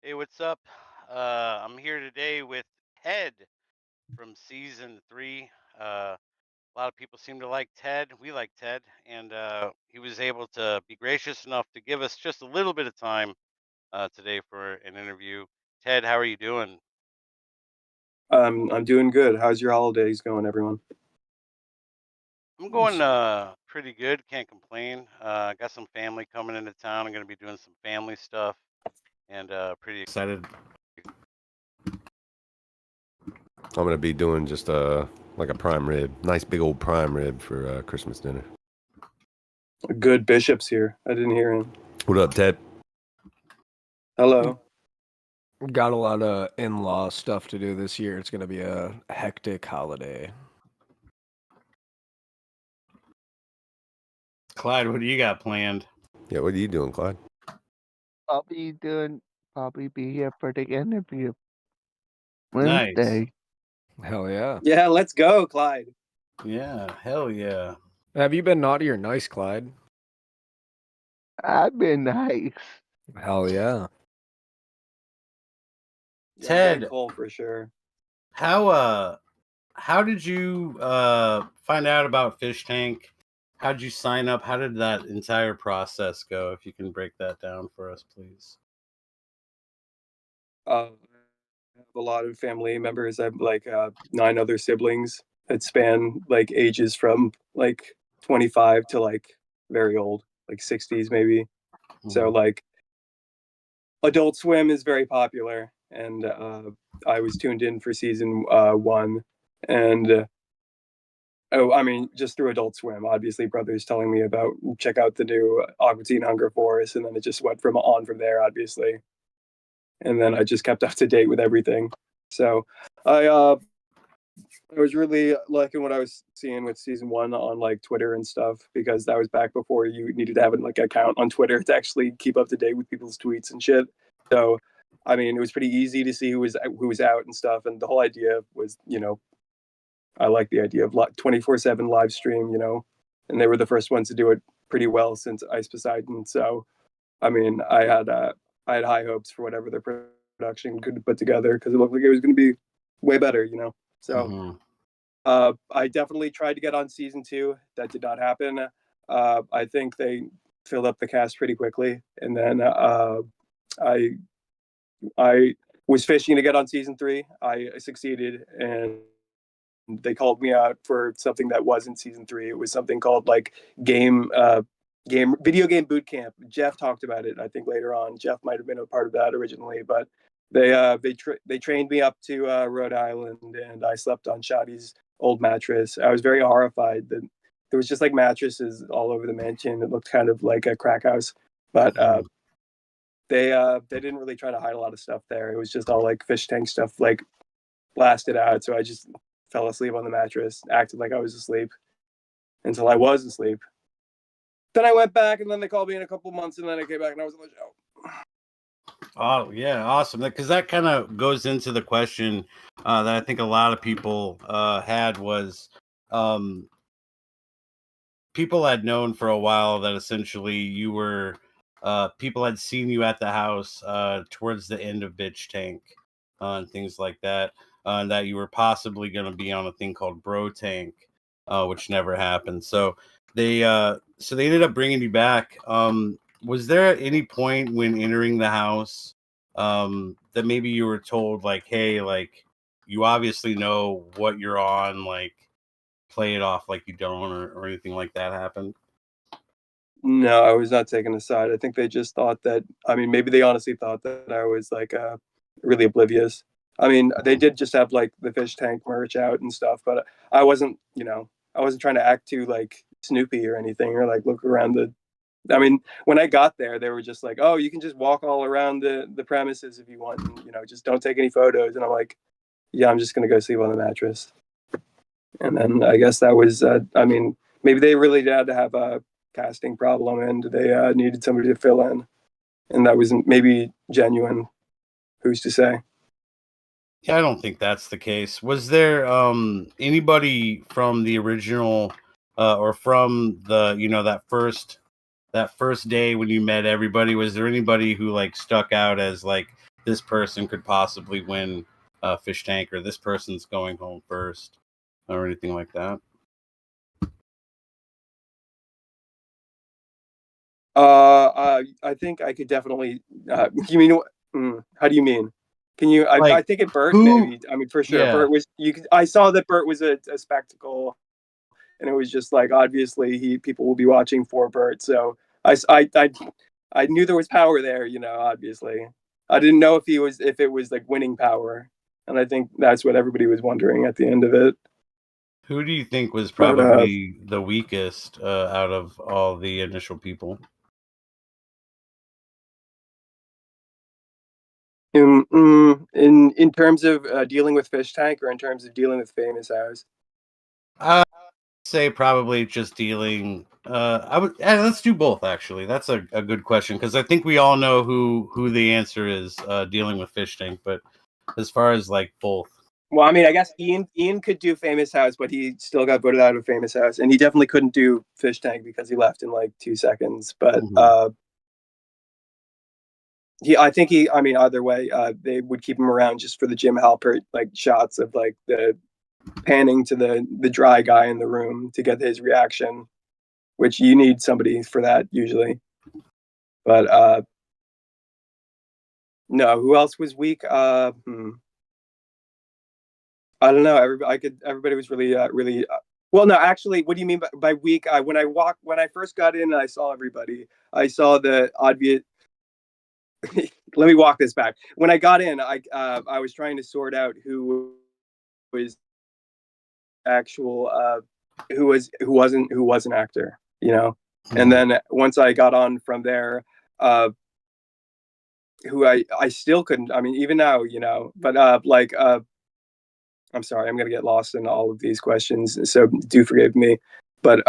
Hey, what's up? I'm here today with Ted from season three. A lot of people seem to like Ted. We like Ted, and he was able to be gracious enough to give us just a little bit of time today for an interview. Ted, how are you doing? I'm doing good. How's your holidays going, everyone? I'm going pretty good. Can't complain. Got some family coming into town. I'm going to be doing some family stuff, and pretty excited. I'm gonna be doing just like a prime rib, nice big old prime rib for Christmas dinner. Good Bishop's here. I didn't hear him. What up, Ted? Hello. Got a lot of in-law stuff to do this year. It's going to be a hectic holiday. Clyde, what do you got planned? Yeah, what are you doing, Clyde? Probably be here for the interview. Nice. Wednesday. Hell yeah. Yeah, let's go, Clyde. Yeah, hell yeah. Have you been naughty or nice, Clyde? I've been nice. Hell yeah. Yeah, Ted. Ben Cole for sure. How did you find out about Fishtank? How'd you sign up? How did that entire process go? If you can break that down for us, please. I have a lot of family members. I have like 9 other siblings that span like ages from like 25 to like very old, like 60s maybe. So like Adult Swim is very popular, and I was tuned in for season 1, and I mean, just through Adult Swim, obviously, brothers telling me about check out the new Aqua Teen Hunger Force, and then it just went from there, obviously, and then I just kept up to date with everything. So I was really liking what I was seeing with season 1 on like Twitter and stuff, because that was back before you needed to have like an account on Twitter to actually keep up to date with people's tweets and shit. So, I mean, it was pretty easy to see who was out and stuff, and the whole idea was, I like the idea of 24/7 live stream, and they were the first ones to do it pretty well since Ice Poseidon. So, I mean, I had high hopes for whatever their production could put together, because it looked like it was going to be way better, So, I definitely tried to get on season 2. That did not happen. I think they filled up the cast pretty quickly, and then I was fishing to get on season 3. I succeeded, and they called me out for something that wasn't season 3. It was something called like video game boot camp. Jeff talked about it, I think, later on. Jeff might have been a part of that originally, but they trained me up to Rhode Island, and I slept on Shadi's old mattress. I was very horrified that there was just like mattresses all over the mansion. It looked kind of like a crack house, but they didn't really try to hide a lot of stuff there. It was just all like fish tank stuff, like blasted out. So I just fell asleep on the mattress, acted like I was asleep until I was asleep. Then I went back, and then they called me in a couple months, and then I came back and I was on the show. Oh yeah, awesome! Because that kind of goes into the question that I think a lot of people had was people had known for a while that essentially you were people had seen you at the house towards the end of Bitch Tank and things like that, and that you were possibly going to be on a thing called Bro Tank, which never happened. So they ended up bringing you back. Was there at any point when entering the house that maybe you were told like, hey, like you obviously know what you're on, like play it off like you don't, or anything like that happened? No, I was not taken aside. I think they just thought that, I mean, maybe they honestly thought that I was like really oblivious. I mean, they did just have like the fish tank merch out and stuff, but I wasn't, I wasn't trying to act too like Snoopy or anything, or like look around I mean, when I got there, they were just like, "Oh, you can just walk all around the premises if you want, and, just don't take any photos." And I'm like, "Yeah, I'm just gonna go sleep on the mattress." And then I guess that was, I mean, maybe they really had to have a casting problem, and they needed somebody to fill in, and that was maybe genuine. Who's to say? Yeah, I don't think that's the case. Was there anybody from the original or from the that first day when you met everybody? Was there anybody who like stuck out as like this person could possibly win Fishtank, or this person's going home first, or anything like that? I think I could definitely. You mean? How do you mean? Can you? I Like, think at Bert, who? maybe. I mean, for sure, Yeah. Bert was. I saw that Bert was a spectacle, and it was just like obviously people will be watching for Bert. So I knew there was power there. Obviously, I didn't know if it was like winning power, and I think that's what everybody was wondering at the end of it. Who do you think was But probably the weakest out of all the initial people? in terms of dealing with Fishtank, or in terms of dealing with Famous House? Say probably just dealing. I would. Let's do both. Actually, that's a good question, because I think we all know who the answer is. Dealing with Fishtank, but as far as like both. Well, I mean, I guess Ian could do Famous House, but he still got voted out of Famous House, and he definitely couldn't do Fishtank because he left in like 2 seconds. But I mean, either way, they would keep him around just for the Jim Halpert like shots of like the panning to the dry guy in the room to get his reaction, which you need somebody for that usually. But no, who else was weak? I don't know. Everybody was really. Well, no, actually, what do you mean by weak? When I first got in and I saw everybody, I saw the obvious. Let me walk this back. When I got in, I was trying to sort out who was actual, who was an actor, And then once I got on from there, who I still couldn't. I mean, even now, But I'm sorry, I'm gonna get lost in all of these questions, so do forgive me. But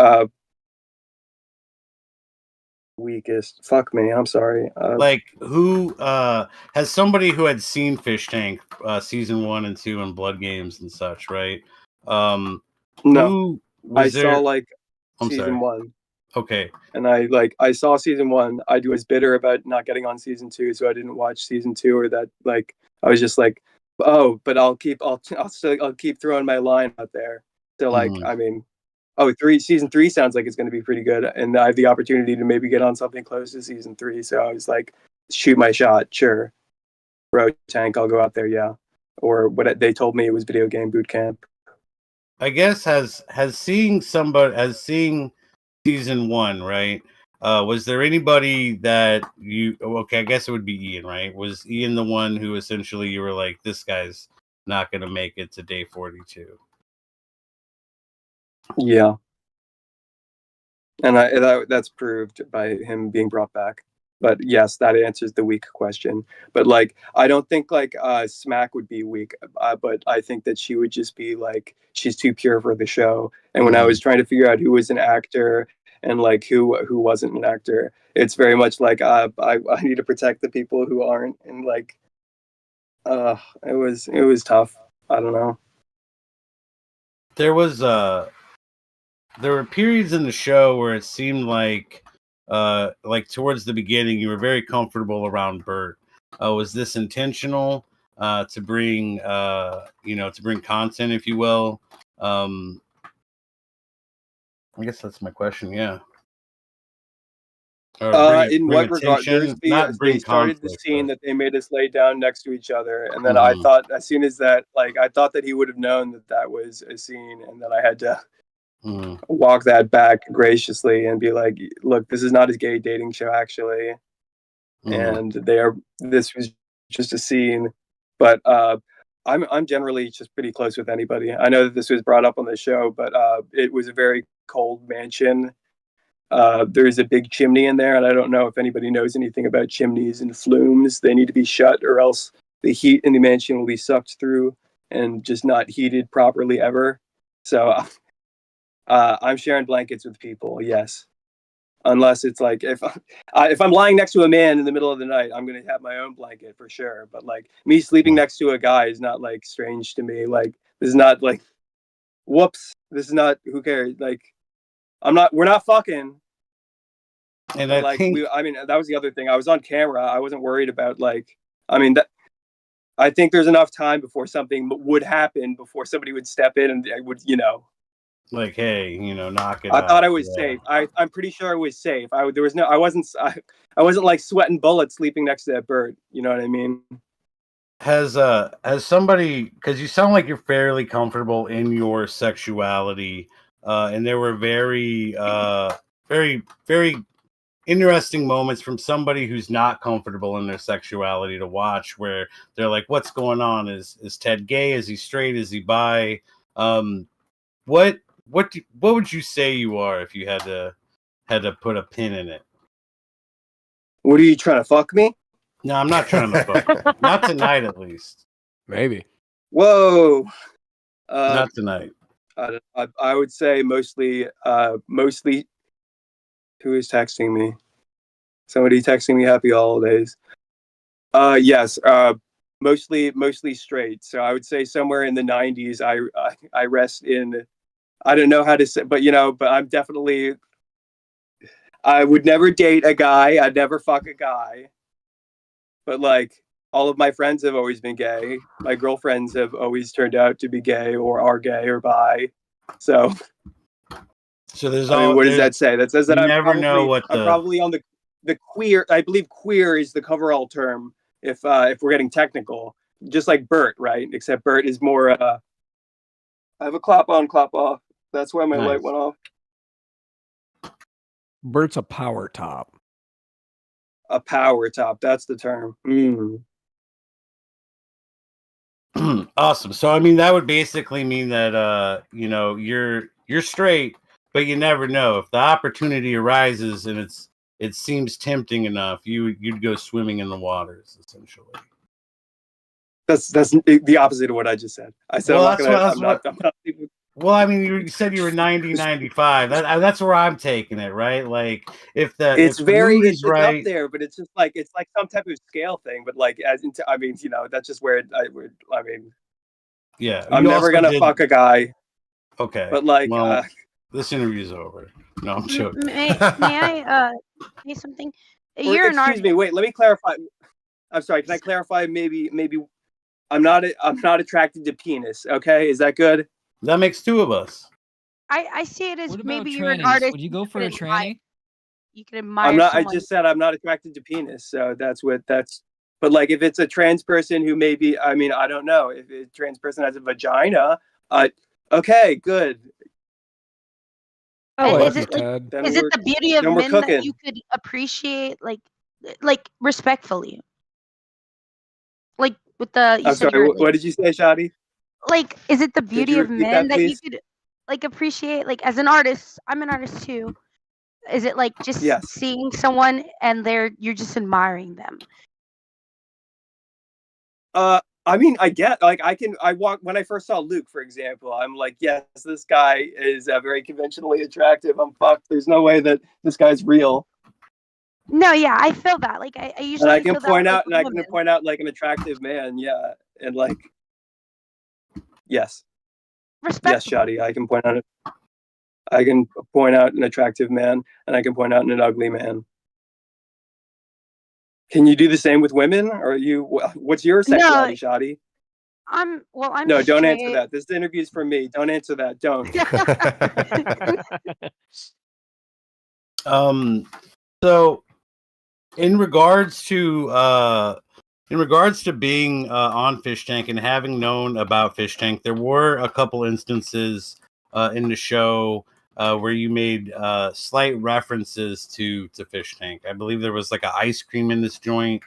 weakest, fuck me, I'm sorry. Like, who has somebody who had seen Fishtank season 1 and 2 and Blood Games and such, right? No, who was I there? saw like I'm season sorry. 1. Okay. And I saw season 1. I was bitter about not getting on season 2, so I didn't watch season 2, or that I was just like, oh, but I'll keep throwing my line out there. So I mean, season 3 sounds like it's going to be pretty good, and I have the opportunity to maybe get on something close to season 3. So I was like, shoot my shot, sure. Bro, tank, I'll go out there, yeah. Or what they told me, it was video game boot camp. I guess has seeing season 1, right? Was there anybody that you? Okay, I guess it would be Ian, right? Was Ian the one who essentially you were like, this guy's not going to make it to day 42? Yeah, and that's proved by him being brought back. But yes, that answers the weak question. But I don't think Smack would be weak, but I think that she would just be like, she's too pure for the show. And when I was trying to figure out who was an actor and who wasn't an actor, it's very much like I need to protect the people who aren't, and it was tough. I don't know. There were periods in the show where it seemed like towards the beginning you were very comfortable around Bert. Was this intentional to bring content, if you will? I guess that's my question. Yeah. In what regard? They started conflict, the scene that they made us lay down next to each other, and then I thought, as soon as that, I thought that he would have known that was a scene, and then I had to walk that back graciously and be like, look, this is not a gay dating show, actually. And this was just a scene. But I'm generally just pretty close with anybody. I know that this was brought up on the show, but it was a very cold mansion. There's a big chimney in there, and I don't know if anybody knows anything about chimneys and flumes. They need to be shut, or else the heat in the mansion will be sucked through and just not heated properly ever. So I'm sharing blankets with people, yes. Unless it's like, if I'm lying next to a man in the middle of the night, I'm going to have my own blanket for sure. But me sleeping next to a guy is not strange to me. This is not whoops. This is not, who cares? We're not fucking. And but I mean, that was the other thing. I was on camera. I wasn't worried about I think there's enough time before something would happen, before somebody would step in and I would, Like, hey, knock it I off. thought I was safe. I'm pretty sure I was safe. I wasn't like sweating bullets sleeping next to that bird. You know what I mean? Has somebody, because you sound like you're fairly comfortable in your sexuality, and there were very very very interesting moments from somebody who's not comfortable in their sexuality to watch, where they're like, what's going on? Is Ted gay? Is he straight? Is he bi? What would you say you are if you had to put a pin in it? What are you trying to fuck me? No, I'm not trying to fuck. Not tonight, at least. Maybe. Whoa. Not tonight. I would say mostly. Who is texting me? Somebody texting me happy holidays. Yes. Mostly straight. So I would say somewhere in the 90s. I rest in. I don't know how to say, but I'm definitely. I would never date a guy. I'd never fuck a guy. But like all of my friends have always been gay. My girlfriends have always turned out to be gay or are gay or bi. So there's what does that say? That says that I'm probably on the queer. I believe queer is the coverall term if we're getting technical. Just like Bert, right? Except Bert is more. I have a clap on, clap off. That's why my light went off. Bert's a power top. A power top. That's the term. Awesome. So I mean, that would basically mean that you're straight, but you never know. If the opportunity arises and it seems tempting enough, you'd go swimming in the waters, essentially. That's the opposite of what I just said. I said well, I'm not. Well, I mean, you said you were 90, 95. That's where I'm taking it, right? Like, it's it's right up there, but it's just like some type of scale thing. But like, that's just where yeah, I'm never gonna fuck a guy. Okay, but like, this interview's over. No, I'm joking. May I say something? Excuse me. Wait, let me clarify. I'm sorry. Can I clarify? Maybe I'm not attracted to penis. Okay, is that good? That makes two of us. I see it as maybe trannies? you're an artist. Would you go for a tranny? You can admire. I'm not. Someone. I just said I'm not attracted to penis. So that's. But like, if it's a trans person who maybe, I don't know if a trans person has a vagina. Okay, good. Is it the beauty of men that you could appreciate, like respectfully? Like with the. I'm sorry. What did you say, Shadi? Like, is it the beauty of men that you could like appreciate? Like, as an artist, I'm an artist too. Is it like just seeing someone and you're just admiring them? I get like I walk when I first saw Luke, for example. I'm like, yes, this guy is very conventionally attractive. I'm fucked. There's no way that this guy's real. No, yeah, I feel that. Like I usually. And I can point out, like an attractive man, yeah, and like. Yes. Yes, Shadi. I can point out an attractive man, and I can point out an ugly man. Can you do the same with women, or what's your sexuality, Shadi? I'm No, don't answer that. This interview's for me. Don't answer that. Don't. So in regards to being on Fishtank and having known about Fishtank, there were a couple instances in the show where you made slight references to Fishtank. I believe there was like an ice cream in this joint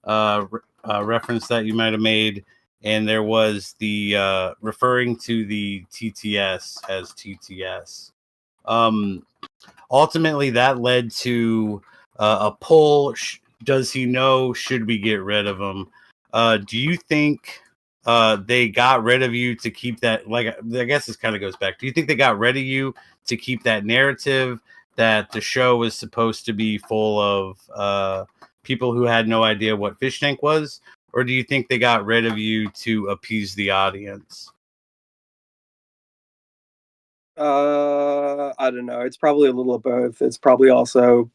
reference that you might have made, and there was the referring to the TTS as TTS. Ultimately, that led to a poll. Does he know? Should we get rid of him? Do you think they got rid of you to keep that? Like, I guess this kind of goes back. Do you think they got rid of you to keep that narrative that the show was supposed to be full of people who had no idea what Fishtank was? Or do you think they got rid of you to appease the audience? I don't know. It's probably a little of both. It's probably also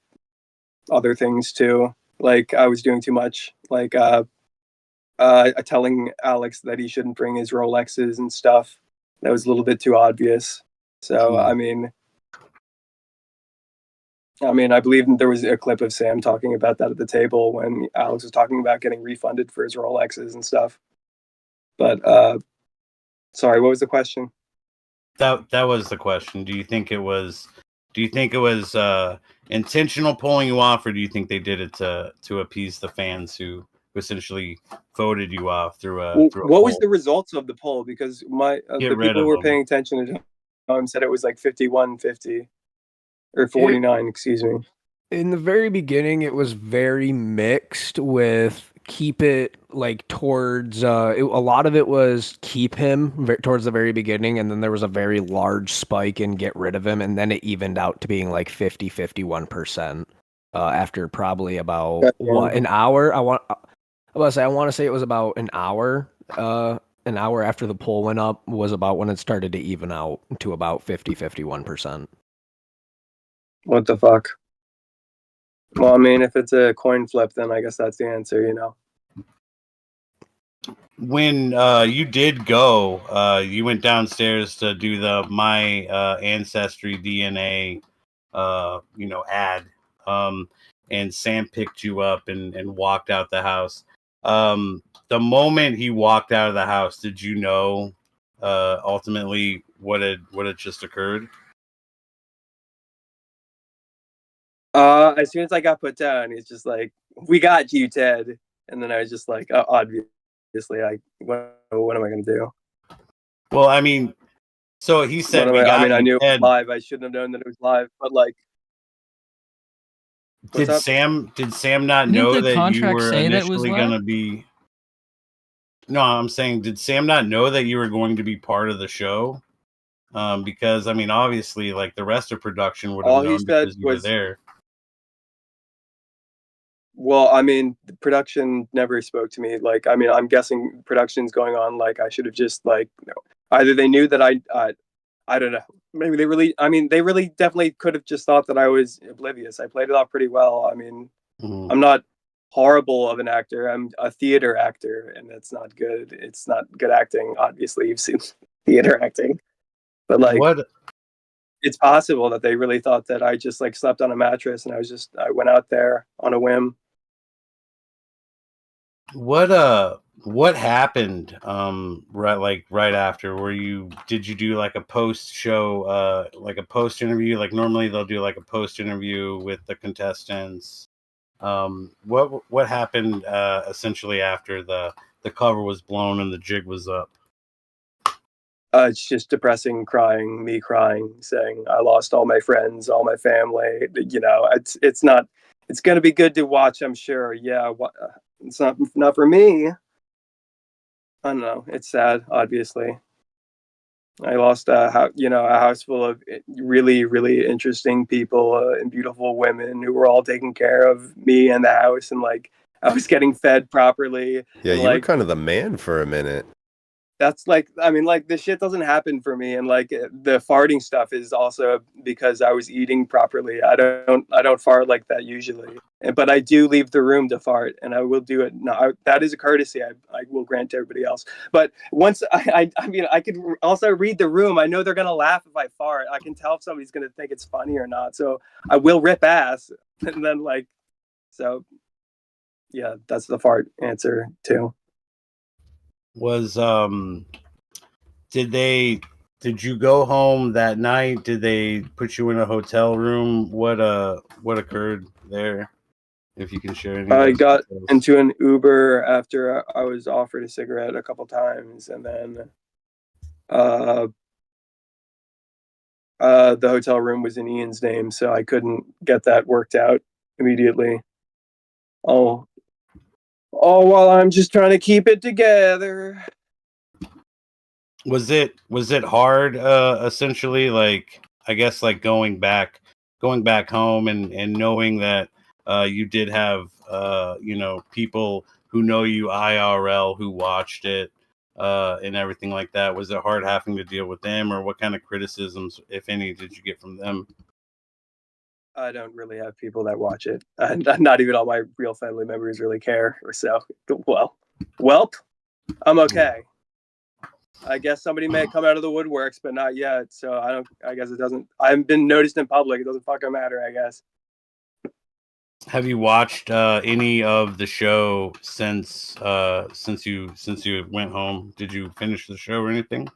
other things too. Like I was doing too much. Like telling Alex that he shouldn't bring his Rolexes and stuff. That was a little bit too obvious. So I mean, I believe there was a clip of Sam talking about that at the table when Alex was talking about getting refunded for his Rolexes and stuff. But sorry, what was the question? That was the question. Do you think it was intentional pulling you off, or do you think they did it to appease the fans who essentially voted you off through a what poll? Was the results of the poll? Because the people who were paying attention at home said it was like 51-50 or 49, excuse me. In the very beginning, it was very mixed with keep it like towards a lot of it was keep him towards the very beginning, and then there was a very large spike in get rid of him, and then it evened out to being like 50-51% after probably about an hour. I want to say it was about an hour after the poll went up was about when it started to even out to about 50-51%. What the fuck? Well, I mean, if it's a coin flip, then I guess that's the answer, you know. When you did go, you went downstairs to do the My Ancestry DNA, ad, and Sam picked you up and walked out the house. The moment he walked out of the house, did you know ultimately what had just occurred? As soon as I got put down, he's just like, "We got you, Ted," and then I was just like, obviously, what am I gonna do? Well, I mean, so he said, I knew it was live. I shouldn't have known that it was live, but like, did Sam not know that you were initially going to be? No, I'm saying, did Sam not know that you were going to be part of the show? Because I mean, obviously, like the rest of production would have known because you were there. Well, I mean, the production never spoke to me. Like, I mean, I'm guessing production's going on. Like, I should have just like, either they knew that I don't know. Maybe they really definitely could have just thought that I was oblivious. I played it off pretty well. I mean, I'm not horrible of an actor. I'm a theater actor, and it's not good. It's not good acting. Obviously, you've seen theater acting, but like, it's possible that they really thought that I just like slept on a mattress and I went out there on a whim. What happened right after? Did you do like a post show, like a post interview? Like normally they'll do like a post interview with the contestants. What happened essentially after the cover was blown and the jig was up? It's just depressing, me crying, saying I lost all my friends, all my family. You know, it's not. It's going to be good to watch, I'm sure. Yeah, it's not for me. I don't know. It's sad, obviously. I lost a house full of really, really interesting people and beautiful women who were all taking care of me and the house, and like I was getting fed properly. Yeah, you were kind of the man for a minute. That's like, I mean, like this shit doesn't happen for me, and like the farting stuff is also because I was eating properly. I don't fart like that usually, but I do leave the room to fart, and I will do it. No, that is a courtesy I will grant to everybody else. But once I could also read the room. I know they're gonna laugh if I fart. I can tell if somebody's gonna think it's funny or not. So I will rip ass, and then yeah, that's the fart answer too. Did you go home that night? Did they put you in a hotel room? What occurred there? If you can share anything. I got into an Uber after I was offered a cigarette a couple times, and then the hotel room was in Ian's name, so I couldn't get that worked out immediately. While I'm just trying to keep it together. Was it hard, essentially, like I guess like going back home and knowing that you did have people who know you IRL who watched it and everything like that? Was it hard having to deal with them, or what kind of criticisms, if any, did you get from them? I don't really have people that watch it. Not even all my real family members really care, or so. Well, Welp, I'm okay. I guess somebody may come out of the woodworks, but not yet. So I guess it doesn't. I haven't been noticed in public. It doesn't fucking matter, I guess. Have you watched any of the show since you went home? Did you finish the show or anything?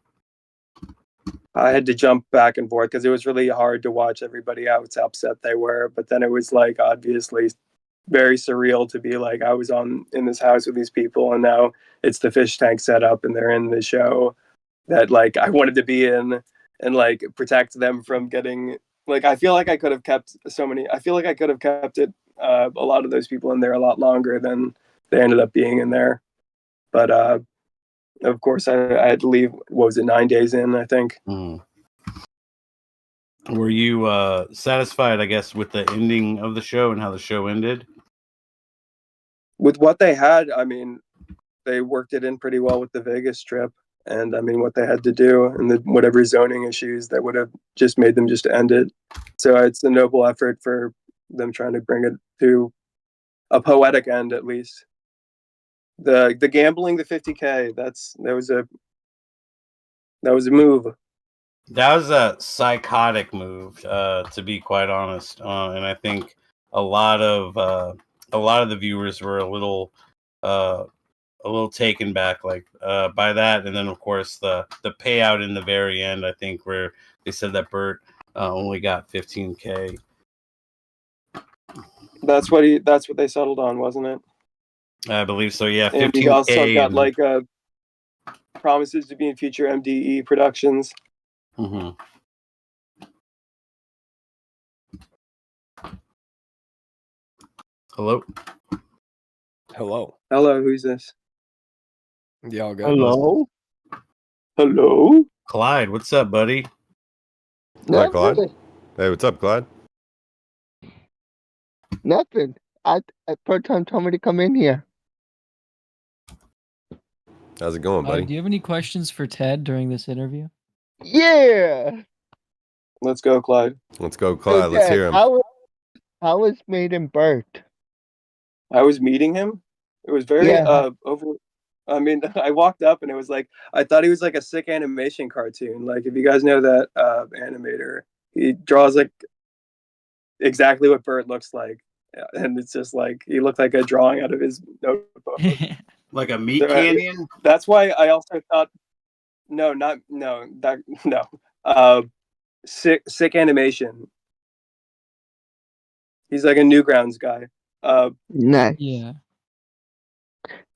I had to jump back and forth because it was really hard to watch everybody how upset they were. But then it was like obviously very surreal to be like I was in this house with these people, and now it's the Fishtank setup, and they're in the show that like I wanted to be in, and like protect them from getting like I feel like I could have kept I feel like I could have kept it a lot of those people in there a lot longer than they ended up being in there. But of course, I had to leave. What was it, 9 days in, I think. Were you satisfied, I guess, with the ending of the show and how the show ended? With what they had, I mean, they worked it in pretty well with the Vegas trip. And I mean, what they had to do and whatever zoning issues that would have just made them just end it. So it's a noble effort for them trying to bring it to a poetic end, at least. The gambling, the 50K, that was a move. That was a psychotic move, to be quite honest. And I think a lot of the viewers were a little taken back by that. And then of course the payout in the very end, I think, where they said that Bert only got 15K. That's what they settled on, wasn't it? I believe so, yeah. 15K. And he also got like promises to be in future MDE productions. Mm-hmm. Hello. Hello, who's this? Y'all good? Hello. Clyde, what's up, buddy? Hi, Clyde. Hey, what's up, Clyde? Nothing. First time told me to come in here. How's it going, buddy? Do you have any questions for Ted during this interview? Yeah. Let's go, Clyde. Let's go, Clyde. Let's hear him. How was meeting Bert? I was meeting him. It was very over. I mean, I walked up and it was like I thought he was like a sick animation cartoon. Like if you guys know that animator, he draws like exactly what Bert looks like, and it's just like he looked like a drawing out of his notebook. Like a meat canyon. That's why I also thought sick animation. He like a Newgrounds guy. Nice. Yeah.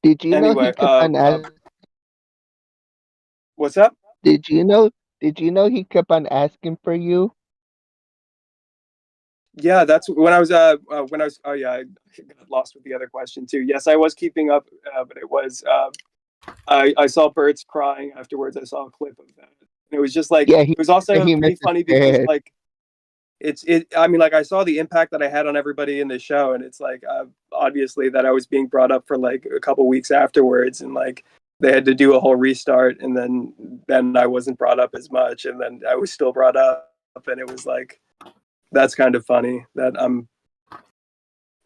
Did you know he kept on asking? What's up? Did you know he kept on asking for you? Yeah, that's when I was I got lost with the other question too. Yes, I was keeping up, but it was I saw Bert's crying afterwards. I saw a clip of that. And it was just like it was also pretty funny because like I mean, like I saw the impact that I had on everybody in the show, and it's like obviously that I was being brought up for like a couple weeks afterwards, and like they had to do a whole restart, and then I wasn't brought up as much, and then I was still brought up, and it was like that's kind of funny that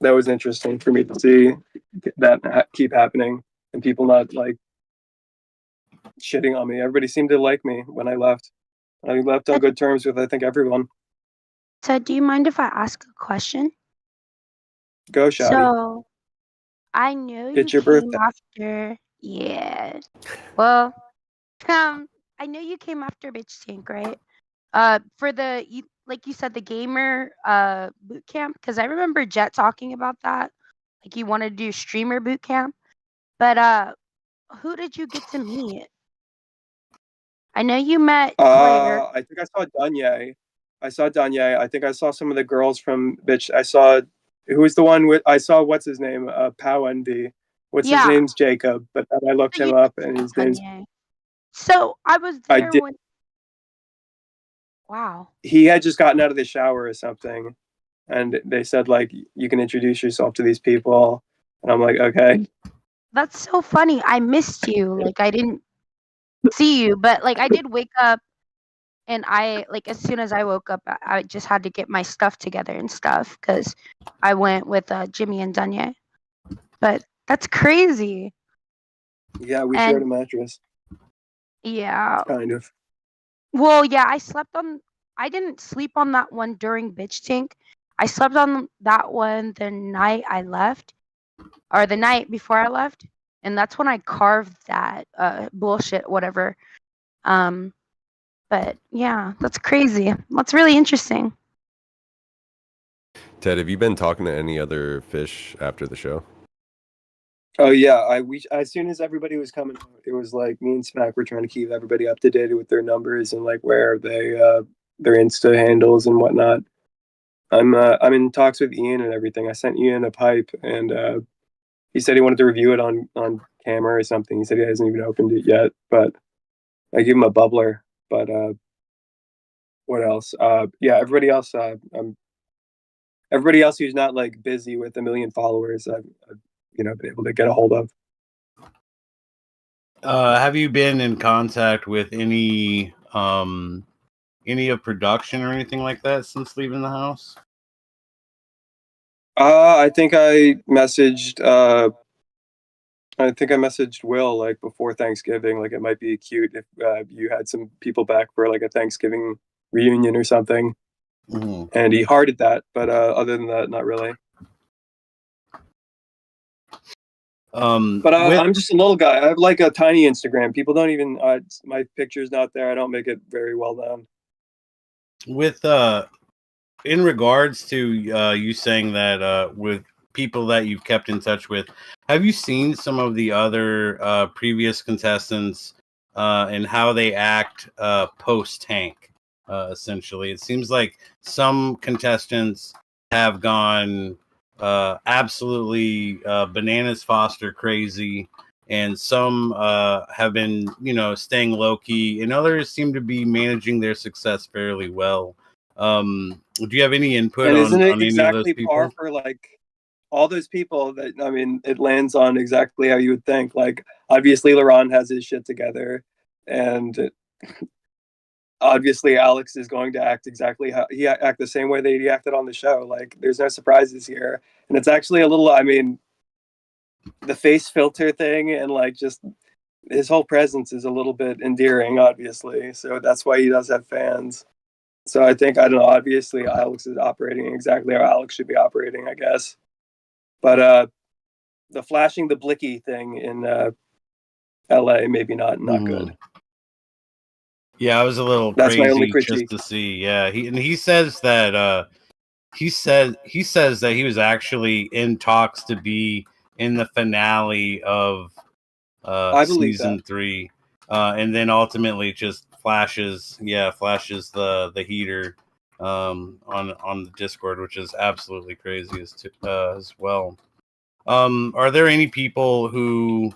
that was interesting for me to see that keep happening and people not like shitting on me. Everybody seemed to like me when I left. I left on good terms with I think everyone. So, do you mind if I ask a question? Go, Shouty. So, I know it's you your birthday. After, yeah. Well, I know you came after Bitch Tank, right? For like you said, the gamer boot camp, because I remember Jet talking about that. Like he wanted to do streamer boot camp, but who did you get to meet? I know you met Claire. I think I saw Danye. I think I saw some of the girls from Bitch. I saw who was the one with. I saw what's his name, Pow Envy. His name's Jacob, but then I looked him up and his name's. So I was there when. Wow. He had just gotten out of the shower or something, and they said like you can introduce yourself to these people, and I'm like, okay. That's so funny. I missed you. Like I didn't see you, but like I did wake up, and I like as soon as I woke up, I just had to get my stuff together and stuff because I went with Jimmy and Danye. But that's crazy. Yeah, we shared And a mattress, yeah, kind of. well, yeah, I didn't sleep on that one during Bitch Tank. I slept on that one the night I left, or the night before I left, and that's when I carved that bullshit, whatever. Um, but yeah, that's crazy. That's really interesting. Ted, have you been talking to any other fish after the show? Oh yeah, as soon as everybody was coming out, it was like me and Smack were trying to keep everybody up to date with their numbers and like where they their Insta handles and whatnot. I'm in talks with Ian and everything. I sent Ian a pipe and he said he wanted to review it on camera or something. He said he hasn't even opened it yet, but I gave him a bubbler. But what else? Yeah, everybody else who's not like busy with a million followers, I've been able to get a hold of. Have you been in contact with any of production or anything like that since leaving the house? I think I messaged. I think I messaged Will like before Thanksgiving. Like it might be cute if you had some people back for like a Thanksgiving reunion or something. Mm-hmm. And he hearted that, but other than that, not really. But I'm just a little guy. I have like a tiny Instagram. People don't even my picture's not there. I don't make it very well known. With in regards to you saying that with people that you've kept in touch with, have you seen some of the other previous contestants and how they act post tank? Essentially, it seems like some contestants have gone absolutely bananas Foster crazy, and some have been staying low key, and others seem to be managing their success fairly well. Do you have any input And isn't it on any of those exactly par people? for like all those people that I mean, it lands on exactly how you would think. Like obviously, Laurent has his shit together, and obviously Alex is going to act exactly how he act the same way that he acted on the show. Like there's no surprises here, and it's actually a little. I mean, the face filter thing and like just his whole presence is a little bit endearing, obviously. So that's why he does have fans. So I think I don't know. Obviously, Alex is operating exactly how Alex should be operating, I guess. But the flashing the blicky thing in L.A. maybe not good. Yeah, I was a little That's my only crazy just critique. to see. Yeah, he says that he says that he was actually in talks to be in the finale of I believe that. season 3, and then ultimately just flashes the heater on the Discord, which is absolutely crazy as well. Are there any people who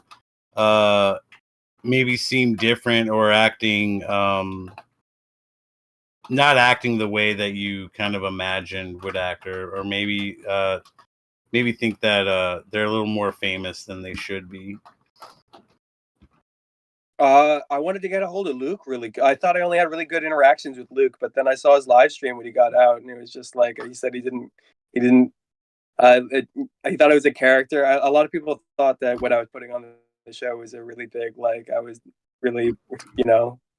maybe seem different or acting not acting the way that you kind of imagined would act, or maybe think that they're a little more famous than they should be? I wanted to get a hold of Luke really. I thought I only had really good interactions with Luke, but then I saw his live stream when he got out, and it was just like he said he didn't. I thought it was a character. A lot of people thought that what I was putting on the show was a really big, like I was really,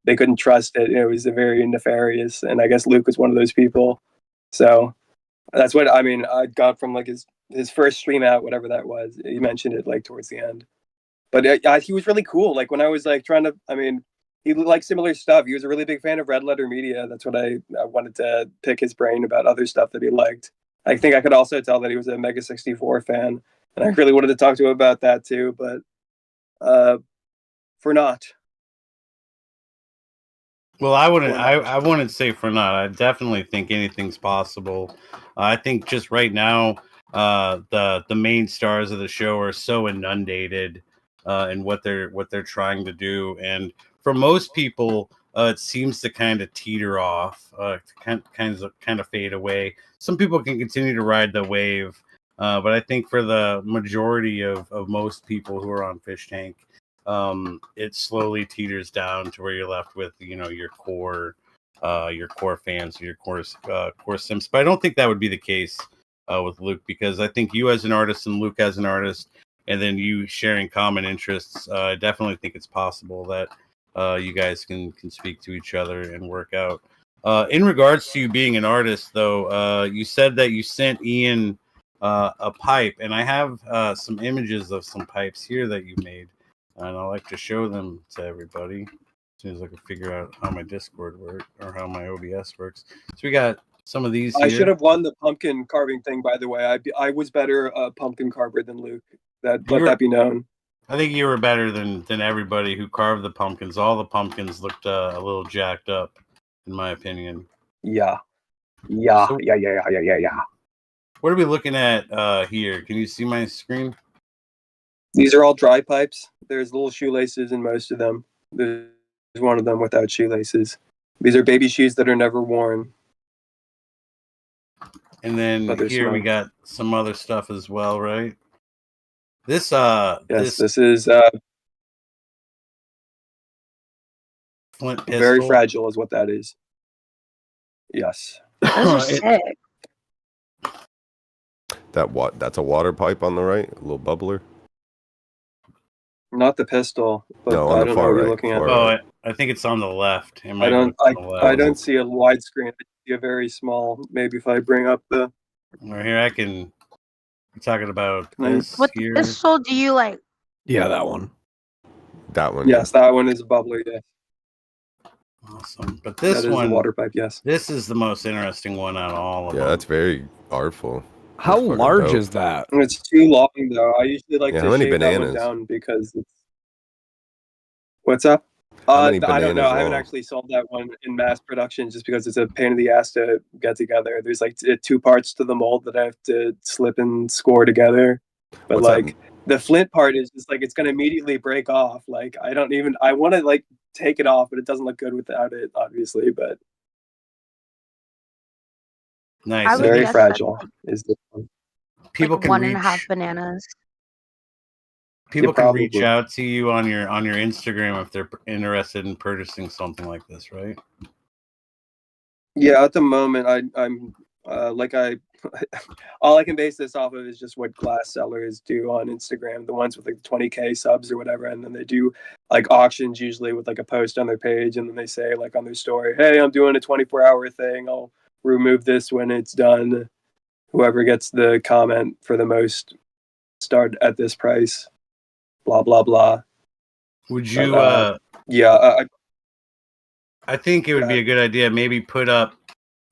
they couldn't trust it. It was a very nefarious, and I guess Luke was one of those people. So that's what I mean. I got from like his first stream out, whatever that was. He mentioned it like towards the end. But he was really cool. Like when I was like trying to, I mean, he liked similar stuff. He was a really big fan of Red Letter Media. That's what I wanted to pick his brain about other stuff that he liked. I think I could also tell that he was a Mega 64 fan, and I really wanted to talk to him about that too. But for not. Well, I wouldn't say for not. I definitely think anything's possible. I think just right now, the main stars of the show are so inundated in what they're trying to do, and for most people, it seems to kind of teeter off, kind of fade away. Some people can continue to ride the wave, but I think for the majority of most people who are on Fishtank, it slowly teeters down to where you're left with your core fans, your core sims. But I don't think that would be the case with Luke, because I think you as an artist and Luke as an artist, and then you sharing common interests, I definitely think it's possible that you guys can speak to each other and work out. In regards to you being an artist, though, you said that you sent Ian a pipe, and I have some images of some pipes here that you made, and I like to show them to everybody as soon as I can figure out how my Discord works or how my OBS works. So we got some of these here. I should have won the pumpkin carving thing, by the way. I was better pumpkin carver than Luke. Let that be known. I think you were better than everybody who carved the pumpkins. All the pumpkins looked a little jacked up, in my opinion. Yeah. So- Yeah. What are we looking at here? Can you see my screen? These are all dry pipes. There's little shoelaces in most of them. There's one of them without shoelaces. These are baby shoes that are never worn. And then But they're here we small. got some other stuff as well, right? This This is flint pistol. very fragile, is what that is. Yes. Those are sick. That's a water pipe on the right, a little bubbler. Not the pistol, but No, on I the don't know far what you're right, looking at. far Oh, I think it's on the left. It might I don't. be on the left. I don't see a widescreen. I see a very small. Maybe if I bring up the. Or here I can. We're talking about Nice. this What here. pistol do you like? Yeah, that one. That one. Yes, that one is a bubbler. Yes, Awesome. But that this is a one, water pipe. Yes. this is the most interesting one out of all of Yeah, them. that's very artful. How That's fucking large dope. is that? It's too long though. I usually like Yeah, to how many shave that one bananas? down because it's. What's up? How many I don't know. bananas I haven't long? actually sold that one in mass production just because it's a pain in the ass to get together. There's like two parts to the mold that I have to slip and score together. But What's that? like the flint part is just like it's gonna immediately break off. Like I want to like take it off, but it doesn't look good without it, obviously. But Nice. I And would very guess fragile that's is the one. people like can 1.5 reach. bananas. People Yeah, can reach probably. out to you on your Instagram if they're interested in purchasing something like this, right? Yeah, at the moment, I'm like all I can base this off of is just what glass sellers do on Instagram, the ones with like 20K subs or whatever, and then they do like auctions usually with like a post on their page, and then they say like on their story, "Hey, I'm doing a 24-hour thing. I'll remove this when it's done. Whoever gets the comment for the most, start at this price." Blah blah blah. Would you? But, yeah, I think it would be Yeah. a good idea. Maybe put up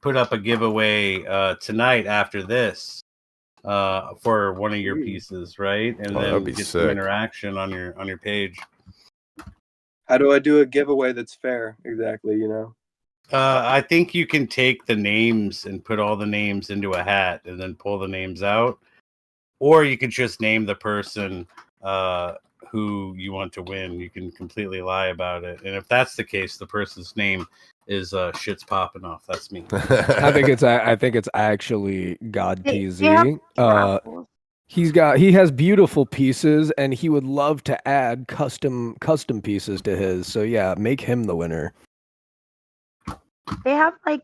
a giveaway tonight after this for one of your Ooh. pieces, right? And Oh, then that'd be get some sick. interaction on your page. how do I do a giveaway that's fair? Exactly, you know. I think you can take the names and put all the names into a hat and then pull the names out, or you could just name the person who you want to win. You can completely lie about it, and if that's the case, the person's name is shit's popping off. That's me. I think it's actually God They have TZ. raffles. He has beautiful pieces and he would love to add custom pieces to his. So yeah, make him the winner. They have like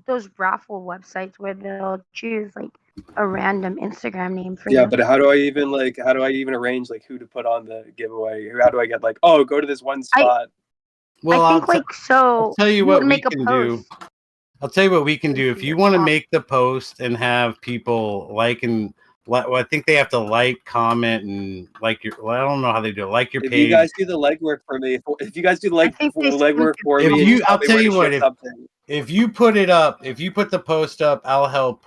those raffle websites where they'll choose like a random Instagram name for Yeah, you. but how do I even arrange like who to put on the giveaway? How do I get like, oh, go to this one spot? Well, I think I'll tell you what would we make a can post. do. I'll tell you what we can do. If Into you your want to com- make the post and have people like and well, I think they have to like, comment, and like your. Well, I don't know how they do it. Like your If page. you guys do the legwork for me, if you guys do the I think they legwork for If me, you- and tell I'll me tell where you to what, ship something. If you put it up, if you put the post up, I'll help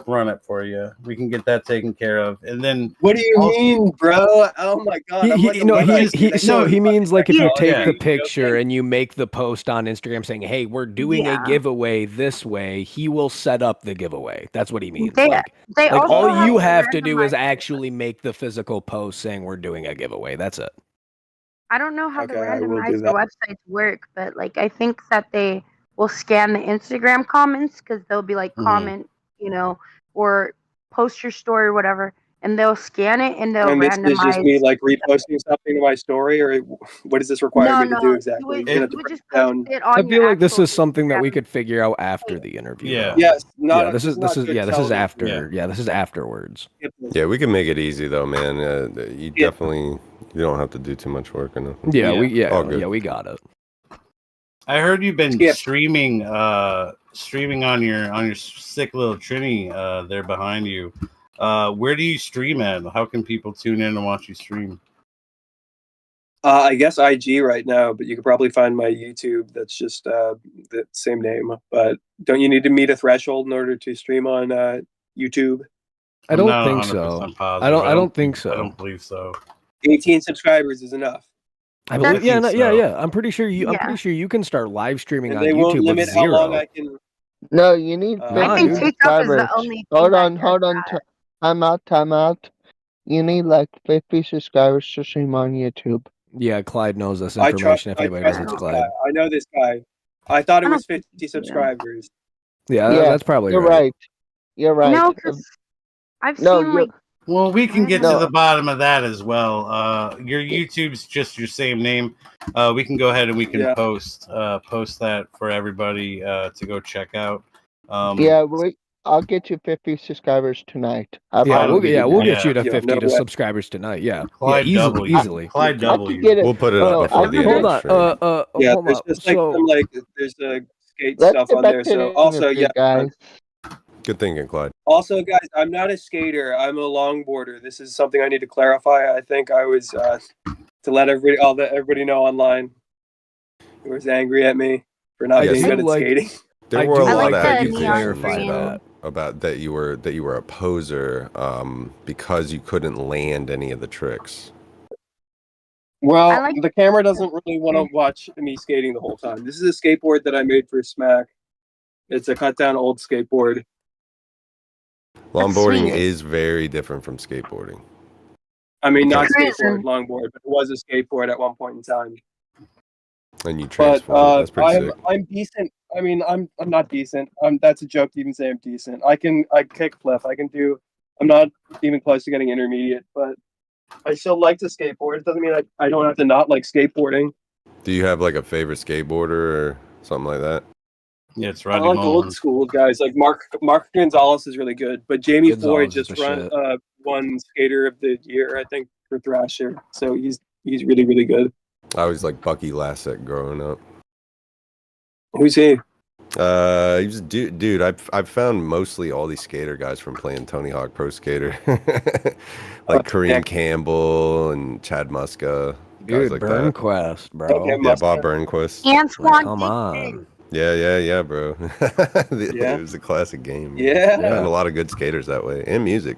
run it for you. We can get that taken care of, and then What do you I'll- mean, bro? Oh my god, I'm like a No, Luddite. he That's no, so he means like if you fucking take yeah. the technology, picture okay? and you make the post on Instagram saying, "Hey, we're doing a Yeah. giveaway this way," he will set up the giveaway. That's what he means. They Like also all have you a have to do is randomizer. actually make the physical post saying we're doing a giveaway. That's it. I don't know how the Okay, I will do randomizer that. websites work, but like I think that they will scan the Instagram comments because they'll be like Mhm. comment, or post your story or whatever, and they'll scan it and they'll And this is just me randomize. like reposting something to my story, or what does this require No, me to no, do you exactly? would You're gonna have you to would break just it post down. it on I your feel like this actual is something that we Instagram. could figure out after the interview. Yeah. though. Yes, not. Yeah, this is not good this is television. after. Yeah, this is afterwards. Yeah, we can make it easy though, man. You Yeah. definitely you don't have to do too much work or nothing. Yeah, All good. we got it. I heard you've been Skip. streaming on your sick little Trini there behind you. Where do you stream at? How can people tune in and watch you stream? I guess IG right now, but you could probably find my YouTube. That's just the same name. But don't you need to meet a threshold in order to stream on YouTube? I I'm don't not think 100% so. positive. I don't think so. I don't believe so. 18 subscribers is enough, I believe. Yeah, think yeah, so. yeah. I'm pretty sure you. I'm Yeah. pretty sure you can start live streaming and on they won't YouTube with limit how long zero. I can. No, you need Nah, I think 50 dude. TikTok is subscribers. the only thing Hold that on, does hold on. that. Time out. You need like 50 subscribers to stream on YouTube. Yeah, Clyde knows this I trust. information. If I anybody trust doesn't, it's this Clyde. guy. I know this guy. I thought it I don't was 50 think you do. subscribers. Yeah, Yeah, that's probably You're right. right. You're right. No, because I've No, seen you're- like Well, we can get to No. the bottom of that as well. Your YouTube's just your same name. We can go ahead and we can Yeah. post that for everybody to go check out. Yeah, I'll get you 50 subscribers tonight. I Yeah, promise we'll you that. get you to Yeah, 50 no to way. subscribers tonight. Yeah, Clyde yeah, double you. easily. Clyde I double could you. get it. We'll put it Oh, up before I the could end Hold of the on. stream. Yeah, Hold there's on. just like So some like there's a skate Let's stuff get on back there. to So the also, interview, guys. Good thinking, Clyde. Also, guys, I'm not a skater. I'm a longboarder. This is something I need to clarify. I think I was to let everybody know online who was angry at me for not I being do good at like- skating. There I were do a lot like of the accusations neon clarify green. about that you were a poser because you couldn't land any of the tricks. Well, I like- the camera doesn't really want to watch me skating the whole time. This is a skateboard that I made for Smack. It's a cut down old skateboard. Longboarding sweet. is very different from skateboarding. I mean, not Cruising. skateboard, longboard, but it was a skateboard at one point in time. And you But transform. That's pretty sick. I'm decent. I mean, I'm not decent. That's a joke to even say I'm decent. I kick flip. I'm not even close to getting intermediate, but I still like to skateboard. It doesn't mean I don't have to not like skateboarding. Do you have like a favorite skateboarder or something like that? Yeah, it's I Rodney like Mullen. old school guys. Like Mark Gonzalez is really good, but Jamie Gonzalez Floyd is just the won Skater of the Year, I think, for Thrasher. So he's really, really good. I was like Bucky Lassett growing up. Who's he? He was dude. I've found mostly all these skater guys from playing Tony Hawk Pro Skater, like Kareem Campbell and Chad Muska, guys dude, like that. Burnquist, bro. Okay, Yeah, Bob Burnquist. Antoine Come Dixon. on. Yeah, bro. Yeah. It was a classic game. Yeah. And a lot of good skaters that way, and music.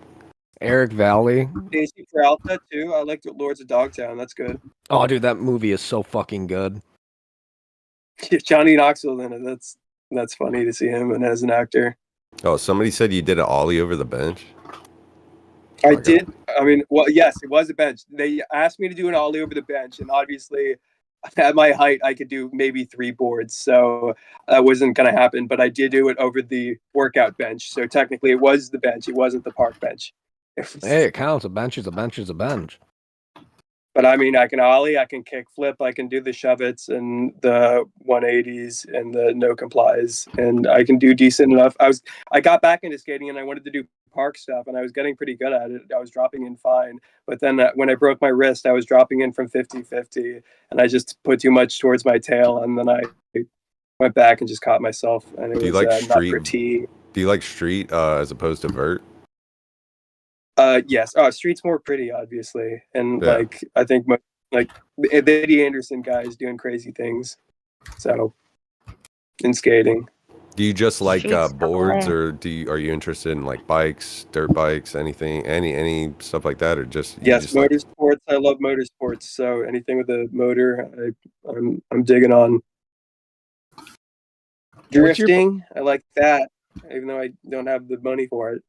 Eric Valley. Casey Peralta too. I like Lords of Dogtown. That's good. Oh, dude, that movie is so fucking good. Johnny Knoxville in it. That's funny to see him and as an actor. Oh, somebody said you did an ollie over the bench. I Okay. did. I mean, well, yes, it was a bench. They asked me to do an ollie over the bench, and obviously, at my height, I could do maybe 3 boards, so that wasn't going to happen. But I did do it over the workout bench, so technically, it was the bench. It wasn't the park bench. Hey, it counts. A bench is a bench is a bench. But I mean, I can ollie, I can kick flip, I can do the shove-its and the 180s and the no complies, and I can do decent enough. I got back into skating and I wanted to do park stuff, and I was getting pretty good at it. I was dropping in fine, but then when I broke my wrist, I was dropping in from 50-50, and I just put too much towards my tail, and then I went back and just caught myself, and it Do you was like not street? pretty. Do you like street as opposed to vert? Yes. Street's more pretty, obviously, and Yeah. like I think like the Eddie Anderson guy is doing crazy things. So in skating, Do you just like Street's boards, away. or are you interested in like bikes, dirt bikes, anything, any stuff like that, or just you yes, just like, motorsports. I love motorsports. So anything with a motor, I'm digging on. What's your- Drifting, I like that, even though I don't have the money for it.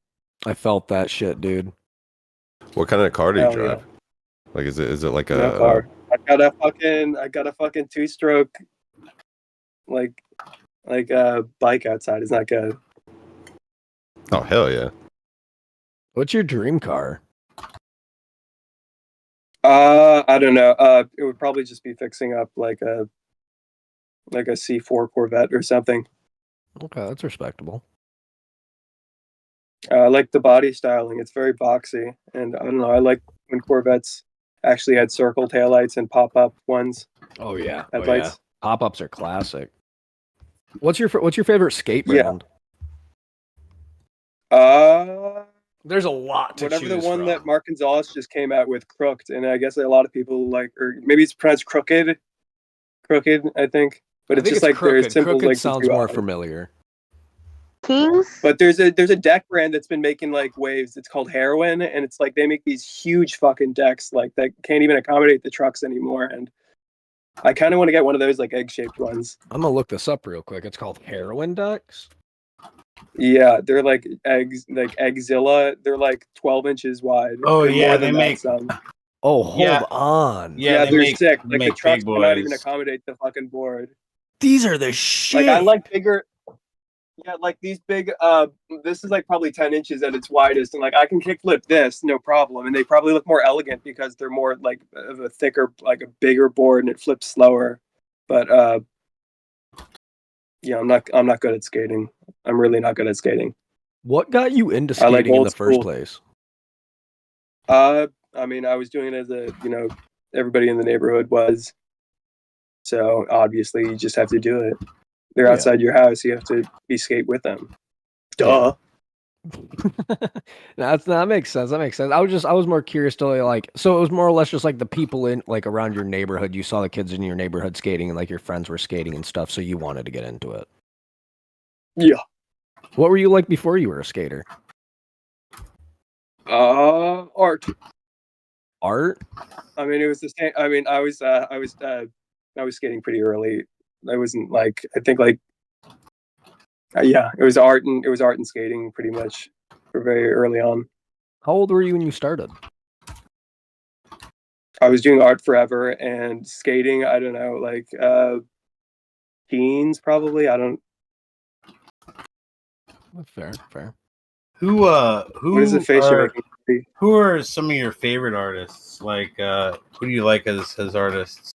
I felt that shit, dude. what kind of car do you Hell yeah. drive? Like, is it like No a car. I got a fucking 2-stroke, like a bike outside. It's not good. Oh hell yeah! What's your dream car? I don't know. It would probably just be fixing up like a C4 Corvette or something. Okay, that's respectable. I like the body styling. It's very boxy, and I don't know. I like when Corvettes actually had circle taillights and pop-up ones. Oh yeah, Headlights. Pop-ups are classic. What's your favorite skate Yeah. brand? There's a lot to Whatever the choose one from. that Mark Gonzalez just came out with, Crooked, and I guess a lot of people like, or maybe it's pronounced Crooked, I think. But it's just like Crooked. there's simple Crooked like sounds more familiar. Kings? But there's a deck brand that's been making like waves. It's called Heroin, and it's like they make these huge fucking decks like that can't even accommodate the trucks anymore. And I kind of want to get one of those like egg-shaped ones. I'm gonna look this up real quick. It's called Heroin decks. Yeah, they're like eggs, like Eggzilla. They're like 12 inches wide. Oh They're yeah, more they than make. that, some. Oh, hold Yeah. on. Yeah, They're sick. They Like the make trucks big cannot even boys. accommodate the fucking board. These are the shit. Like I like bigger. Yeah, like these big. This is like probably 10 inches at its widest, and like I can kickflip this, no problem. And they probably look more elegant because they're more like of a thicker, like a bigger board, and it flips slower. But yeah, I'm not good at skating. I'm really not good at skating. What got you into I like skating in old the first school. place? I mean, I was doing it as a, everybody in the neighborhood was. So obviously, you just have to do it. They're Yeah. outside your house. You have to be skate with them. Duh. That makes sense. That makes sense. I was more curious to like, so it was more or less just like the people in like around your neighborhood. You saw the kids in your neighborhood skating, and like your friends were skating and stuff, so you wanted to get into it. Yeah. What were you like before you were a skater? Art. Art? I mean, it was the same. I mean, I was skating pretty early. I wasn't like, I think like, yeah, it was art and skating pretty much for very early on. How old were you when you started? I was doing art forever and skating. I don't know, like teens probably. I don't. Fair. Who What is the face you're making? Who are some of your favorite artists? Like who do you like as artists?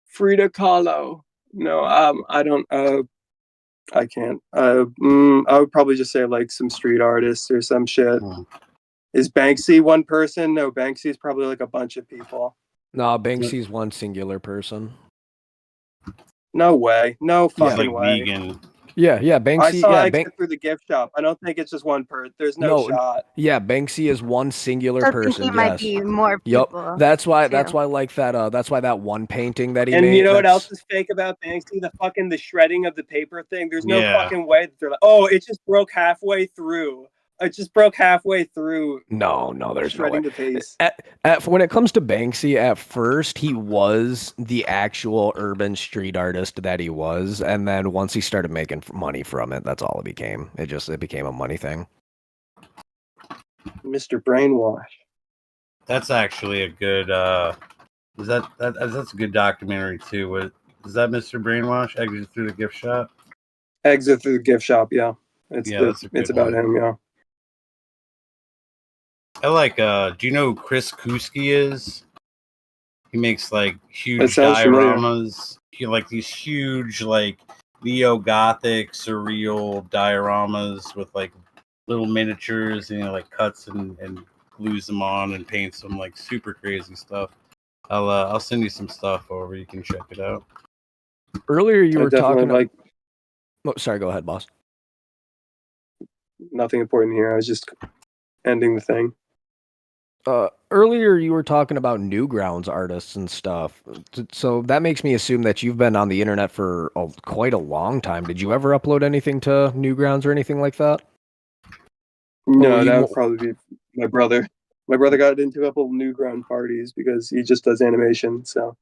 Frida Kahlo. No, I don't. I can't. I would probably just say like some street artists or some shit. Is Banksy one person? No, Banksy is probably like a bunch of people. No, Banksy's one singular person. No way. No fucking like way. vegan. Yeah, Banksy. I saw yeah, exit through the gift shop. I don't think it's just one person. There's no shot. Yeah, Banksy is one singular I person. think he might be more people. Yep. That's why too. like that. That's why that one painting that he And made. you know what else is fake about Banksy? The shredding of the paper thing. There's no Yeah. fucking way that they're like, oh, it just broke halfway through. It just broke halfway through. No, there's no way. Shredding the face. When it comes to Banksy, at first he was the actual urban street artist that he was, and then once he started making money from it, that's all it became. It became a money thing. Mr. Brainwash. That's actually a good. That's a good documentary too. What is that, Mr. Brainwash? Exit through the gift shop. Exit through the gift shop. Yeah, it's about him. Yeah. I like. Do you know who Chris Kuski is? He makes like huge That sounds familiar. dioramas. He like these huge like neo-gothic surreal dioramas with like little miniatures, and like cuts and glues them on and paints them, like super crazy stuff. I'll send you some stuff over. You can check it out. Earlier you were talking like. Oh, sorry, go ahead, boss. Nothing important here. I was just ending the thing. Earlier you were talking about Newgrounds artists and stuff, so that makes me assume that you've been on the internet for quite a long time. Did you ever upload anything to Newgrounds or anything like that? No, that would probably be my brother. My brother got into a couple of Newground parties because he just does animation. So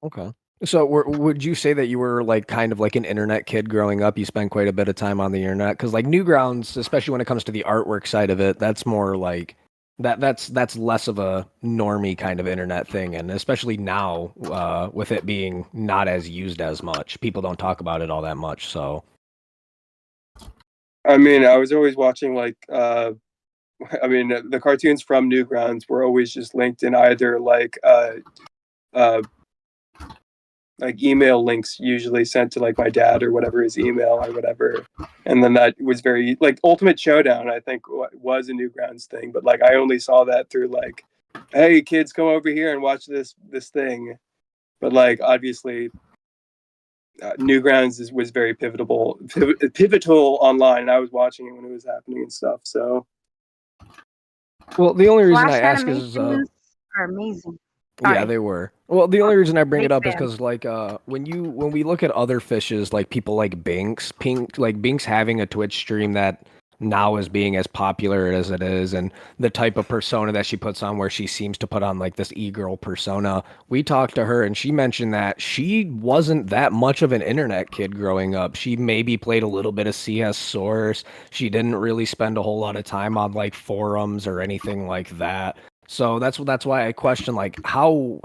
okay. So would you say that you were like kind of like an internet kid growing up? You spent quite a bit of time on the internet because like Newgrounds, especially when it comes to the artwork side of it, that's more like that's less of a normie kind of internet thing, and especially now with it being not as used as much, people don't talk about it all that much. So I mean, I was always watching like I mean, the cartoons from Newgrounds were always just linked in either uh, like email links, usually sent to like my dad or whatever his email or whatever. And then that was very like Ultimate Showdown, I think was a Newgrounds thing, but like I only saw that through like, hey kids, come over here and watch this thing. But like obviously, Newgrounds was very pivotal online. And I was watching it when it was happening and stuff. So. Well, the only reason Flash I ask is animations are amazing. yeah, Sorry. they were. Well, the only reason I bring Big it up is fan. because like when we look at other fishes like people like Binks having a Twitch stream that now is being as popular as it is, and the type of persona that she puts on where she seems to put on like this e-girl persona. We talked to her and she mentioned that she wasn't that much of an internet kid growing up. She maybe played a little bit of CS Source. She didn't really spend a whole lot of time on like forums or anything like that. So that's why I question like how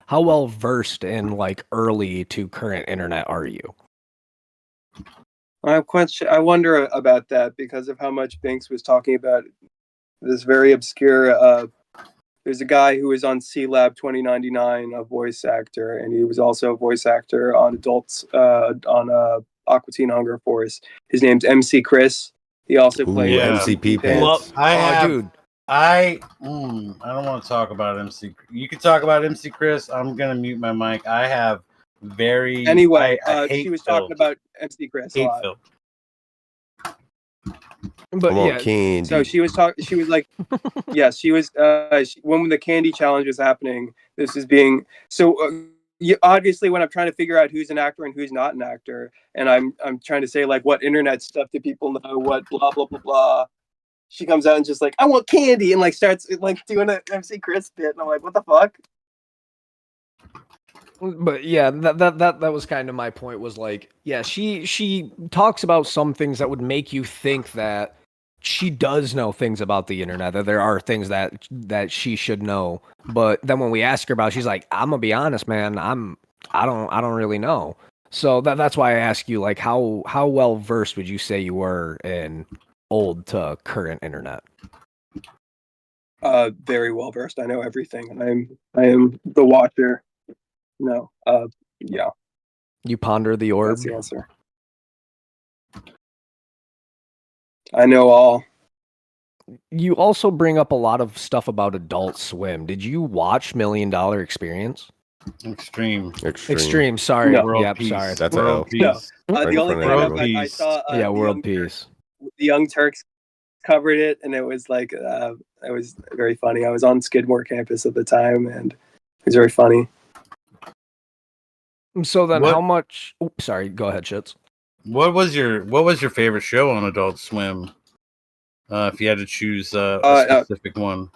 well versed in like early to current internet are you? I wonder about that because of how much Binks was talking about this very obscure. There's a guy who was on C Lab 2099, a voice actor, and he was also a voice actor on Adults on Aqua Teen Hunger Force. His name's MC Chris. He also played yeah. MCP Well, pants. Dude. I don't want to talk about MC. You can talk about MC Chris. I'm gonna mute my mic. I have very Anyway, I hate she was Phil. talking about MC Chris a Hate lot. Phil. But I want yeah, candy. So she was talking. She was like, yes, she was. When the candy challenge was happening, this is being so. Obviously, when I'm trying to figure out who's an actor and who's not an actor, and I'm trying to say like what internet stuff do people know, what blah blah blah blah. She comes out and just like, I want candy, and like starts like doing an MC Chris bit, and I'm like, what the fuck? but yeah, that was kind of my point. Was like, yeah, she talks about some things that would make you think that she does know things about the internet, that there are things that she should know. But then when we ask her about it, she's like, I'm gonna be honest, man, I don't really know. So that's why I ask you, like, how well versed would you say you were in old to current internet? Very well versed. I know everything. I am the watcher. No. Yeah. You ponder the orb. That's the answer. I know all. You also bring up a lot of stuff about Adult Swim. Did you watch $1 Million Experience? Extreme. Extreme. Sorry. No. World Yep. Peace. Sorry. That's a World L. Peace. Right The in only front thing of World everyone. I Peace. saw, Yeah, the World Young Peace. the Young Turks covered it, and it was like it was very funny. I was on Skidmore campus at the time, and it was very funny. So then, What- how much? Oops, sorry. Go ahead, Shits. What was your favorite show on Adult Swim? If you had to choose a specific one.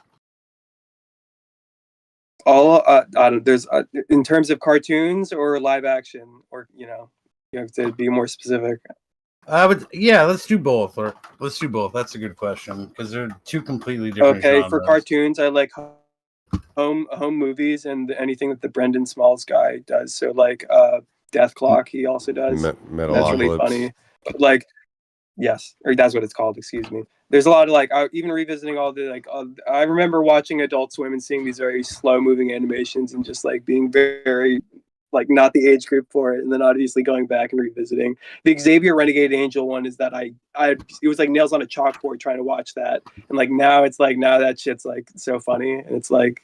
All there's in terms of cartoons or live action, or you have to be more specific. Let's do both, That's a good question because they're two completely different Okay, genres. for cartoons, I like home movies and anything that the Brendan Smalls guy does. So like Death Clock, he also does. That's really Metalocalypse. funny. But like, yes, or that's what it's called. Excuse me. There's a lot of like even revisiting all the like. I remember watching Adult Swim and seeing these very slow moving animations and just like being very like not the age group for it, and then obviously going back and revisiting the Xavier Renegade Angel one. Is that I it was like nails on a chalkboard trying to watch that, and like now it's like now that shit's like so funny, and it's like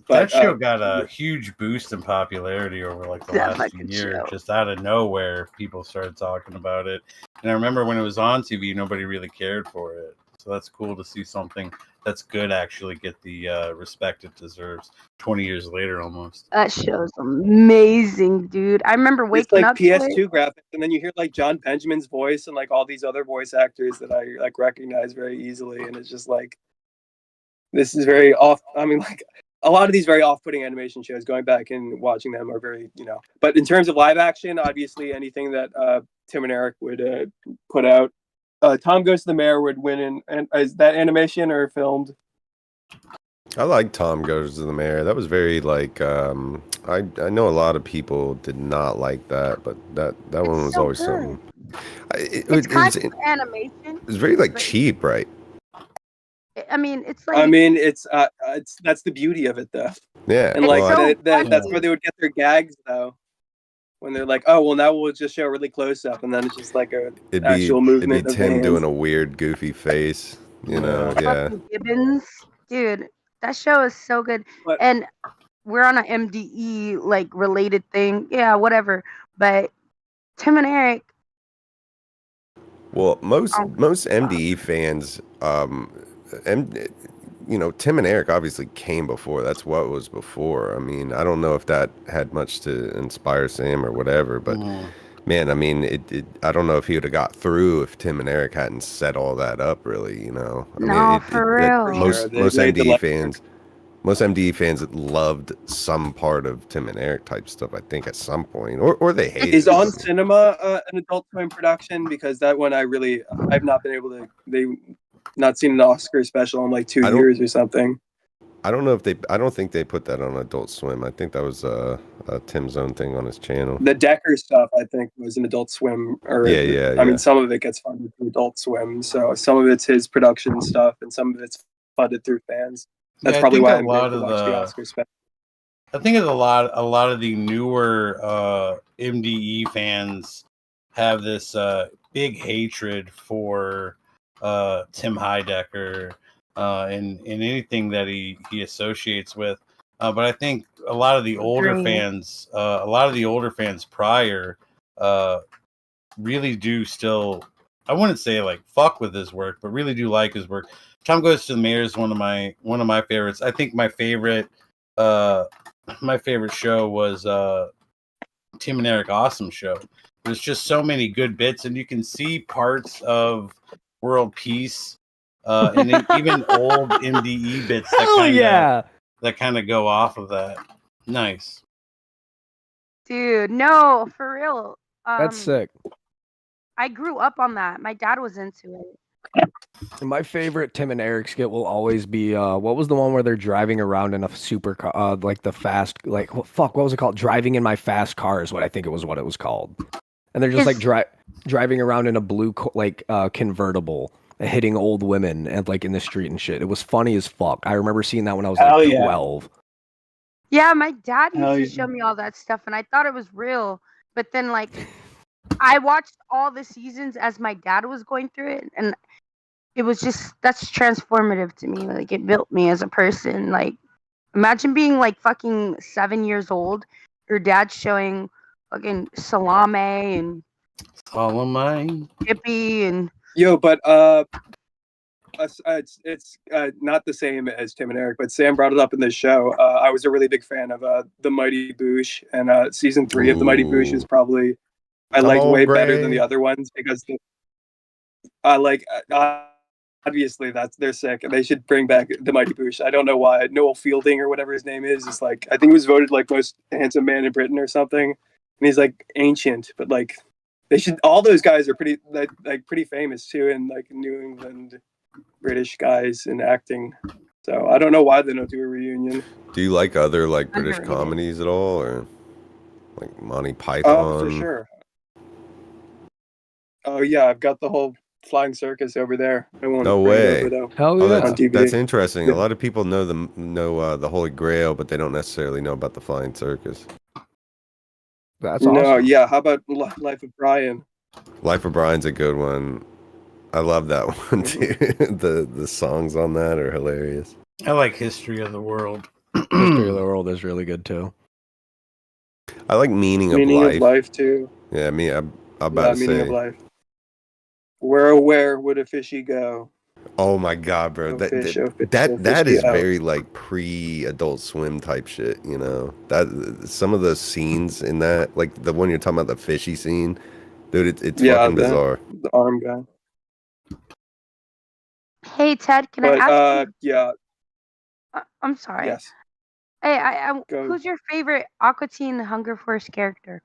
that show got a huge boost in popularity over like the That last fucking year. show. Just out of nowhere, people started talking about it. And I remember when it was on TV, nobody really cared for it. So that's cool to see something that's good actually get the respect it deserves 20 years later almost. That show's amazing, dude. I remember it's waking like up to it. PS2 graphics, and then you hear like John Benjamin's voice and like all these other voice actors that I like recognize very easily, and it's just like this is very off. I mean, like a lot of these very off-putting animation shows, going back and watching them are very, But in terms of live action, obviously anything that Tim and Eric would put out. Tom Goes to the Mayor would win. And is that animation or filmed? I like Tom Goes to the Mayor. That was very like I know a lot of people did not like that, but that one was so always good. something. It's kind of animation. It was very like but cheap, right? I mean, it's I like mean, it's that's the beauty of it, though. Yeah. And it's like well, so that's where funny. they would get their gags, though. When they're like, oh well, now we'll just show a really close up, and then it's just like a it'd actual be movement of the Tim hands. doing a weird, goofy face. You know, yeah. Fucking Gibbons, dude. That show is so good. But And we're on an MDE like related thing. Yeah, whatever. But Tim and Eric. Well, most Oh, MDE fans, you know, Tim and Eric obviously came before. That's what was before. I mean, I don't know if that had much to inspire Sam or whatever, but man, I mean, I don't know if he would have got through if Tim and Eric hadn't set all that up. Really, you know. I mean, no, for real. sure, they most made the MDE fans loved some part of Tim and Eric type stuff. I think at some point, or they hated is it. On Cinema an Adult Swim production? Because that one I've not been able to. Not seen an Oscar special in like 2 years or something. I don't know if I don't think they put that on Adult Swim. I think that was Tim's own thing on his channel. The Decker stuff, I think, was an Adult Swim. I mean, some of it gets funded through Adult Swim, so some of it's his production stuff, and some of it's funded through fans. That's probably why I'm going to watch the Oscar special. I think it's a lot of the newer MDE fans have this big hatred for Tim Heidecker and anything that he associates with. But I think a lot of the older fans, prior, really do still. I wouldn't say like fuck with his work, but really do like his work. Tom Goes to the Mayor is one of my favorites. I think my favorite show was Tim and Eric Awesome Show. There's just so many good bits, and you can see parts of World Peace and even old MDE bits that kind of go off of that. Nice, dude. No, for real. That's sick. I grew up on that. My dad was into it. My favorite Tim and Eric skit will always be what was the one where they're driving around in a supercar, like the fast, like what was it called? Driving in My Fast Car is what I think it was called. And they're just like driving around in a blue convertible, hitting old women and like in the street and shit. It was funny as fuck. I remember seeing that when I was like 12. Yeah, my dad used to show me all that stuff, and I thought it was real. But then, like, I watched all the seasons as my dad was going through it, and it was that's transformative to me. Like, it built me as a person. Like, imagine being like fucking 7 years old, your dad showing fucking Salame and Hippie and but it's not the same as Tim and Eric, but Sam brought it up in the show. I was a really big fan of the Mighty Boosh, and season 3 of the Mighty Boosh is probably I liked way better than the other ones because obviously they're sick and they should bring back the Mighty Boosh. I don't know why. Noel Fielding or whatever his name is like, I think he was voted like most handsome man in Britain or something, and he's like ancient, but like they should. All those guys are pretty pretty famous too in like New England British guys in acting. So I don't know why they don't do a reunion. Do you like other like British comedies at all, or like Monty Python? Oh, for sure. Oh yeah, I've got the whole Flying Circus over there. I won't no way. Over, though. Hell yeah. That's interesting. A lot of people know the Holy Grail, but they don't necessarily know about the Flying Circus. That's awesome. No, yeah. How about Life of Brian? Life of Brian's a good one. I love that one too. The songs on that are hilarious. I like History of the World. History of the World is really good too. I like Meaning of Life too. Yeah, I'm about to Meaning say of Life. Where would a fishy go? Oh my god, bro! That is very like pre-Adult Swim type shit. You know that some of the scenes in that, like the one you're talking about, the fishy scene, dude. It's fucking bizarre. The arm guy. Hey Ted, can I ask you? Yeah. I'm sorry. Yes. Hey, who's your favorite Aqua Teen Hunger Force character?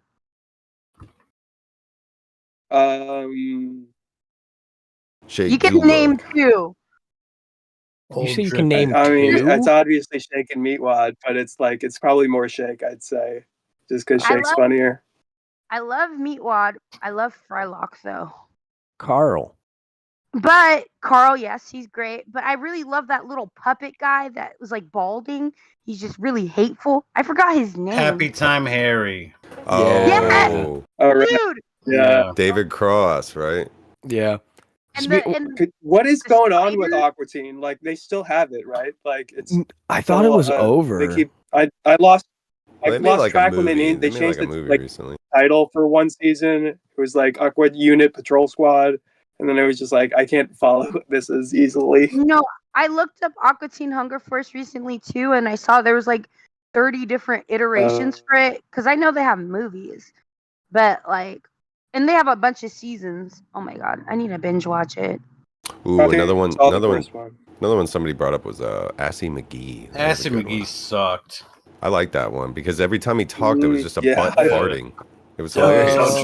Shake you can name 2. You say you can name 2? I mean, it's obviously Shake and Meatwad, but it's probably more Shake, I'd say, just because Shake's funnier. I love Meatwad. I love Frylock though. Carl. But Carl, yes, he's great. But I really love that little puppet guy that was like balding. He's just really hateful. I forgot his name. Happy Time Harry. Oh, All right. Dude. Yeah. David Cross, right? Yeah. What is the going on with spider? Aqua Teen? Like they still have it, right? Like it's. I thought it was over. They keep. I lost. Well, I they made lost like a track when movie. they made changed like a the movie like recently. title for one season. It was like Aqua Unit Patrol Squad, and then it was just like I can't follow this as easily. No, I looked up Aqua Teen Hunger Force recently too, and I saw there was like 30 different iterations for it. Because I know they have movies, but like, and they have a bunch of seasons. Oh my god, I need to binge watch it. Ooh, I think another one. it's all the Another one. first one. Another one somebody brought up was Assy McGee. That was a Assy good McGee one. sucked. I like that one because every time he talked, it was just a Yeah. butt farting. It was Yeah. hilarious.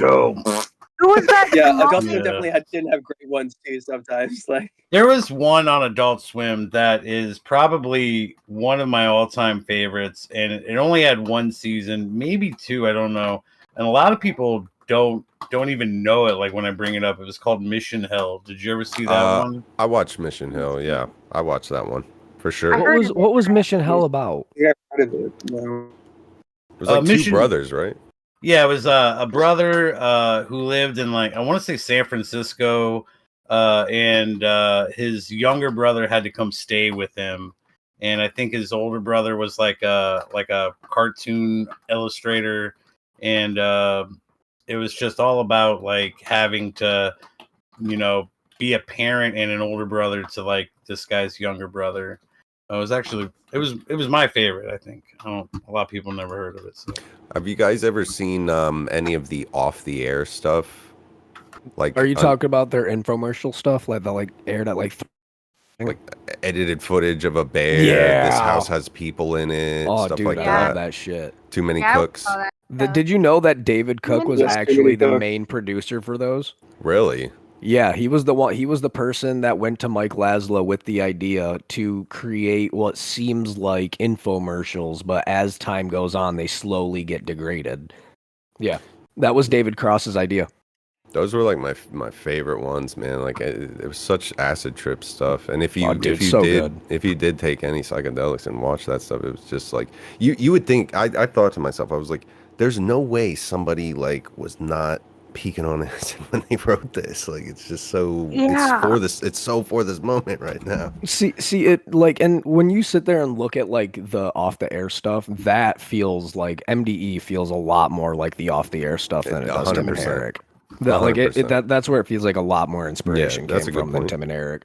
Who was that? Yeah, Jamal? Adult Swim Yeah. definitely didn't have great ones too. Sometimes, like There was one on Adult Swim that is probably one of my all-time favorites, and it only had one season, maybe two, I don't know. And a lot of people don't even know it. Like when I bring it up, it was called Mission Hell. Did you ever see that one? I watched Mission Hill. Yeah, I watched that one for sure. I heard of What it. was Mission Hell about? yeah, I heard of it. No. It was like two Mission- brothers, right? Yeah, it was a brother who lived in like I want to say San Francisco, and his younger brother had to come stay with him, and I think his older brother was like a cartoon illustrator, and it was just all about like having to, be a parent and an older brother to like this guy's younger brother. It was actually it was my favorite. I think a lot of people never heard of it. So. Have you guys ever seen any of the off the air stuff? Like, Are you talking about their infomercial stuff, like the aired at like edited footage of a bear? Yeah. This house has people in it. Oh, stuff dude, like I that. love that shit. Too many Yeah, I cooks. saw that. Did you know that David Cook was Yes, too actually many the cooks. main producer for those? Really? Yeah, he was the one. He was the person that went to Mike Laszlo with the idea to create what seems like infomercials, but as time goes on, they slowly get degraded. Yeah, that was David Cross's idea. Those were like my favorite ones, man. Like it was such acid trip stuff. And if you Oh, dude, if you so did good. if you did take any psychedelics and watch that stuff, it was just like you would think. I thought to myself, I was like, there's no way somebody like was not peeking on it when they wrote this. Like it's just so Yeah. it's so for this moment right now. See it like, and when you sit there and look at like the off the air stuff, that feels like MDE feels a lot more like the off the air stuff than it does Tim and 100%. Eric. Like 100%. that's where it feels like a lot more inspiration that's came a good from than point. Tim and Eric.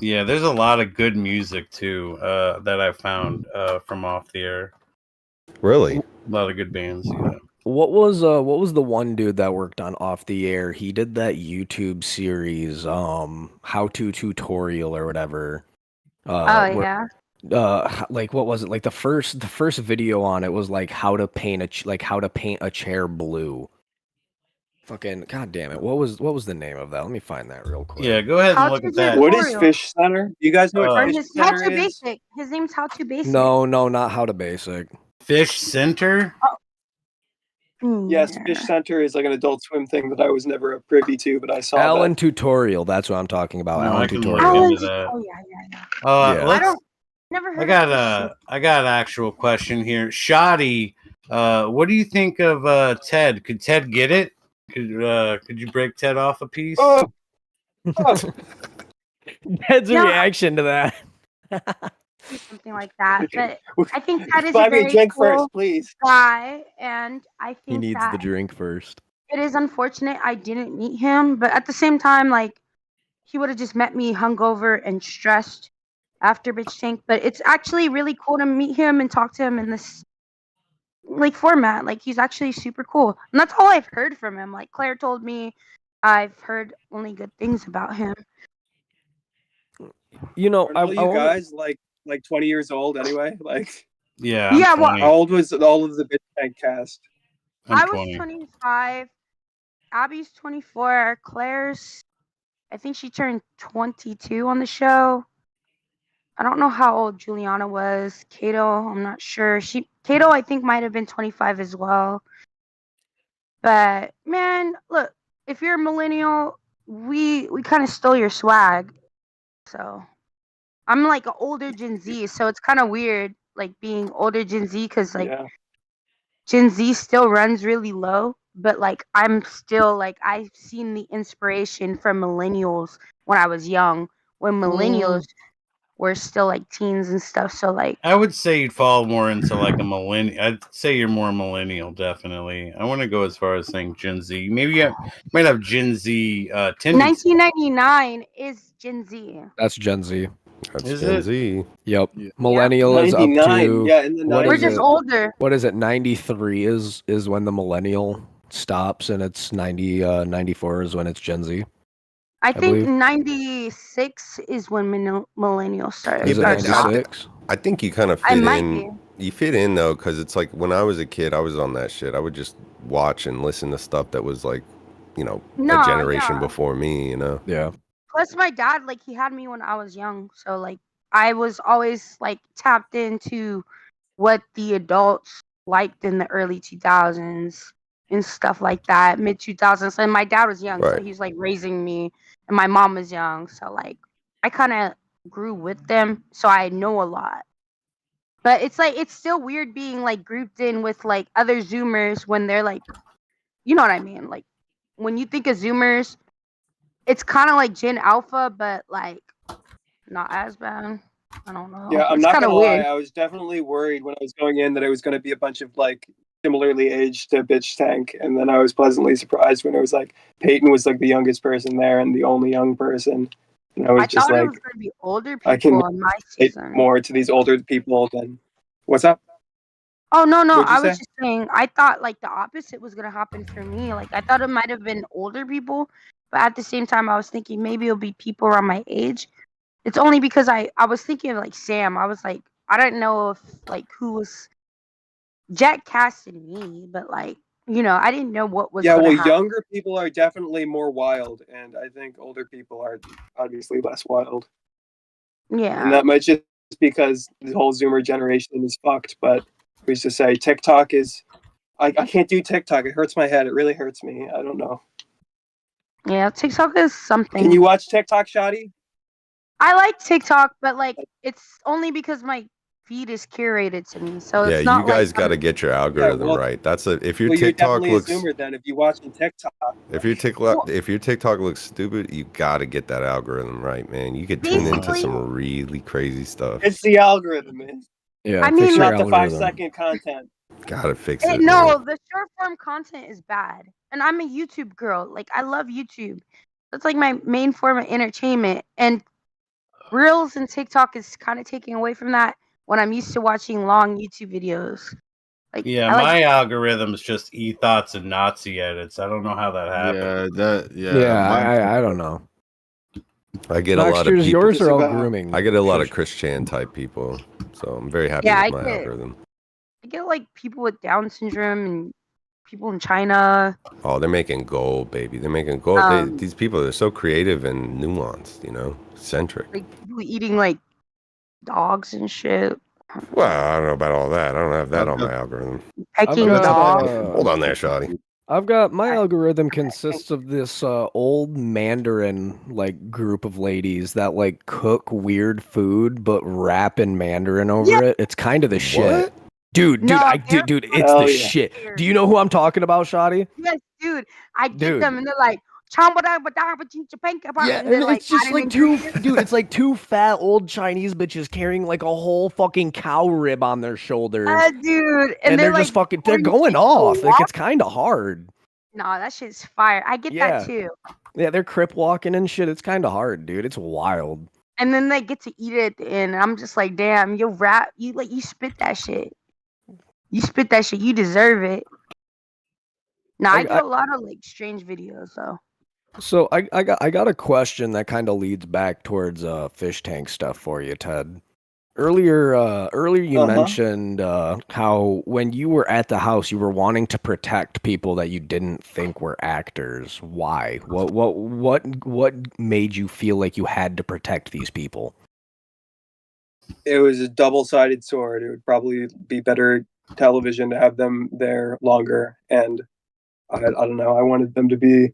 Yeah, there's a lot of good music too that I found from off the air. Really? A lot of good bands. Yeah. What was the one dude that worked on Off the Air? He did that YouTube series, how to tutorial or whatever. Yeah. Like what was it? Like the first video on it was like how to paint a chair blue. Fucking goddamn it! What was the name of that? Let me find that real quick. Yeah, go ahead and How look to at that. do- What is Tutorial. Fish Center? You guys know what Or Fish his How Center to is? Basic. His name's How to Basic. No, not how to basic. Fish Center. Yes, Yeah. Fish Center is like an Adult Swim thing that I was never a privy to, but I saw Alan that. Tutorial. That's what I'm talking about. No, Alan I can look Tutorial. into that. Oh yeah. Yeah. I Let's. don't. Never heard. I got an actual question here. Shoddy, what do you think of Ted? Could Ted get it? Could you break Ted off a piece? Oh, Ted's Yeah. reaction to that. Something like that. But I think Ted is buy a me a very drink cool first, please. guy, and I think He needs that the drink first. it is unfortunate I didn't meet him, but at the same time, like he would have just met me hungover and stressed after Bitch Tank. But it's actually really cool to meet him and talk to him in this like format. Like he's actually super cool, and that's all I've heard from him. Like Claire told me, I've heard only good things about him. You know, Aren't all you guys like 20 years old anyway? Like, Yeah. Yeah, I'm well- 20. how old was all of the Bitch Tank cast? I'm I 20. was 25. Abby's 24. Claire's, I think she turned 22 on the show. I don't know how old Juliana was. Kato, I'm not sure. Kato, I think, might have been 25 as well. But man, look, if you're a millennial, we kind of stole your swag. So I'm like an older Gen Z, so it's kind of weird, like being older Gen Z, because like Yeah. Gen Z still runs really low, but like I'm still like I've seen the inspiration from millennials when I was young, when millennials were still like teens and stuff. So like I would say you'd fall more into like a millennial. I'd say you're more millennial, definitely. I want to go as far as saying Gen Z. Maybe you might have Gen Z tendencies. 1999 is Gen Z. That's Gen Z. That's Is Gen it? Z. Yep. Yeah. Millennial is up 99. to Yeah, in the what We're is 90s. just it? older. What is it? 93 is when the millennial stops, and it's 94 is when it's Gen Z. I think believe. 96 is when millennials started. Yeah, Is it but Start 96? I think you kind of I fit might in. be. You fit in though, because it's like when I was a kid, I was on that shit. I would just watch and listen to stuff that was like, a No, generation yeah. before me. Yeah. Plus, my dad, like, he had me when I was young, so like, I was always like tapped into what the adults liked in the early 2000s and stuff like that, mid 2000s. And my dad was young, so Right. he was like raising me, and my mom was young, so like, I kind of grew with them, so I know a lot. But it's like it's still weird being like grouped in with like other Zoomers when they're like, you know what I mean? Like when you think of Zoomers, it's kind of like Gen Alpha, but like not as bad. I don't Yeah, know. I'm It's not kind of gonna lie. weird. I was definitely worried when I was going in that it was going to be a bunch of like similarly aged to Bitch Tank, and then I was pleasantly surprised when it was like Peyton was like the youngest person there and the only young person, and I was I just thought it like, was gonna be older I can people in my relate season. more to these older people than. What's up? Oh no, What'd you I was say? just saying. I thought like the opposite was gonna happen for me. Like I thought it might have been older people, but at the same time, I was thinking maybe it'll be people around my age. It's only because I was thinking of like Sam. I was like I didn't know if like who was Jack casted me, but like I didn't know what was Yeah, gonna well, happen. younger people are definitely more wild, and I think older people are obviously less wild. And Yeah, that might just because the whole Zoomer generation is fucked. But we used to say TikTok is. I can't do TikTok. It hurts my head. It really hurts me. I don't know. yeah. TikTok is something. Can you watch TikTok, Shoddy? I like TikTok, but like it's only because my feed is curated to me, so Yeah, it's you not like guys got to get your Yeah, algorithm well, right. That's if your you're TikTok definitely a looks Zoomer then if you watch on TikTok. if your TikTok looks stupid, you got to get that algorithm right, man. You could tune into basically. some really crazy stuff. It's the algorithm, man. Yeah. I Fix mean, your like Not the algorithm. 5-second content. Gotta fix it, no, man. the short form content is bad, and I'm a YouTube girl. Like I love YouTube. That's like my main form of entertainment, and Reels and TikTok is kind of taking away from that when I'm used to watching long YouTube videos. Like Yeah, I like. my algorithm's just e-thoughts and Nazi edits. I don't know how that happened. Yeah. I don't know. I get a lot of Noxters, people. yours are all Disavow. grooming. I get a lot of Chris Chan type people, so I'm very happy Yeah, with my algorithm. I get like people with Down syndrome and people in China. Oh, they're making gold, baby. They're making gold. These people are so creative and nuanced, centric. Like people eating like dogs and shit. Well, I don't know about all that. I don't have that on my algorithm. Pecking got, dogs. Hold on there, Shoddy. I've got my algorithm consists of this old Mandarin like group of ladies that like cook weird food but rap in Mandarin over it. It's kind of the shit. Dude, No, dude, it's Hell the yeah. shit. Do you know who I'm talking about, Shoddy? Yes, dude. I get Dude. them and they're like, Yeah, and and they're like, it's just adding like ingredients. dude, it's like two fat old Chinese bitches carrying like a whole fucking cow rib on their shoulders. Dude, And they're like just fucking, they're pouring going shit into a off. Like, wok. it's kind of hard. Nah, that shit's fire. I get Yeah. that too. Yeah, they're crip walking and shit. It's kind of hard, dude. It's wild. And then they get to eat it at the end. And I'm just like, damn, you spit that shit. You spit that shit. You deserve it. Nah, I do a lot of like strange videos though. So I got a question that kind of leads back towards fish tank stuff for you, Ted. Earlier you mentioned how when you were at the house you were wanting to protect people that you didn't think were actors. Why? What made you feel like you had to protect these people? It was a double-sided sword. It would probably be better television to have them there longer. And I don't know. I wanted them to be,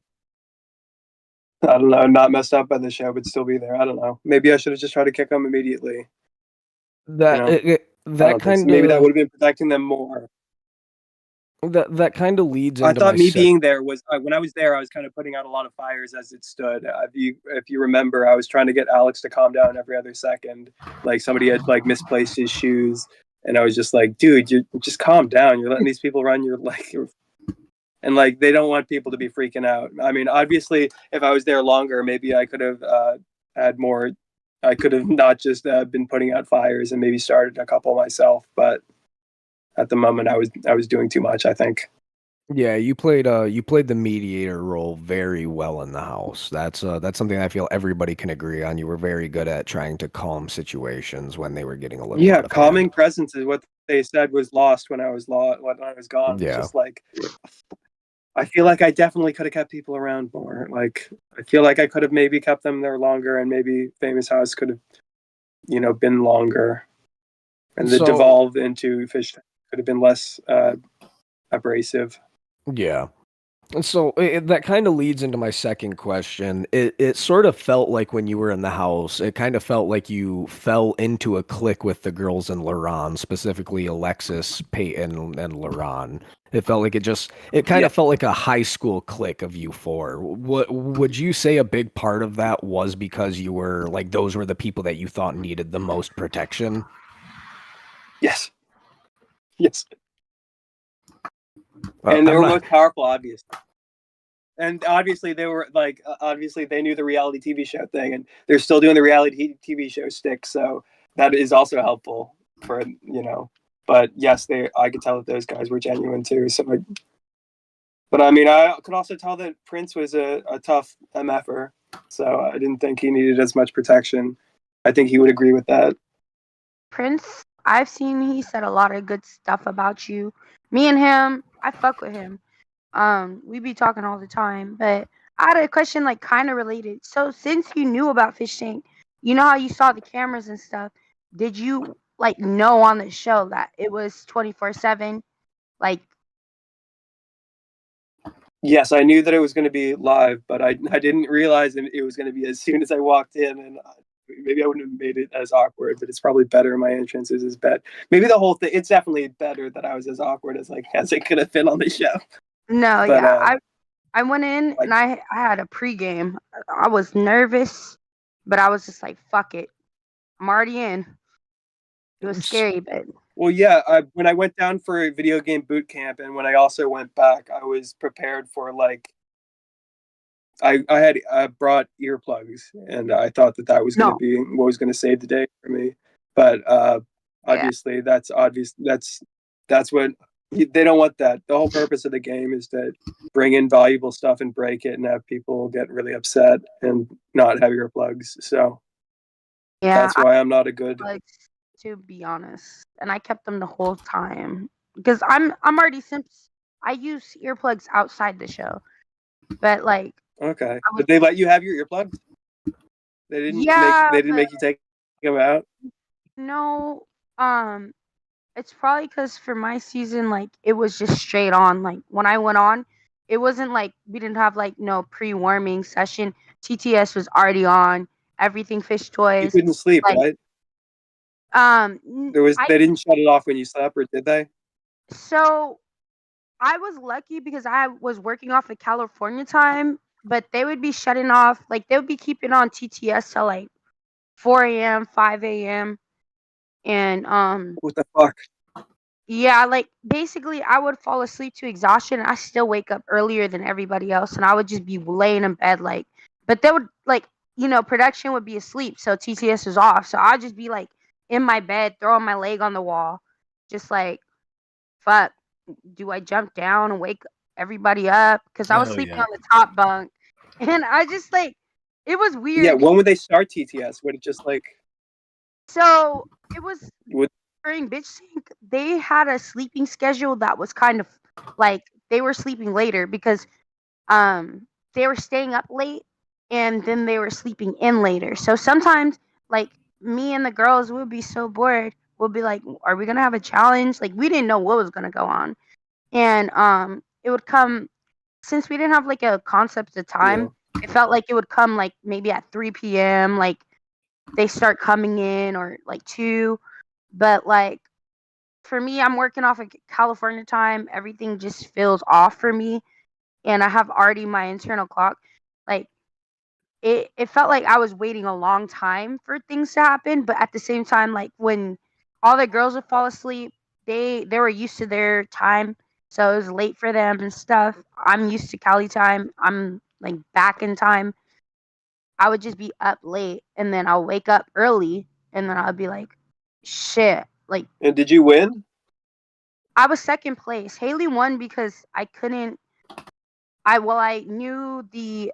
I don't know, not messed up by the show, but still be there. I don't know. Maybe I should have just tried to kick them immediately. That I that don't think so. kind Maybe that of would have been protecting them more. that kind of leads I into thought my me being there was when I was there. I was kind of putting out a lot of fires as it stood. If you remember, I was trying to get Alex to calm down every other second. Like somebody had like misplaced his shoes, and I was just like, "Dude, you just calm down. You're letting these people run your like." And like they don't want people to be freaking out. I mean, obviously, if I was there longer, maybe I could have had more. I could have not just been putting out fires and maybe started a couple myself. But at the moment, I was doing too much, I think. Yeah, you played the mediator role very well in the house. That's something I feel everybody can agree on. You were very good at trying to calm situations when they were getting a little Yeah, out of calming hand. presence is what they said was lost when I was when I was gone. It's Yeah. just like I feel like I definitely could have kept people around more. Like I feel like I could have maybe kept them there longer, and maybe Famous House could have, been longer, and the So devolve into Fish could have been less abrasive. yeah. So that kind of leads into my second question. It sort of felt like when you were in the house, it kind of felt like you fell into a clique with the girls in Laron, specifically Alexis, Peyton, and Laron. It felt like it kind Yeah. of felt like a high school clique of you four. What would you say a big part of that was because you were like those were the people that you thought needed the most protection? Yes. Yes. And they I'm were not. most powerful, obviously. And obviously they were like, obviously they knew the reality TV show thing, and they're still doing the reality TV show stick. So that is also helpful for. But yes, I could tell that those guys were genuine too. But I mean, I could also tell that Prince was a tough MFer. So I didn't think he needed as much protection. I think he would agree with that. Prince, I've seen he said a lot of good stuff about you. Me and him, I fuck with him. We be talking all the time. But I had a question like kind of related. So since you knew about Fishtank, you know how you saw the cameras and stuff. Did you like know on the show that it was 24/7? Like, Yes, I knew that it was going to be live, but I didn't realize it was going to be as soon as I walked in, and maybe I wouldn't have made it as awkward. But it's probably better. My entrance is as bad. Maybe the whole thing. It's definitely better that I was as awkward as it could have been on the show. no, But yeah, I went in like, and I had a pregame. I was nervous, but I was just like, fuck it, I'm already in. It was scary, but well, yeah. When I went down for a video game boot camp, and when I also went back, I was prepared for like I had brought earplugs, and I thought that was going to no, be what was going to save the day for me. But yeah, obviously, that's obvious. That's what they don't want. That the whole purpose of the game is to bring in valuable stuff and break it, and have people get really upset and not have earplugs. So yeah. that's why I'm not a good. Like, to be honest, and I kept them the whole time because I'm already simps. I use earplugs outside the show, but like Okay, I was did they let you have your earplugs? yeah, They didn't but make you take them out. no, it's probably because for my season like it was just straight on. Like when I went on, it wasn't like we didn't have like no pre-warming session. TTS was already on everything fish You toys. couldn't sleep, Like right? They I didn't shut it off when you slept, or did they? so I was lucky because I was working off of California time, but they would be shutting off, like they would be keeping on TTS till like 4 a.m., 5 a.m. And What the fuck? yeah, like basically I would fall asleep to exhaustion and I still wake up earlier than everybody else and I would just be laying in bed like but they would like production would be asleep, so TTS was off. So I'd just be like in my bed, throwing my leg on the wall, just like fuck, do I jump down and wake everybody up? Because I was Hell sleeping yeah. on the top bunk. And I just like, it was Yeah, weird. when would they start TTS? Would it just like So it was would during Bitch Sync, they had a sleeping schedule that was kind of like they were sleeping later because um they were staying up late and then they were sleeping in later. So sometimes like me and the girls would be so bored. We'll be like, are we gonna have a challenge? Like we didn't know what was gonna go on. And it would come since we didn't have like a concept of time, it felt like it would come like maybe at 3 p.m. Like they start coming in or like 2. But like for me, I'm working off of California time. Everything just feels off for me, and I have already my internal clock. Like it felt like I was waiting a long time for things to happen, but at the same time, like when all the girls would fall asleep, they were used to their time, so it was late for them and stuff. I'm used to Cali time. I'm like back in time. I would just be up late, and then I'll wake up early, and then I'll be like, shit. Like, And did you win? I was second place. Haley won because I couldn't. I knew the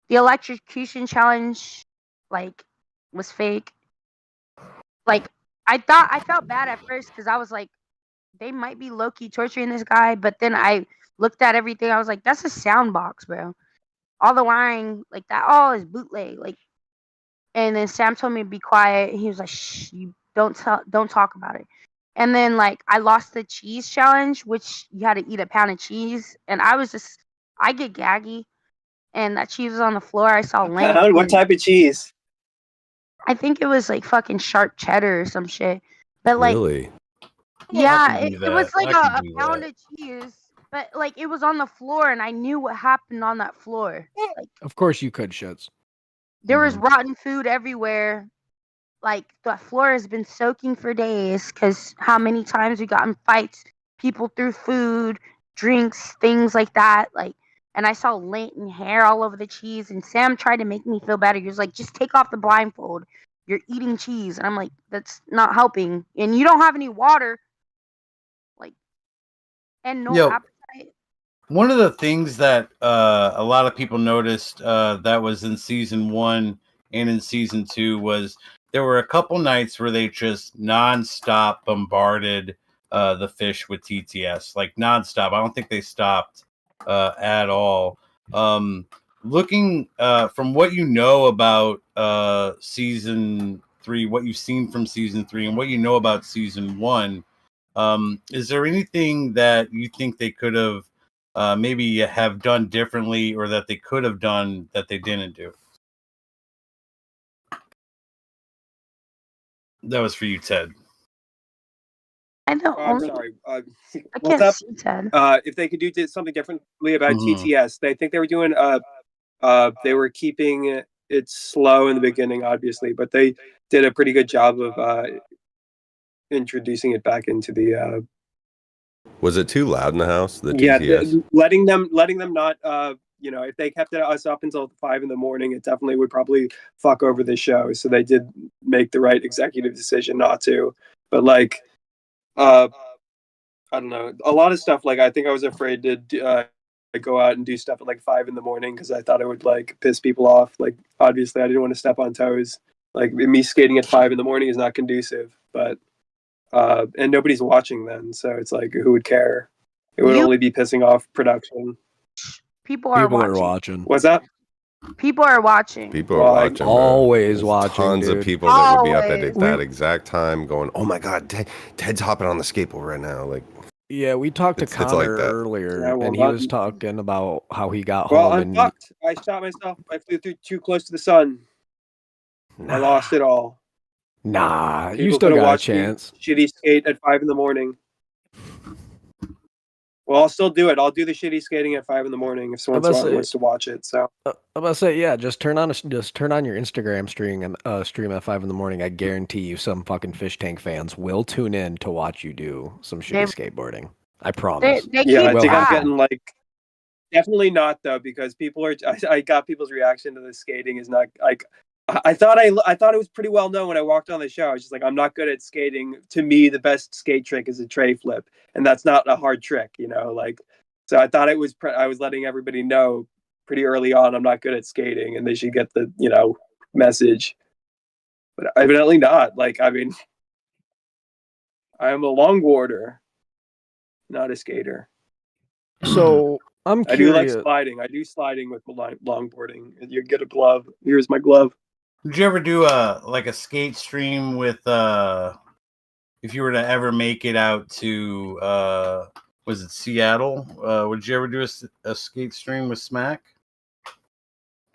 electrocution challenge like was fake. Like I felt bad at first because I was like, they might be low key torturing this guy, but then I looked at everything. I was like, that's a sound box, bro. All the wiring like that all is bootleg. Like, and then Sam told me to be quiet. He was like, shh, you don't talk about it. And then like I lost the cheese challenge, which you had to eat a pound of cheese, and I get gaggy, and that cheese was on the floor. I saw lint. What type of cheese? I think it was like fucking sharp cheddar or some shit. But like, Really? yeah, can do it was that. like I can a do pound that. of cheese, but like it was on the floor, and I knew what happened on that floor. Like Of course you could, Shits. there was Mhm. rotten food everywhere. Like the floor has been soaking for days because how many times we got in fights, people threw food, drinks, things like that. Like, and I saw lint and hair all over the cheese. And Sam tried to make me feel better. He was like, "Just take off the blindfold. You're eating cheese." And I'm like, "That's not helping." And you don't have any water, like, and no Yo, appetite. one of the things that a lot of people noticed that was in season 1 and in season 2 was there were a couple nights where they just nonstop bombarded the fish with TTS, like nonstop. I don't think they stopped at all. Looking from what you know about season 3, what you've seen from season 3, and what you know about season 1, is there anything that you think they could have maybe have done differently, or that they could have done that they didn't do? That was for you, Ted. I know. I'm sorry. I What's can't up? see Ted. If they could do something differently about Mhm. TTS, they think they were doing. They were keeping it slow in the beginning, obviously, but they did a pretty good job of introducing it back into the. Was it too loud in the house? The Yeah, TTS? letting them not. If they kept us up until 5 a.m, it definitely would probably fuck over the show. So they did make the right executive decision not to. But like, I don't know, a lot of stuff. Like I think I was afraid to go out and do stuff at like 5 a.m because I thought it would like piss people off. Like obviously, I didn't want to step on toes. Like me skating at 5 a.m is not conducive. But and nobody's watching then, so it's like who would care? It would You only be pissing off production. people are People are watching. watching. What's that? People are watching. People Well, are watching, bro. Always There's watching, tons of dude. people that would be up Always. at that exact time going, "Oh my God, Ted's hopping on the skateboard right now!" Like, Yeah, we talked to It's like Connor that. earlier, Yeah, well, and he was talking about how he got well, home I'm and fucked. I shot myself. I flew through too close to the sun. I lost it all. Nah, you People still could have got a watched me chance. shitty skate at 5 a.m. Well, I'll still do it. I'll do the shitty skating at 5 a.m if someone wants to watch it. So I'm about to say, yeah, just turn on your Instagram stream and stream at 5 a.m. I guarantee you, some fucking Fish Tank fans will tune in to watch you do some shitty skateboarding. I promise. They yeah, I keep think I'm track. getting like definitely not though because people are. I got people's reaction to the skating is not like. I thought it was pretty well known when I walked on the show. I was just like, I'm not good at skating. To me, the best skate trick is a tray flip, and that's not a hard trick, Like, so I thought I was letting everybody know pretty early on I'm not good at skating, and they should get the message. But evidently not. Like, I mean, I am a longboarder, not a skater. So I'm I do like curious. sliding. I do sliding with longboarding. You get a glove. Here's my glove. Did you ever do a skate stream with if you were to ever make it out to was it Seattle? Would you ever do a skate stream with Smack?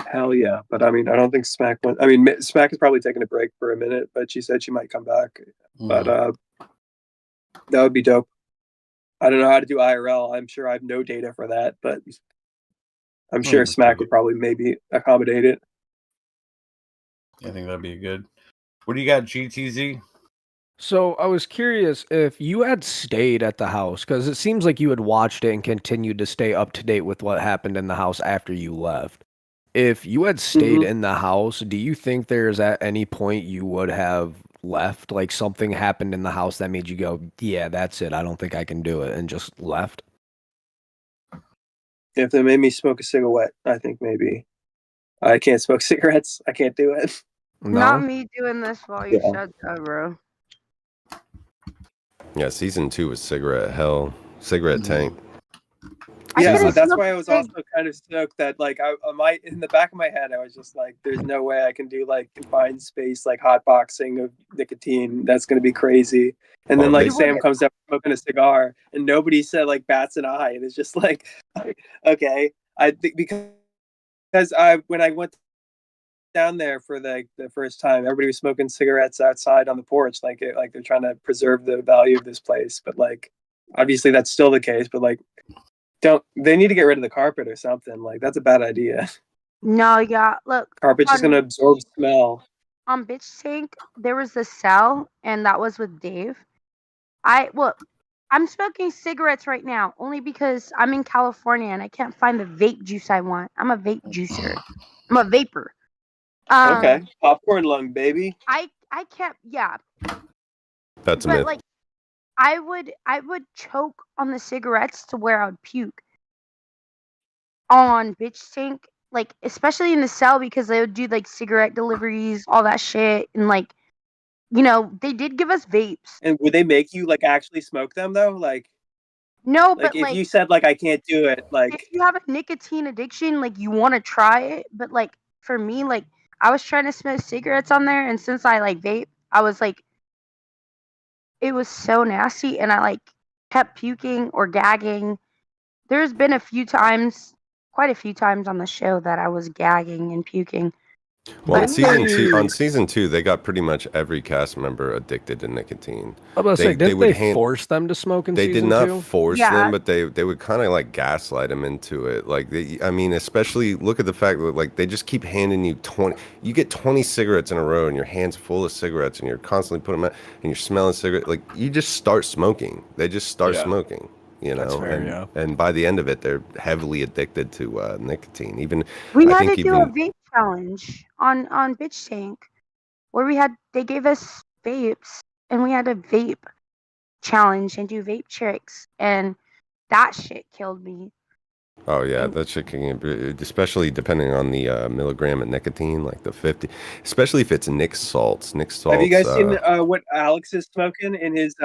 Hell yeah. But I mean, I don't think Smack went. I mean, Smack is probably taking a break for a minute, but she said she might come back. But that would be dope. I don't know how to do IRL. I'm sure I have no data for that, but I'm sure Smack would probably maybe accommodate it. I think that'd be good. What do you got, GTZ? So I was curious if you had stayed at the house, because it seems like you had watched it and continued to stay up to date with what happened in the house after you left. If you had stayed in the house, do you think there's at any point you would have left? Like something happened in the house that made you go, yeah, that's it. I don't think I can do it, and just left? If they made me smoke a cigarette, I think maybe. I can't smoke cigarettes. I can't do it. No? Not me doing this while you said that, bro. Yeah, season 2 was cigarette hell, cigarette tank. Yeah, so that's why I was also kind of stoked that like I might in the back of my head I was just like, there's no way I can do like confined space like hot boxing of nicotine. That's gonna be crazy. And then like Sam comes up smoking a cigar and nobody said like bats an eye, and it's just like okay. I think because when I went down there for the first time, everybody was smoking cigarettes outside on the porch, like they're trying to preserve the value of this place. But like obviously that's still the case, but like they need to get rid of the carpet or something. Like that's a bad idea. No, yeah, look. Carpet's just gonna absorb smell. On Bitch Tank, there was the cell, and that was with Dave. I'm smoking cigarettes right now only because I'm in California and I can't find the vape juice I want. I'm a vape juicer. I'm a vapor. Okay, popcorn lung, baby. I kept That's a myth. Like I would choke on the cigarettes to where I would puke on Bitch Tank, like especially in the cell because they would do like cigarette deliveries, all that shit, and like they did give us vapes. And would they make you like actually smoke them though? Like no, like but if like you said like I can't do it, like if you have a nicotine addiction, like you want to try it, but like for me, like I was trying to smoke cigarettes on there, and since I like vape, I was like, it was so nasty, and I like kept puking or gagging. There's been quite a few times on the show that I was gagging and puking. Well, on season 2, they got pretty much every cast member addicted to nicotine. I was about to say, didn't they force them to smoke in season 2? They did not force them, but they would kind of like gaslight them into it. Like, I mean, especially look at the fact that like they just keep handing you 20. You get 20 cigarettes in a row, and your hand's full of cigarettes, and you're constantly putting them out, and you're smelling cigarettes. Like you just start smoking. They just start smoking. That's fair, and by the end of it, they're heavily addicted to nicotine. Even we had to do a vape challenge on Bitch Tank, where they gave us vapes, and we had to vape challenge and do vape tricks, and that shit killed me. Oh yeah, that shit can, especially depending on the milligram of nicotine, like the 50, especially if it's Nick salts. Have you guys seen what Alex is smoking in his?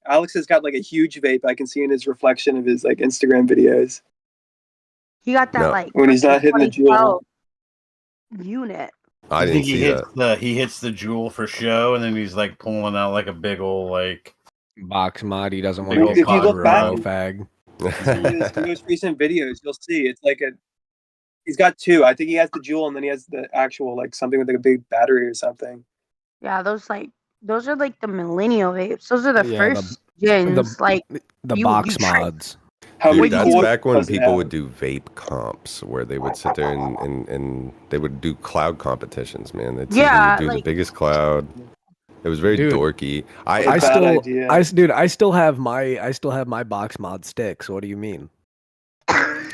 Alex has got like a huge vape. I can see in his reflection of his like Instagram videos. He got that like when he's not hitting the jewel unit. I didn't see that. He hits the jewel for show, and then he's like pulling out like a big old like box mod. He doesn't want to get if you look back, fag. His most recent videos, you'll see it's like he's got 2. I think he has the jewel, and then he has the actual like something with like a big battery or something. Yeah, those are like the millennial vapes. Those are the first gens, like the box mods. Dude, that's back when people would do vape comps, where they would sit there and they would do cloud competitions. Man, they'd do the biggest cloud. It was very dorky. I still have my box mod sticks. What do you mean?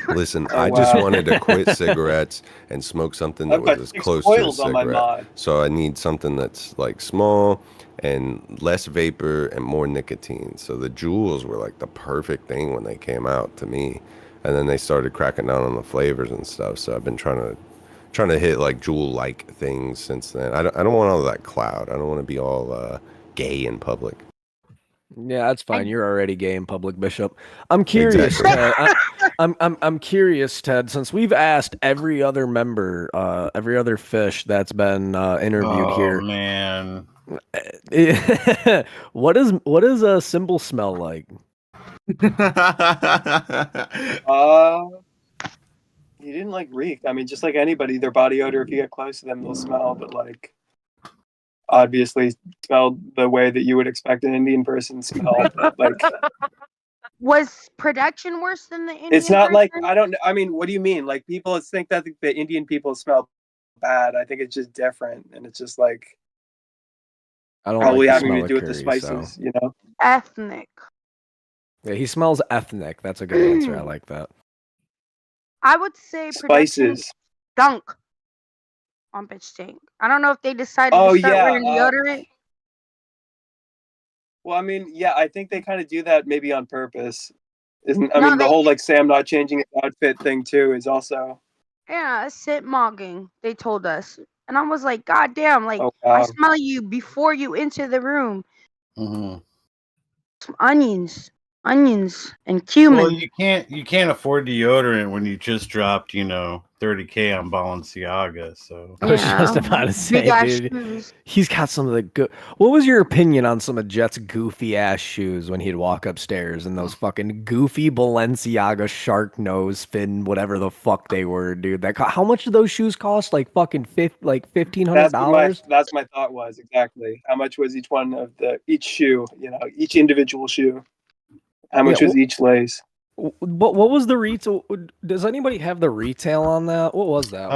Listen, I just wanted to quit cigarettes and smoke something that was as close to a cigarette. So I need something that's like small and less vapor and more nicotine. So the Juuls were like the perfect thing when they came out to me. And then they started cracking down on the flavors and stuff. So I've been trying to hit like Juul-like things since then. I don't want all that cloud. I don't want to be all gay in public. Yeah, that's fine. You're already gay in public, Bishop. I'm curious, Ted. I'm curious, Ted. Since we've asked every other member, every other fish that's been interviewed here. Oh man, what does a symbol smell like? He didn't like reek. I mean, just like anybody, their body odor, if you get close to them, they'll smell. But like, obviously, smelled the way that you would expect an Indian person to smell. But like, Was production worse than the Indian it's not person? like I don't. I mean, what do you mean? Like, people think that the Indian people smell bad. I think it's just different, and it's just like I don't probably like the having smell to of do with the curry, spices. so. You know. Ethnic. Yeah, he smells ethnic. That's a good answer. I like that. I would say production Spices. stunk on Bitch Tank. I don't know if they decided Oh to start yeah. wearing deodorant. Well, I mean, yeah, I think they kind of do that maybe on purpose. Isn't? I No, mean, the they whole like Sam not changing his outfit thing too is also. yeah, sit mogging. They told us, and I was like, God damn! Like Oh I wow. smell you before you enter the room. Mm-hmm. Some onions, and cumin. Well, you can't afford deodorant when you just dropped, $30K on Balenciaga. So I was just about to big say, ass dude, shoes. he's got some of the good. What was your opinion on some of Jet's goofy ass shoes when he'd walk upstairs and those fucking goofy Balenciaga shark nose fin, whatever the fuck they were, dude? How much did those shoes cost? Like fucking $1,500. That's my thought was exactly. How much was each one of each shoe? You know, each individual shoe. How much was each lace? What was the retail? Does anybody have the retail on that? What was that?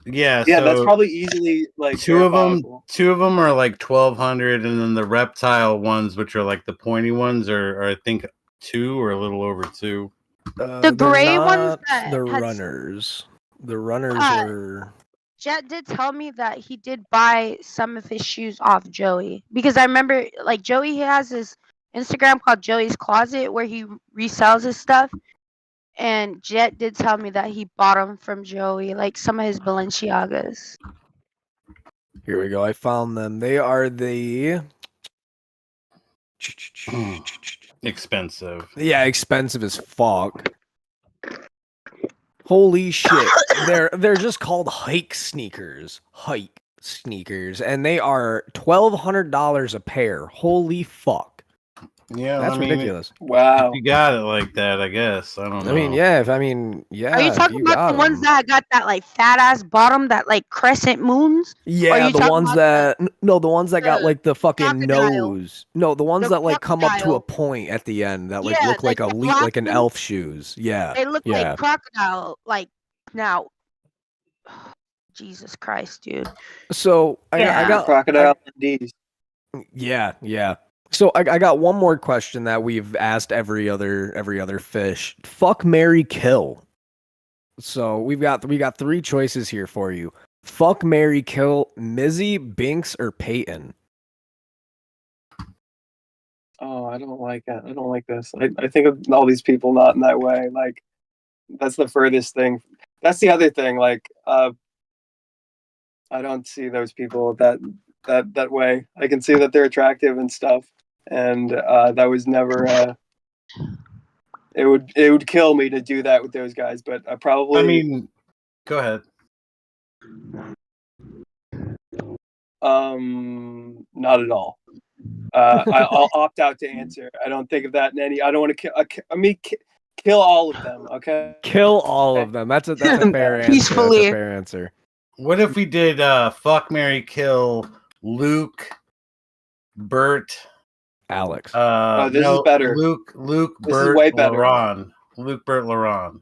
yeah, Yeah, so that's probably easily like two of verifiable. them are like 1,200, and then the reptile ones, which are like the pointy ones, are I think 2 or a little over 2. The gray ones that the had runners. The runners Uh, were. Jet did tell me that he did buy some of his shoes off Joey because I remember like Joey has his Instagram called Joey's Closet where he resells his stuff, and Jet did tell me that he bought them from Joey, like some of his Balenciagas. Here we go. I found them. They are the. Expensive. Yeah, expensive as fuck. Holy shit. They're just called hike sneakers. Hike sneakers. And they are $1,200 a pair. Holy fuck. Yeah, That's ridiculous. Wow. If you got it like that, I guess. I don't know. I mean, yeah. Are you talking about the ones that got that like fat ass bottom, that like crescent moons? Yeah, the ones that the ones that got like the fucking crocodile. nose. No, the ones The that like come up to a crocodile. point at the end that like Yeah, look like like a the black like an ones. elf shoes. Yeah. They look yeah. like crocodile. Like now, Jesus Christ, dude. So I got crocodile D's. Yeah. So I got one more question that we've asked every other fish. Fuck, marry, kill. So we got 3 choices here for you. Fuck, marry, kill Mizzy, Binks, or Peyton. Oh, I don't like that. I don't like this. I think of all these people not in that way. Like, that's the furthest thing. That's the other thing. Like, I don't see those people that way. I can see that they're attractive and stuff, and that was never. It would kill me to do that with those guys, but I probably. I mean, go ahead. Not at all. I'll opt out to answer. I don't think of that in any. I don't want to kill. Kill all of them. Okay. Kill all of them. That's a fair answer. Peacefully. That's a fair answer. What if we did fuck, marry, kill Luke, Bert, Alex? This is better. Luke, This Bert, is way better. Laron. Luke, Bert, Laron.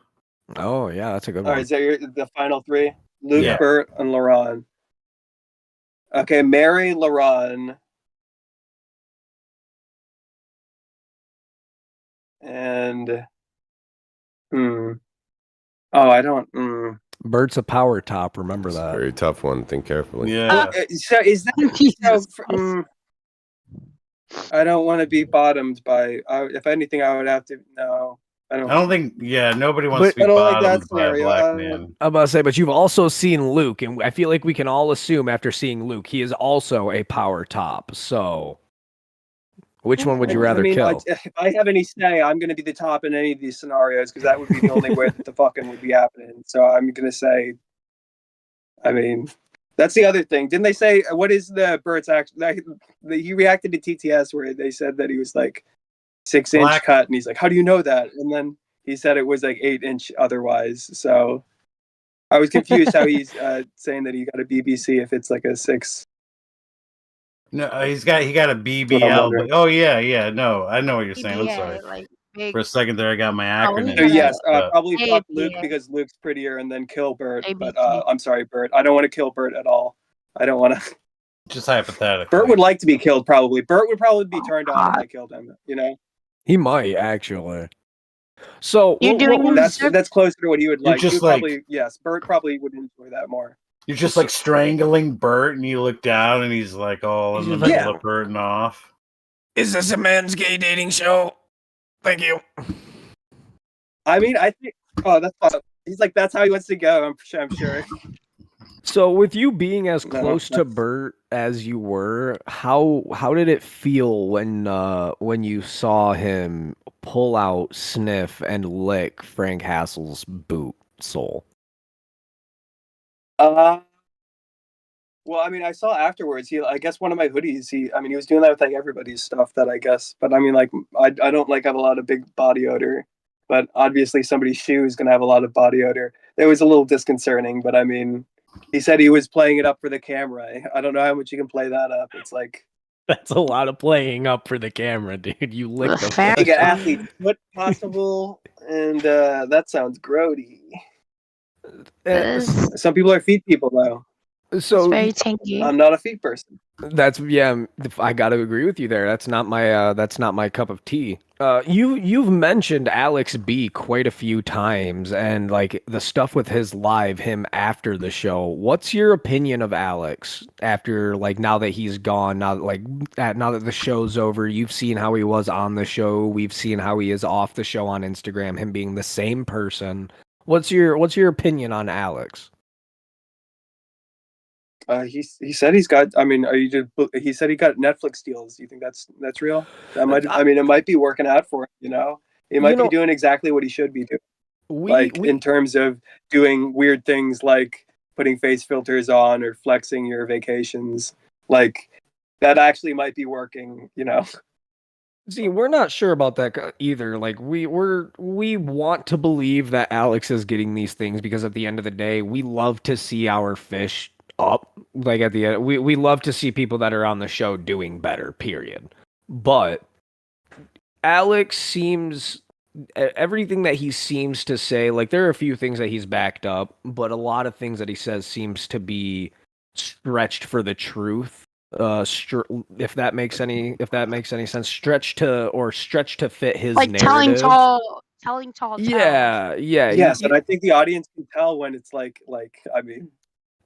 Oh yeah, that's a good All one. right, so the final 3: Luke, Yeah. Bert, and Laron. Okay, marry Laron. And oh, I don't. Bert's a power top. Remember It's a that. very tough one. Think carefully. Yeah. So is that I don't want to be bottomed by. If anything, I would have to. No, I don't. I don't think. Yeah, nobody wants But- to be I don't like that bottomed by a scenario. black man. I'm about to say, but you've also seen Luke, and I feel like we can all assume after seeing Luke, he is also a power top. So, which one would you rather kill? If I have any say, I'm going to be the top in any of these scenarios because that would be the only way that the fucking would be happening. So I'm going to say. I mean, that's the other thing. Didn't they say what is the Bert's action? He reacted to TTS where they said that he was like 6-inch Black- cut, and he's like, "How do you know that?" And then he said it was like 8-inch otherwise. So I was confused how he's saying that he got a BBC if it's like a 6. No, he got a That's what I'm BBL. wondering. But, oh yeah, no, I know what you're saying. I'm ABA, sorry. like big. For a second there, I got my Oh, we acronym. So gotta- yes, but probably fuck ABA. Luke because Luke's prettier, and then kill Bert. But ABC. I'm sorry, Bert. I don't want to kill Bert at all. I don't want to. just hypothetically. Bert would like to be killed, probably. Bert would probably be turned on if God. I killed him. You know, He might actually. So You're doing that's closer to what he would You're like. just He would like- probably yes, Bert probably would enjoy that more. You're just like strangling Bert, and you look down, and he's like all in the He's middle like- of Burting off. Is this a man's gay dating show? Thank you. I mean, I think. Oh, that's fine. He's like, that's how he wants to go. I'm sure. So with you being as No, close to that's- Bert as you were, how did it feel when you saw him pull out, sniff, and lick Frank Hassel's boot sole? Well, I mean, I saw afterwards. I guess one of my hoodies. He was doing that with like everybody's stuff that I guess. But I mean, like, I don't like have a lot of big body odor. But obviously, somebody's shoe is gonna have a lot of body odor. It was a little disconcerting. But I mean, he said he was playing it up for the camera. I don't know how much you can play that up. It's like That's a lot of playing up for the camera, dude. You licked the Fair. like an athlete. What possible? And that sounds grody. It's Some people are feet people though. So very tanky. I'm not a feet person. that's I got to agree with you there. That's not my cup of tea. You've mentioned Alex B quite a few times, and like the stuff with his him after the show. What's your opinion of Alex after, like, now that he's gone, now that the show's over? You've seen how he was on the show. We've seen how he is off the show on Instagram. Him being the same person. What's your opinion on Alex? He said he's got. I mean, he said he got Netflix deals. Do you think that's real? That might. I mean, it might be working out for him. You know, he might be doing exactly what he should be doing. In terms of doing weird things like putting face filters on or flexing your vacations, like that actually might be working. You know. See, we're not sure about that either. Like, we want to believe that Alex is getting these things because at the end of the day, we love to see our fish up. Like, at the end, we love to see people that are on the show doing better, period. But Alex seems, everything that he seems to say, like, there are a few things that he's backed up, but a lot of things that he says seems to be stretched for the truth. If that makes any sense, stretched to fit his Like narrative. telling tall tales. Yeah. Yes, and I think the audience can tell when it's like I mean,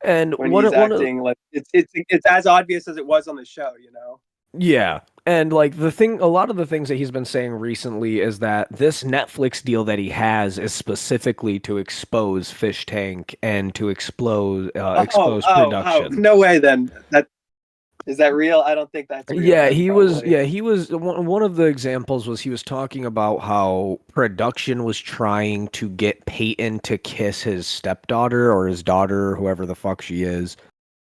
and when he's acting like it's as obvious as it was on the show, you know. Yeah. And like a lot of the things that he's been saying recently is that this Netflix deal that he has is specifically to expose Fishtank and to expose production. No way then. Is that real? I don't think that's real. Yeah, That's he probably- was one of the examples was he was talking about how production was trying to get Peyton to kiss his stepdaughter or his daughter, whoever the fuck she is,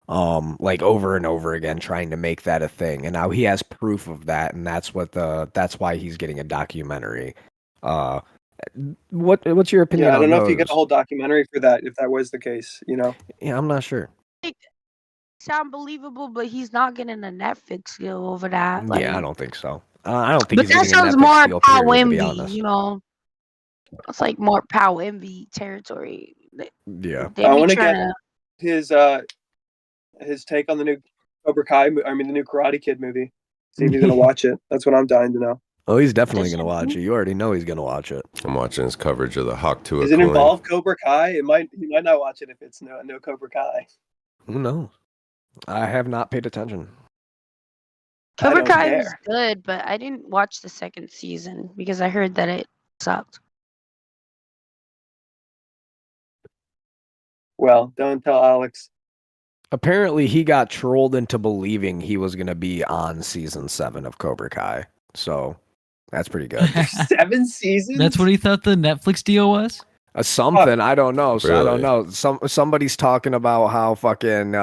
like over and over again, trying to make that a thing. And now he has proof of that, and that's why he's getting a documentary. What's your opinion? Yeah, I don't on know if you those? get a whole documentary for that if that was the case, you know. Yeah, I'm not sure. Sound believable, but he's not getting a Netflix deal over that. Like, Yeah, I don't think so. I don't think. but he's that getting a sounds Netflix more deal, pow period, to be envy, honest. you know. It's like more pow envy territory. Yeah. They I be want to trying get his take on the new Cobra Kai. I mean, the new Karate Kid movie. See if he's gonna watch it. That's what I'm dying to know. Oh, he's definitely Does gonna he? watch it. You already know he's gonna watch it. I'm watching his coverage of the Hawk to a Does it coin. involve Cobra Kai? He might not watch it if it's no Cobra Kai. Who knows? I have not paid attention. Cobra don't Kai was care. good, but I didn't watch the second season because I heard that it sucked. Well, don't tell Alex. Apparently, he got trolled into believing he was gonna be on season 7 of Cobra Kai. So that's pretty good. 7 seasons. That's what he thought the Netflix deal was? Something I don't know. So I don't Really? know. Somebody's talking about how fucking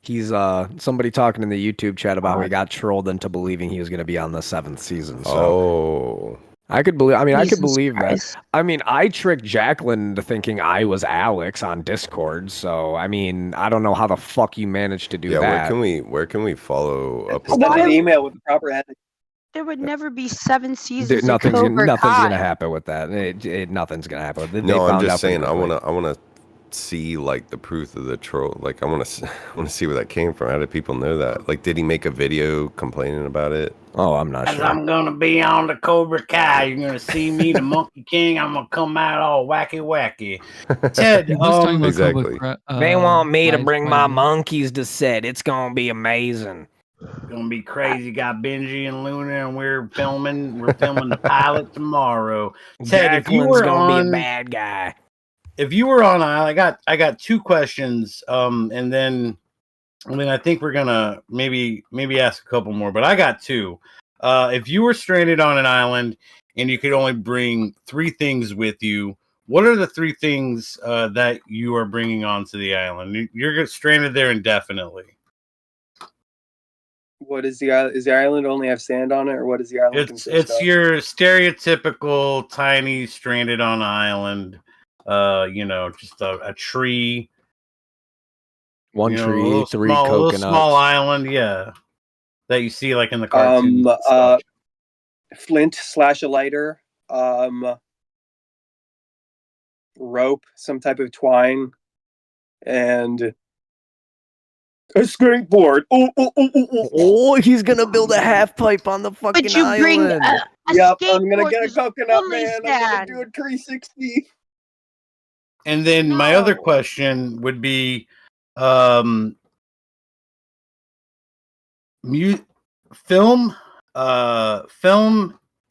He's somebody talking in the YouTube chat about how he got trolled into believing he was going to be on the 7th season. So I could believe. I mean, I could believe that. I mean, I tricked Jacqueline into thinking I was Alex on Discord. So I mean, I don't know how the fuck you managed to do that. Where can we follow up? Send an email with the proper heading. There would never be 7 seasons. Nothing's of Cobra Kai. gonna happen with that. Nothing's gonna happen. No, I'm just saying. I wanna see like the proof of the troll. Like I wanna see where that came from. How did people know that? Like, did he make a video complaining about it? Oh, I'm not sure. I'm gonna be on the Cobra Kai. You're gonna see me, the Monkey King. I'm gonna come out all wacky. Ted, exactly. They want me to bring my monkeys to set. It's gonna be amazing. It's gonna be crazy. Got Benji and Luna, and we're filming the pilot tomorrow. Ted, if you were gonna be a bad guy. If you were on I got 2 questions. And then I think we're gonna maybe ask a couple more, but I got 2. If you were stranded on an island and you could only bring 3 things with you, what are the 3 things that you are bringing onto the island? You're stranded there indefinitely. What is the island? Is the island only have sand on it, or what is the island? It's your stereotypical tiny stranded on an island. Just a tree. One tree, 3 coconuts. A little small island, yeah. That you see like in the cartoons. Flint / a lighter, rope, some type of twine, and a skateboard. Oh, he's gonna build a half pipe on the fucking But you island. bring Yep, I'm gonna get a coconut, man. I'm gonna do a 360. And then my other question would be, film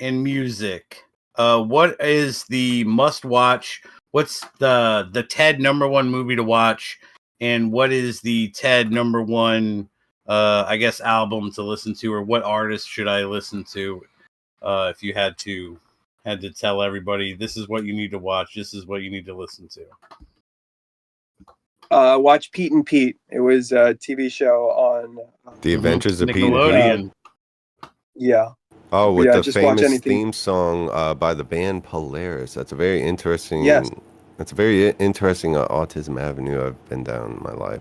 and music. What is the must watch? What's the Ted #1 movie to watch? And what is the Ted #1 album to listen to, or what artist should I listen to? If you had to tell everybody, this is what you need to watch, this is what you need to listen to. Watch Pete and Pete. It was a TV show on The Adventures of Pete and Pete. Yeah. Oh, with the famous theme song by the band Polaris. That's a very interesting. Yes. That's a very interesting autism avenue I've been down in my life.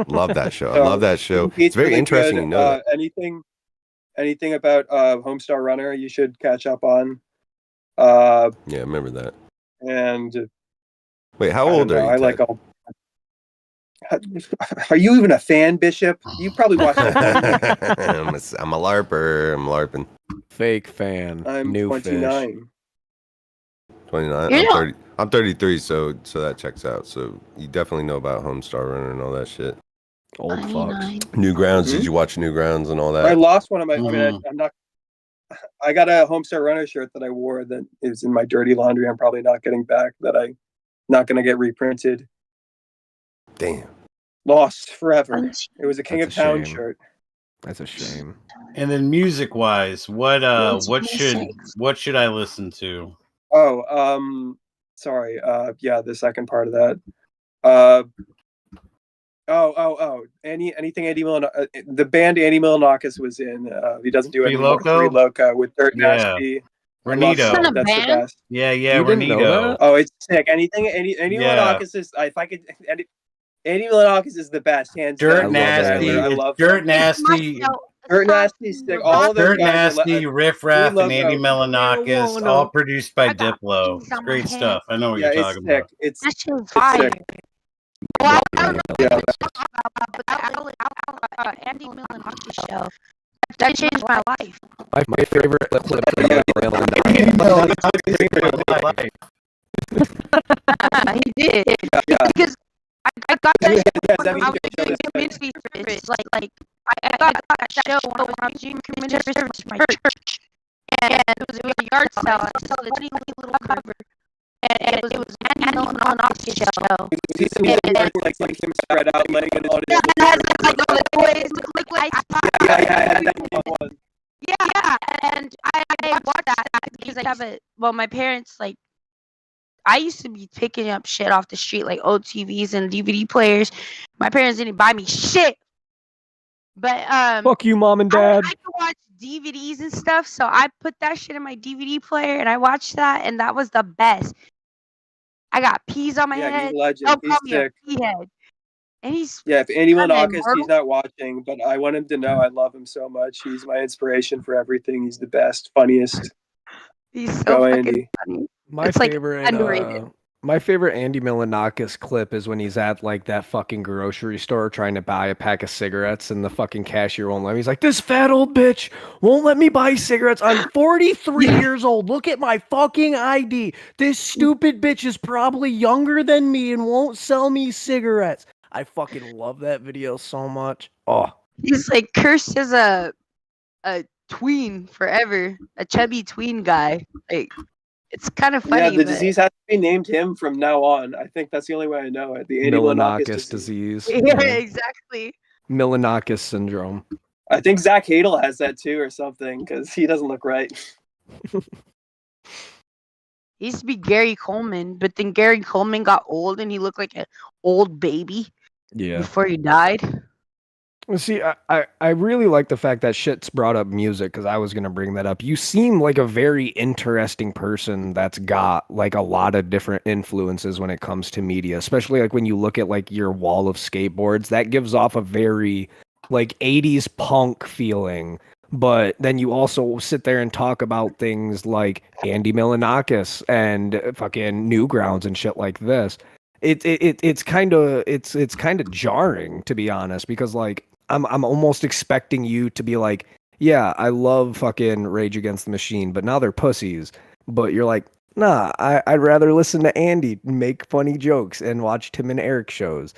Love that show. I love that show. It's very interesting. You know anything about Homestar Runner you should catch up on. Yeah, I remember that. And wait, how old are you? I like all. Are you even a fan, Bishop? You probably watched that. I'm a LARPer. I'm LARPing. Fake fan. I'm New 29. Fish. 29. I'm 33, so that checks out. So you definitely know about Homestar Runner and all that shit. Old fucks. Newgrounds. Did you watch Newgrounds and all that? I lost one of my. I mean, I'm not. I got a Homestar Runner shirt that I wore that is in my dirty laundry. I'm probably not getting back. That I'm not going to get reprinted. Damn. Lost forever. It was a King of Town shirt. That's a shame. And then music wise, what should I listen to? Oh, sorry. Yeah, the second part of that. Anything Andy Milonakis. The band Andy Milonakis was in. He doesn't do it anymore. Three Loco with Bert Nasty. Renito. That's the best. Yeah, Renito. Oh, it's sick. Andy Milonakis is. If I could. Andy Milonakis is the best. Hands down. Nasty. I love Dirt Nasty. Dirt Nasty. All of Dirt Nasty, Riff Raff, and Andy Milonakis, all produced by Diplo. It's great stuff. I know what you're talking about. It's fire. Well, I don't know yeah. Andy Milonakis show. That changed my life. My favorite clip. He did. Yeah. Because I got that show when I was doing community service. Like I got that show when I was doing community service for my church. And it was a yard sale. I saw the tiny little cover. And it was Andy Milonakis show. Like him spread out, letting it all. Yeah, and has like all the toys, liquid ice pop. Yeah, and I watched that because I have my parents, like, I used to be picking up shit off the street, like old TVs and DVD players. My parents didn't buy me shit But Fuck you, mom and dad. I can watch DVDs and stuff, so I put that shit in my DVD player and I watched that, and that was the best. I got peas on my Yeah, he's head. a legend. They'll He's call me a sick. pea head. And he's Yeah, if Andy kind of Milonakis, he's immortal. not watching, but I want him to know I love him so much. He's my inspiration for everything. He's the best, funniest. He's so Go, fucking Andy. funny. My It's like favorite, underrated. my favorite Andy Milonakis clip is when he's at like that fucking grocery store trying to buy a pack of cigarettes and the fucking cashier won't let him. He's like, "This fat old bitch won't let me buy cigarettes. I'm 43 years old. Look at my fucking ID. This stupid bitch is probably younger than me and won't sell me cigarettes." I fucking love that video so much. Oh, He's like cursed as a tween forever, a chubby tween guy. Like it's kind of funny. Yeah, the But disease has to be named him from now on. I think that's the only way I know it. The Andy Milonakis Milonakis disease. disease. yeah, exactly. Milonakis syndrome. I think Zach Hadel has that too or something because he doesn't look right. He used to be Gary Coleman, but then Gary Coleman got old and he looked like an old baby Yeah. before he died. See, I really like the fact that shit's brought up music because I was going to bring that up. You seem like a very interesting person that's got like a lot of different influences when it comes to media, especially like when you look at like your wall of skateboards, that gives off a very like 80s punk feeling. But then you also sit there and talk about things like Andy Milonakis and fucking Newgrounds and shit like this. It's kind of jarring, to be honest, because like I'm almost expecting you to be like, yeah, I love fucking Rage Against the Machine, but now they're pussies. But you're like, nah, I'd rather listen to Andy make funny jokes and watch Tim and Eric shows.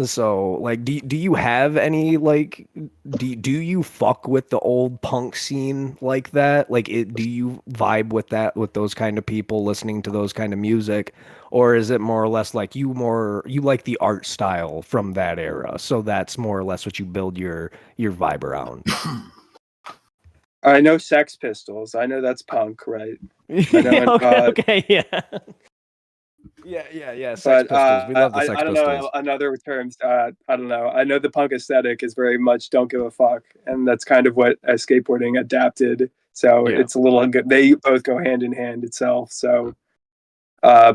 So like, do you have any like, do you fuck with the old punk scene like that? Like, do you vibe with that, with those kind of people listening to those kind of music? Or is it more or less like you like the art style from that era? So that's more or less what you build your vibe around. I know Sex Pistols. I know that's punk, right? I know, okay, yeah. Yeah. Sex but Pistols. We love the I Sex don't Pistols. know. In other terms, I don't know. I know the punk aesthetic is very much don't give a fuck, and that's kind of what skateboarding adapted. So Yeah. it's a little good. They both go hand in hand itself. So I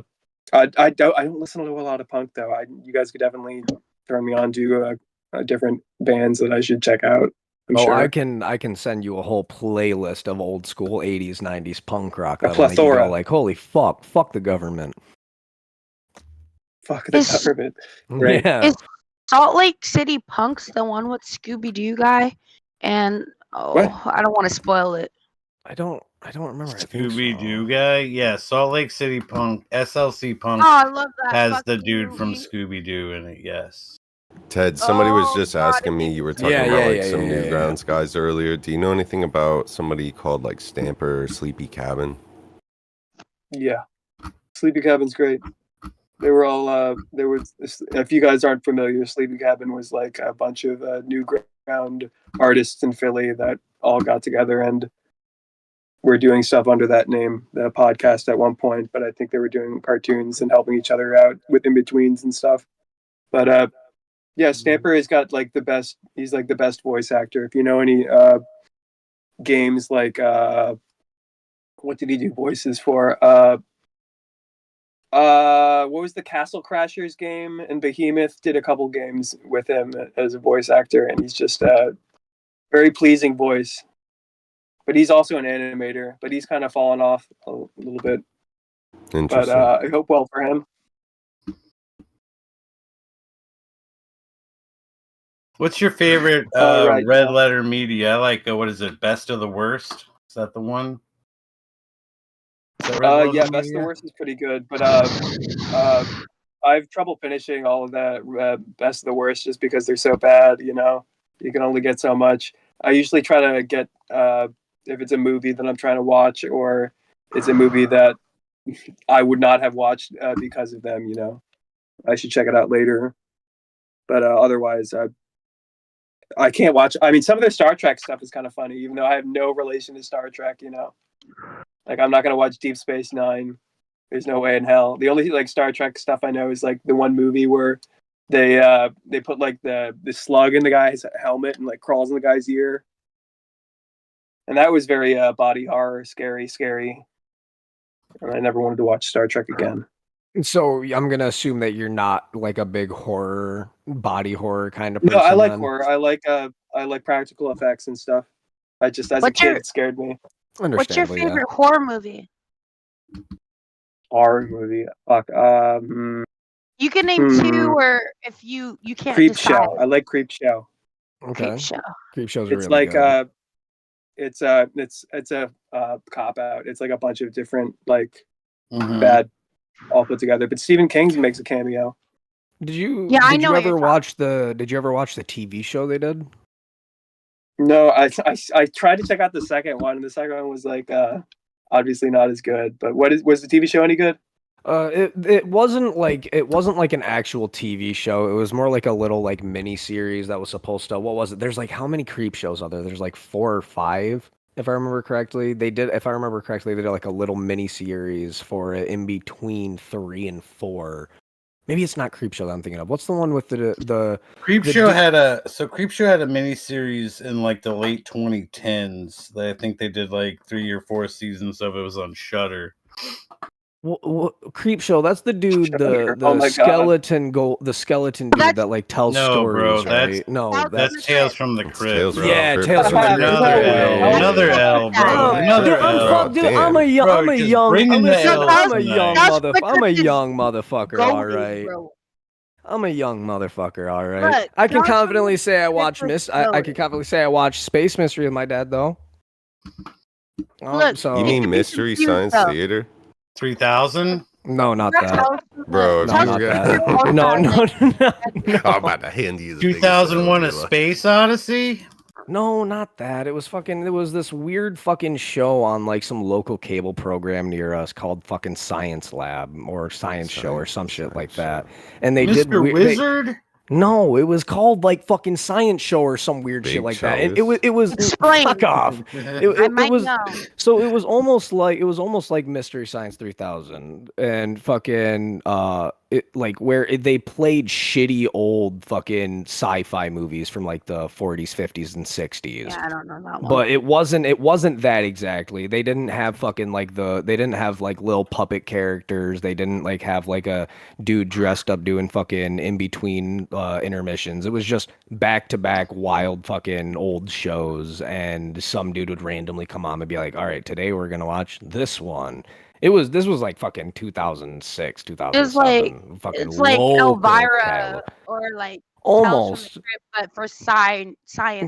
don't listen to a lot of punk though. You guys could definitely turn me on to different bands that I should check out. I'm sure. I can send you a whole playlist of old school 80s, 90s punk rock A that'll make you plethora. go like, holy fuck the government. Fuck the government. Right. Yeah. Is Salt Lake City Punks the one with Scooby Doo guy? And What? I don't want to spoil it. I don't remember. Scooby Doo guy, yeah. Salt Lake City Punk, SLC Punk Oh, I love that. has the fucking dude from movie. Scooby Doo in it. Yes. Ted, somebody was Oh, just God, asking me, you were talking Yeah, about yeah, some yeah, yeah. Newgrounds guys earlier. Do you know anything about somebody called like Stamper or Sleepy Cabin? Yeah. Sleepy Cabin's great. They were all there was, if you guys aren't familiar, Sleepy Cabin was like a bunch of Newground artists in Philly that all got together and were doing stuff under that name, the podcast at one point, but I think they were doing cartoons and helping each other out with in-betweens and stuff. But yeah, Stamper has got like the best, he's like the best voice actor. If you know any games like what did he do voices for? What was the Castle Crashers game? And Behemoth did a couple games with him as a voice actor, and he's just a very pleasing voice. But he's also an animator, but he's kind of fallen off a little bit. Interesting. But I hope well for him. What's your favorite Right, Red yeah. Letter Media? I like what is it? Best of the Worst? Is that the one? Is that Red Letter Yeah, Best of Media? the Worst is pretty good, but I have trouble finishing all of that Best of the Worst just because they're so bad. You know, you can only get so much. I usually try to get if it's a movie that I'm trying to watch or it's a movie that I would not have watched because of them. You know, I should check it out later. But otherwise, I can't watch. I mean, some of their Star Trek stuff is kind of funny, even though I have no relation to Star Trek. You know, like I'm not gonna watch Deep Space Nine. There's no way in hell. The only like Star Trek stuff I know is like the one movie where they put like the slug in the guy's helmet and like crawls in the guy's ear, and that was very body horror, scary, and I never wanted to watch Star Trek again. So I'm gonna assume that you're not like a big body horror kind of person. No, I like then? horror. I like practical effects and stuff. I just as a kid it scared me. What's your favorite horror movie? Horror movie. Fuck. You can name two, or if you can't Creep decide. Show. I like Creep Show. Okay. Creep Show. Creep Show's It's really like good. it's a cop out. It's like a bunch of different like bad all put together. But Stephen King makes a cameo. Did you? Yeah, I did know you what ever you're watch the? Did you ever watch the TV show they did? No, I tried to check out the second one, and the second one was like obviously not as good. But was the TV show any good? It wasn't like an actual TV show. It was more like a little like mini series that was supposed to. What was it? There's like how many Creep shows out there? There's like 4 or 5, if I remember correctly. They did like a little mini series for it in between 3 and 4. Maybe it's not Creep Show that I'm thinking of. What's the one with the Creep Show had a miniseries in like the late 2010s. I think they did like 3 or 4 seasons of it. Was on Shudder. Creep Show? That's the dude, the skeleton dude that like tells stories, right? That's Tales from the Crypt. Yeah, Tales from the Crypt. Another L, bro. Another L. Dude, I'm a young motherfucker. All right. I'm a young motherfucker. All right. I can confidently say I watched Space Mystery with my dad, though. You mean Mystery Science Theater? 3000? No, not that. Bro, no, not that. No. I'm about to hand you the 2001: A Space Odyssey? No, not that. It was this weird fucking show on like some local cable program near us called fucking Science Lab or Science Show or some shit like that. And they did Mr. Wizard? No, it was called like fucking Science Show or some weird shit like that. It was Explain. Fuck off. I might know. So it was almost like Mystery Science 3000 and fucking where they played shitty old fucking sci-fi movies from like the 40s, 50s, and 60s. Yeah, I don't know that one. But it wasn't that exactly. They didn't have fucking like they didn't have like little puppet characters. They didn't like have like a dude dressed up doing fucking in between intermissions. It was just back-to-back wild fucking old shows, and some dude would randomly come on and be like, all right, today we're gonna watch this one. This was like fucking 2006, 2007. It's like Elvira or like almost, but for science.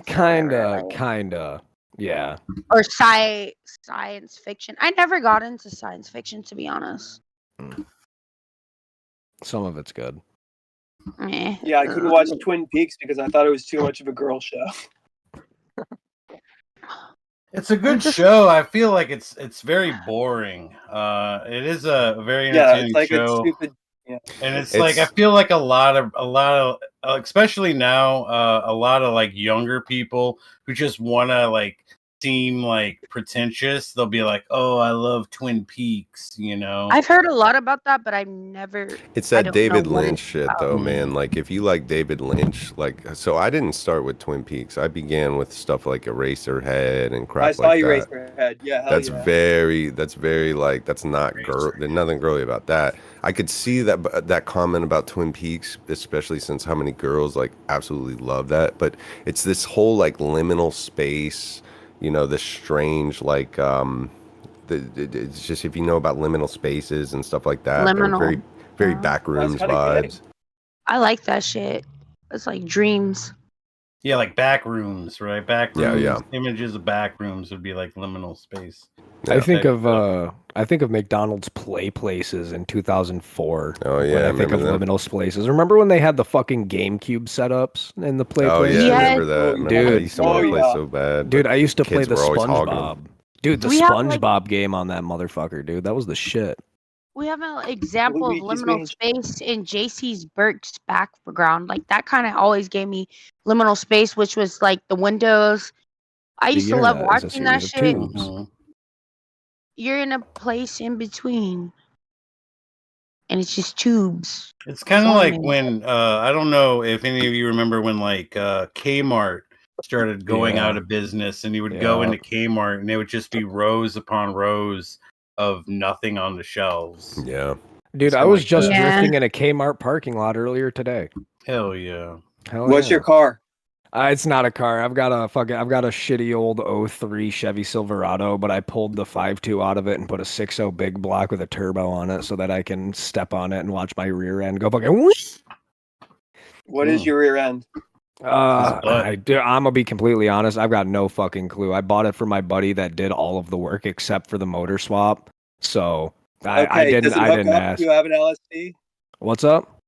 Kinda, yeah. Or science fiction. I never got into science fiction, to be honest. Some of it's good. Yeah, I couldn't watch Twin Peaks because I thought it was too much of a girl show. It's a good show. I feel like it's very boring. It is a very entertaining show. And it's like I feel like a lot of especially now a lot of like younger people who just want to like seem like pretentious. They'll be like, "Oh, I love Twin Peaks," you know. I've heard a lot about that, but I've never. It's that David Lynch shit, though, man. Like, if you like David Lynch, like, so I didn't start with Twin Peaks. I began with stuff like Eraserhead and crap like that. I saw Eraserhead. Yeah, that's very like that's not girl. There's nothing girly about that. I could see that comment about Twin Peaks, especially since how many girls like absolutely love that. But it's this whole like liminal space. You know, this strange, like, it's just, if you know about liminal spaces and stuff like that, they're very, very backrooms vibes. I like that shit. It's like dreams. Yeah, like backrooms, right? Backrooms. Yeah. Images of backrooms would be like liminal space. Yeah. I think of McDonald's Play Places in 2004. Oh yeah, when I think of liminal places. Remember when they had the fucking GameCube setups in the Play Places? Oh yeah, I remember that. Dude, I used to want to play so bad. Dude, I used to play the SpongeBob. Dude, the SpongeBob game on that motherfucker, dude. That was the shit. We have an example of liminal space in JC's Bert's background. Like that kind of always gave me liminal space, which was like the windows. I used to love watching that shit. You're in a place in between. and it's just tubes. It's kind of like forming. when I don't know if any of you remember when like Kmart started going out of business, and you would go into Kmart and there would just be rows upon rows of nothing on the shelves. Yeah. Dude, I was just drifting in a Kmart parking lot earlier today. Hell yeah. What's your car? It's not a car. I've got a shitty old 03 Chevy Silverado, but I pulled the 5.2 out of it and put a 6.0 big block with a turbo on it so that I can step on it and watch my rear end go fucking whoosh. What is your rear end? I'm gonna be completely honest. I've got no fucking clue. I bought it for my buddy that did all of the work except for the motor swap. So I didn't ask. Do you have an LSD? What's up?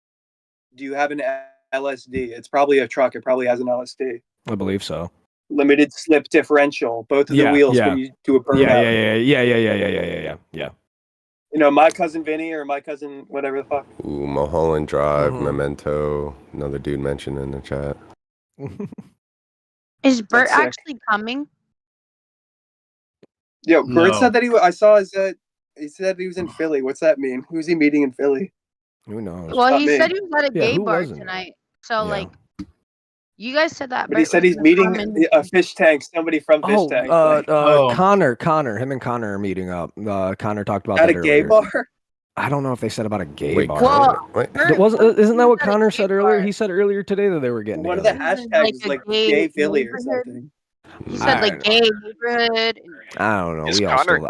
Do you have an LSD? It's probably a truck. It probably has an LSD. I believe so. Limited slip differential. Both of the wheels when you do a burnout. Yeah. You know, my cousin Vinny or my cousin whatever the fuck. Ooh, Mulholland Drive, Memento. Another dude mentioned in the chat. Is Bert actually coming? Yo, Bert said that he said he was in Philly. What's that mean? Who's he meeting in Philly? Who knows? Well, he said he was at a gay bar tonight. So like, you guys said that. But he said he's meeting a Fishtank, somebody from Fishtank. Connor. Him and Connor are meeting up. Connor talked about at that a gay earlier. bar. I don't know if they said about a gay Wait, bar. Isn't that what Connor said earlier? bar. He said earlier today that they were getting One of the together. hashtags is like gay Philly or neighborhood. something. He said like gay neighborhood. I don't know. Is Connor gay?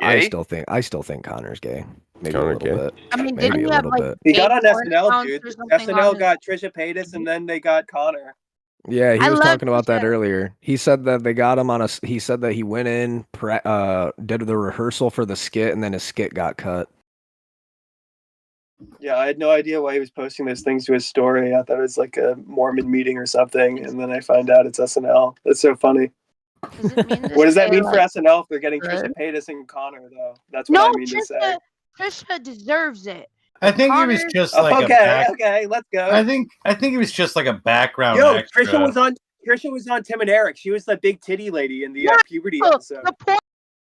I still think Connor's gay. Maybe Connor a little bit. I mean, Maybe didn't he a have little like bit. He gay got on porn SNL, accounts dude. or something on SNL his- got Trisha Paytas, and then they got Connor. Yeah, he I was love talking about that Trisha. earlier. He said that they got him on he said that he went in, did the rehearsal for the skit, and then his skit got cut. Yeah, I had no idea why he was posting those things to his story. I thought it was like a Mormon meeting or something, and then I find out it's SNL. That's so funny. Does it mean to What does that say, mean for like, SNL if they're getting good? Trisha Paytas and Connor, though? That's what No, I mean to say. Trisha deserves it. I think he was Connor- just like Okay, let's go. I think he was just like a background Yo, extra. Trisha was on Tim and Eric. She was the big titty lady in the puberty Oh, episode. the porn.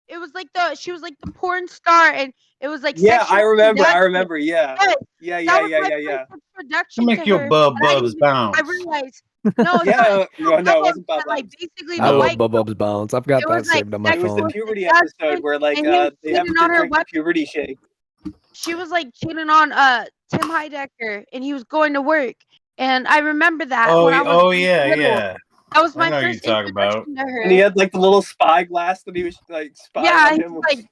It was like she was like the porn star, and it was like Yeah, sexual I remember. production. Yeah. Yes, Yeah. that was my first introduction To make to your her, bubs and I didn't- bounce. I realized no, it's Yeah, not. no, it wasn't Bubbles, Bubbles. like basically I the love white. Bubbles Bounce. I've got It that was like saved on my It was the phone. puberty That's episode where like and he was they have cheating to on her drink the weapon. puberty shake. She was like cheating on Tim Heidecker, and he was going to work. And I remember that when I was little. That was my I know first you're talking about. introduction to her. And he had like the little spy glass that he was like spying Yeah, on he's him. like,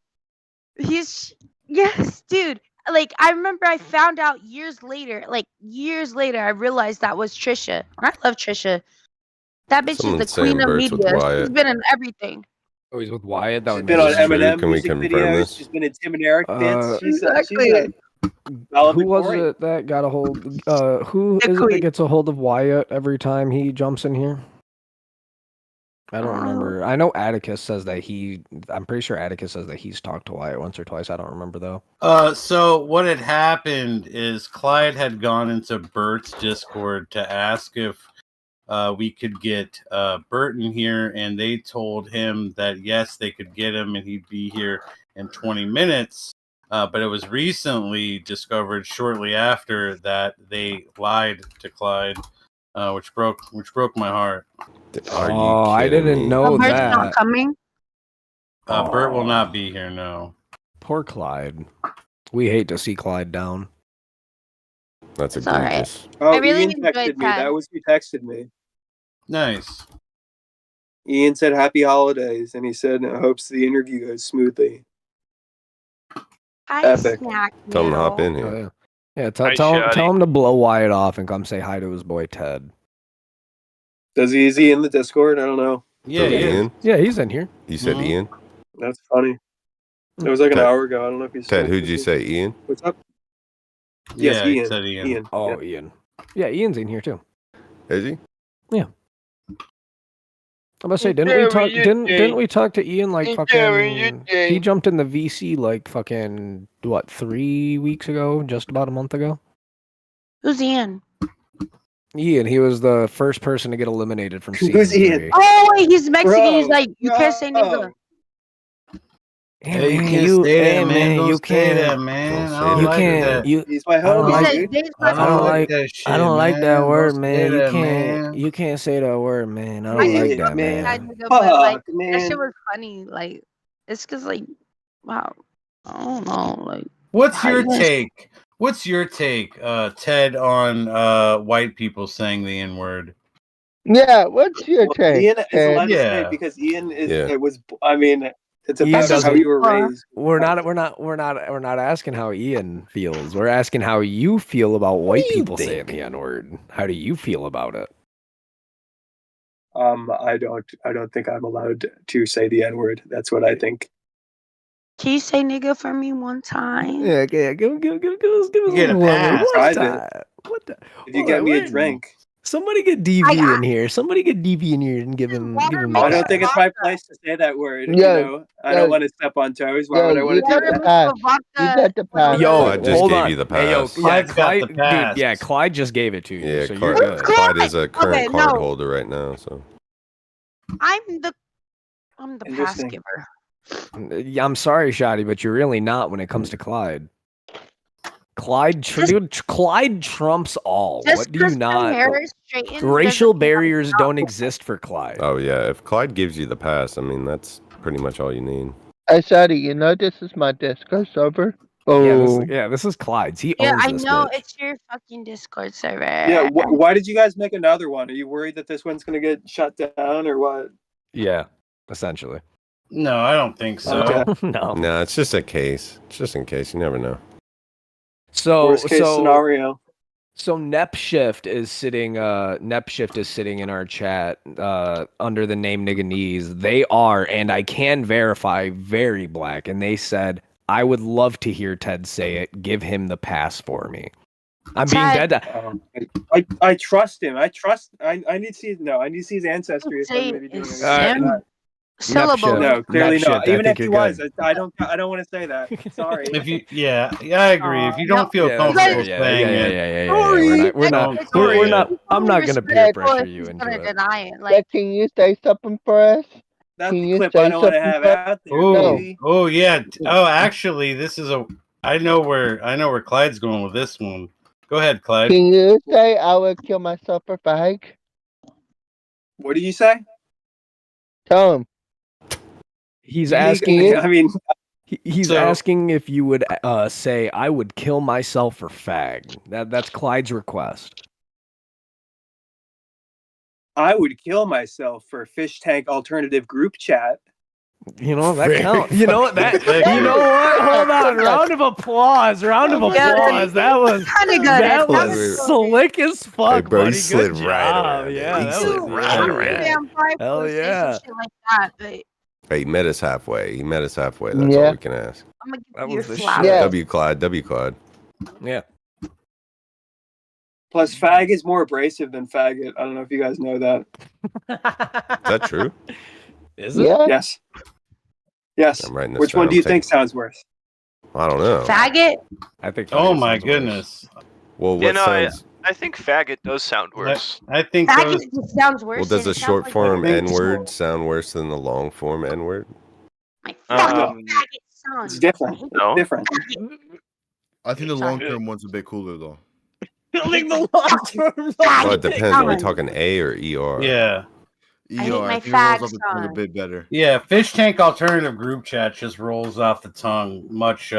yes, dude. Like I remember, I found out years later. I realized that was Trisha. And I love Trisha. That bitch Someone's is the queen saying of Bert's with media. She's Wyatt. been in everything. Oh, he's with Wyatt. That She's would been make on sense. Eminem Can we music confirm videos. this? She's been in Tim and Eric bits. She's exactly. relevant Who was Corey. it that got a hold? Who is it that gets a hold of Wyatt every time he jumps in here? I don't remember. I know Atticus says that I'm pretty sure Atticus says that he's talked to Wyatt once or twice. I don't remember though. So what had happened is Clyde had gone into Bert's Discord to ask if we could get Bert in here, and they told him that yes, they could get him, and he'd be here in 20 minutes. But it was recently discovered shortly after that they lied to Clyde, which broke my heart. Are you I kidding didn't me? know Bert's that. not coming. Bert will not be here. No. Poor Clyde. We hate to see Clyde down. That's It's all right. egregious. Oh, I really Ian enjoyed texted me. Ted. That was who texted me. Nice. Ian said happy holidays, and he said hopes the interview goes smoothly. Hi, Epic. snack. Tell him to hop in Oh, here. yeah. Hi, Tell him to blow Wyatt off and come say hi to his boy Ted. Is he in the Discord? I don't know. Yeah, So he is. Ian? Yeah, he's in here. You said Mhm. Ian? That's funny. It was like an Ted- hour ago. I don't know if he's Ted, who'd you say, Ian? What's up? Yeah, Yes, he Ian. said Ian. Oh, Yeah. Ian. Yeah, Ian's in here too. Is he? I'm gonna say, didn't we talk to Ian like fucking? He jumped in the VC like fucking 3 weeks ago, just about a month ago. Who's Ian? Ian, he was the first person to get eliminated from season Who's Ian? 3. Oh, wait, he's Mexican. He's Bro, like, you can't say nigga. Hey, you can't say that, man. Don't say that, man. I don't You like that. He's my I don't homie, like- dude. I don't like that shit. I don't like that man. word, Don't man. say You that, can't. man. You can't say that word, man. I I don't used like to that, fuck man. that man. nigga, but like Fuck, that shit man. was funny. Like it's cause like wow, I don't know. Like What's how your you gonna- take? What's your take, Ted, on white people saying the N word? Yeah, what's your Well, take, Ian is Ted? allowed to say Yeah. it because Ian is. Yeah. It was. I mean, it's a Ian fact of how doesn't- you were raised. We're not asking how Ian feels. We're asking how you feel about white do you people saying think? the N word. How do you feel about it? I don't think I'm allowed to say the N word. That's what I think. Can you say nigga for me one time? Yeah, give us Get a one pass. time. What the? If you Hold get on, me a wait. drink, Somebody get DV in here. Somebody get DV in here and give him I the don't pass. think it's my place to say that word. Yeah, You know, I don't want to step on toes. Why yeah, would I want you to do got the that? pass. You got the pass. Yo, Clyde just hold gave on. you the Hey, yo, pass. yeah, Clyde's got Clyde, the pass. dude, yeah, Clyde just gave it to you, Yeah, so you're Clyde, good. Clyde is a current Okay, card no. holder right now. So I'm the pass Interesting. giver. Yeah, I'm sorry, Shotty, but you're really not when it comes to Clyde. Clyde trumps all. Just What do you because my not? hair is straightened Racial doesn't mean I'm barriers not don't cool. exist for Clyde. oh yeah, if Clyde gives you the pass, I mean that's pretty much all you need. Hey, Sadie, you know this is my Discord server? This is Clyde's. He Yeah, owns I this know bitch. it's your fucking Discord server. Yeah. Why did you guys make another one? Are you worried that this one's gonna get shut down or what? Yeah, essentially. No, I don't think so. Okay. No. No, it's just a case. It's just in case. You never know. Worst case scenario. So Nepshift is sitting in our chat under the name Nigganese. They are, and I can verify, very black. And they said, I would love to hear Ted say it. Give him the pass for me. I'm being Ted. dead. I trust him. I need to see. No, I need to see his ancestry. If I'm Say gonna be doing it's anything like him. that. Syllable. No, clearly Nepshift, not. I Even think if he you're was, good. I don't want to say that. Sorry. If you, yeah, I agree. If you don't feel Yeah, comfortable guys- saying it, yeah. Sorry. We're not. I'm not gonna peer pressure you He's into gonna it. deny it. But Like can you say something for us? That's Can the you clip say I don't want to something have for us? out there, oh, baby. oh yeah. Oh, actually, this is a. I know where Clyde's going with this one. Go ahead, Clyde. Can you say I would kill myself for fag? What do you say? Tell him. He's You need- asking. I mean, He's So- asking if you would say, I would kill myself for fag. That's Clyde's request. I would kill myself for Fishtank alternative group chat. You know, that Very counts. You know what? That. fucking- You know what? Hold on. Round of applause. Round of Yeah, applause. That was kind of good. that close. was slick as fuck, Hey, bro, he buddy. slid Good right job. around it. Yeah, He that slid was right yeah, around it. yeah. Damn, probably Hell would say yeah. some shit like that, but Hey, he met us halfway. That's all Yeah. we can ask. I'm gonna That give you your was the flowers. Yeah. W Clyde. Yeah. Plus, fag is more abrasive than faggot. I don't know if you guys know that. Is that true? Is it? Yeah. Yes. Yes. I'm writing this Which down. one do you I'm think taking- sounds worse? I don't know. Faggot? I think. Oh faggot my sounds worse. goodness. Well, You what know, sounds? I think faggot does sound worse. I think those. Faggot just sounds worse. Well, does and the it sounds short like form I think N word sound worse than the long form N word? my fucking Um, faggot son. It's different. No. Different. I think the Sorry. long term one's a bit cooler though. I think the long term. Well, it depends. Are we talking A or ER? Yeah, I hate my I think it rolls fag off the tongue a son. bit better. yeah. Fish Tank alternative group chat just rolls off the tongue much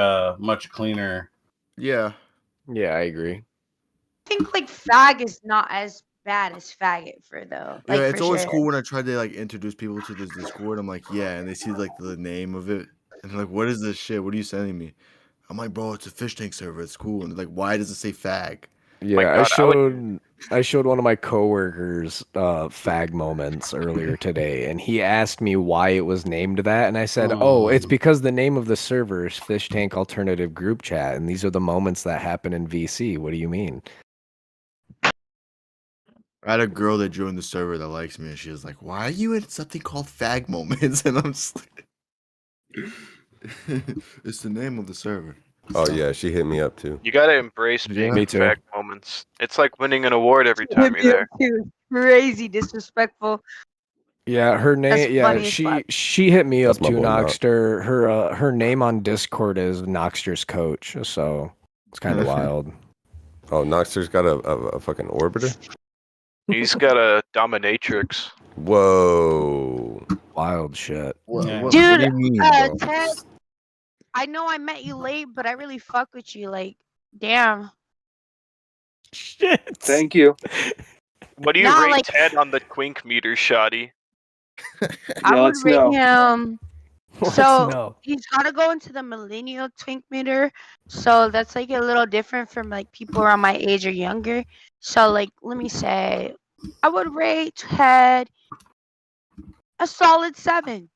cleaner. Yeah. Yeah, I agree. I think like fag is not as bad as faggot for though. Like, Yeah, it's for always sure. cool when I try to like introduce people to this Discord. I'm like, yeah, and they see like the name of it, and they're like, "What is this shit? What are you sending me?" I'm like, "Bro, it's a fish tank server. It's cool." And they're like, "Why does it say fag?" Yeah, God, I showed one of my coworkers fag moments earlier today, and he asked me why it was named that, and I said, "Oh, it's because the name of the server is Fish Tank Alternative Group Chat, and these are the moments that happen in VC. What do you mean?" I had a girl that joined the server that likes me, and she was like, "Why are you in something called fag moments?" And I'm just like, "It's the name of the server." Oh yeah, she hit me up too. You gotta embrace being Me in too. fag moments. It's like winning an award every time you're there. Crazy disrespectful. Yeah, her That's name. Yeah, funny as fuck. she hit me up That's my too, boy, Knox. Noxter. Her name on Discord is Noxter's coach, so it's kind of wild. Oh, Noxter's got a fucking orbiter? He's got a dominatrix. Whoa. Wild shit. What, Yeah. what Dude, do you mean, bro? Ted, I know I met you late, but I really fuck with you. Like, damn. Shit. Thank you. What do you Nah, rate like- Ted on the twink meter, Shoddy? I Yeah, would let's rate know. him. Let's So know. he's got to go into the millennial twink meter. So that's like a little different from like people around my age or younger. So like, let me say, I would rate Ted a solid 7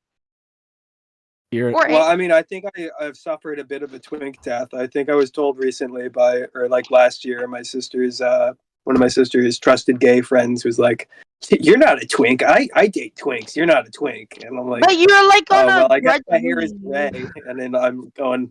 You're or 8. Well, I mean, I think I've suffered a bit of a twink death. I think I was told recently or like last year, one of my sister's trusted gay friends was like, "You're not a twink. I date twinks. You're not a twink." And I'm like, But you're like on "Oh, well, a I guess my hair is grudgingly- gray." And then I'm going,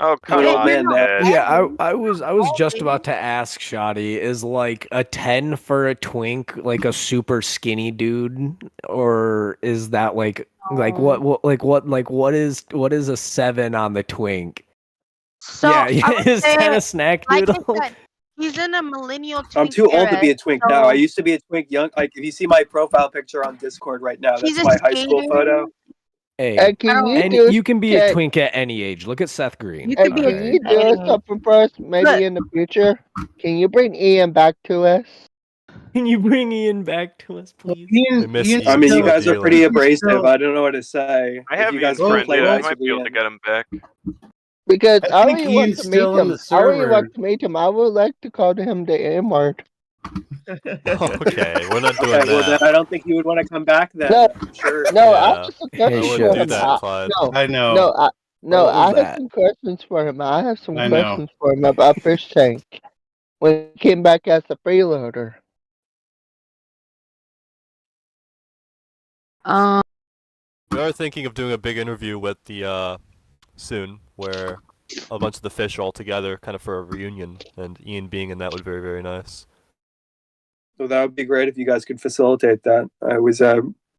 Oh, I'm come an old on, man now. Ted. Yeah, I was just about to ask Shoddy, is like a 10 for a twink like a super skinny dude, or is that like what is a 7 on the twink? So yeah, I would is say, 10 a snack like I noodle? said, he's in a millennial twink I'm too old to be a era, twink so now. I used to be a twink young. Like if you see my profile picture on Discord right now, he's that's a my high school skater. photo. Hey, Can you and do you can be a can, twink at any age. Look at Seth Green. You could be can a you do twink. something for us? Maybe Look. in the future. Can you bring Ian back to us? Can you bring Ian back to us, please? Ian, miss Ian Ian I mean, you so guys are dearly. pretty abrasive. still- I don't know what to say. I If have you guys Ian's want to friend. play I nice might with be able to Ian. get him back. Because I I think really want Ian's to meet still on him. the I really server. want to meet him. I would like to call him the M word. Okay, we're not doing Okay, well then that. I don't think you would want to come back then. No. I'm sure. No, I Yeah. have some I questions Hey, for wouldn't do him. that, Clyde. I know. No, What was I have that? some questions for him. I have some I know. questions for him about Fishtank when he came back as a freeloader. We are thinking of doing a big interview with the soon, where a bunch of the fish are all together, kind of for a reunion, and Ian being in that would be very, very nice. So that would be great if you guys could facilitate that. It was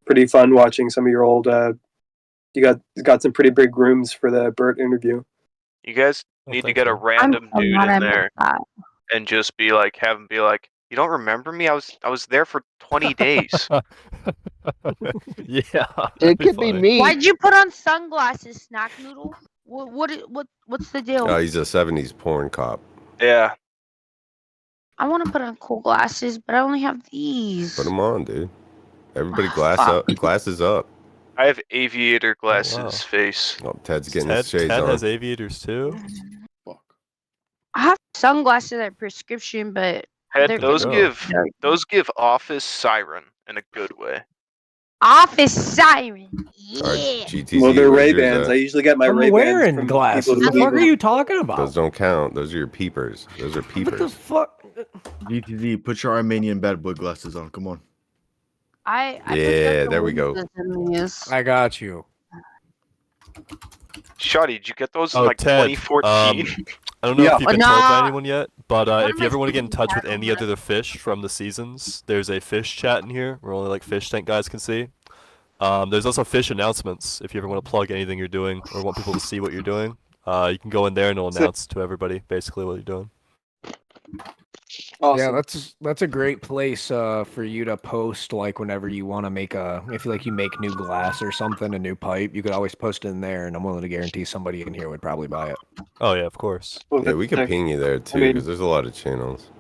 pretty fun watching some of your old. You got some pretty big rooms for the Bert interview. You guys Oh, need to thanks, get a man. random I'm so dude glad I in missed there that. and just be like, have him be like, "You don't remember me? I was there for 20 days." Yeah, It that'd be could be funny. me. Why'd you put on sunglasses, Snack Noodle? What's the deal? Oh, he's a 70s porn cop. Yeah. I want to put on cool glasses, but I only have these. Put him on, dude. Everybody Fuck. glasses up. I have aviator glasses wow. face. Oh, Ted's getting Ted, his shades Ted on. has aviators too. I have sunglasses at prescription, but Ted, they're those go. give office siren in a good way. office siren. Alright, Yeah. GTZ, Well, they're where's Ray yours Bans. at? I usually get my I'm Ray Bans wearing from glasses. people The who fuck leave are you talking Those about? don't count. Those are your peepers. Those are What the peepers. fuck? GTZ, put your Armenian bad boy glasses on. Come on. I Yeah, there we go. I got you. Shoddy, did you get those in Oh, like Ted. 2014? I don't know Yeah. if you've been told by anyone yet, but One of if you my ever want to get in students touch had with any one. other fish from the seasons, there's a fish chat in here where only like Fishtank guys can see. There's also fish announcements if you ever want to plug anything you're doing or want people to see what you're doing. You can go in there and it'll announce to everybody basically what you're doing. Awesome. Yeah, that's a great place for you to post like whenever you want to make if you make new glass or something, a new pipe, you could always post it in there, and I'm willing to guarantee somebody in here would probably buy it. Oh yeah, of course. Well, Yeah, we could that's- ping you there too, mean- because there's a lot of channels.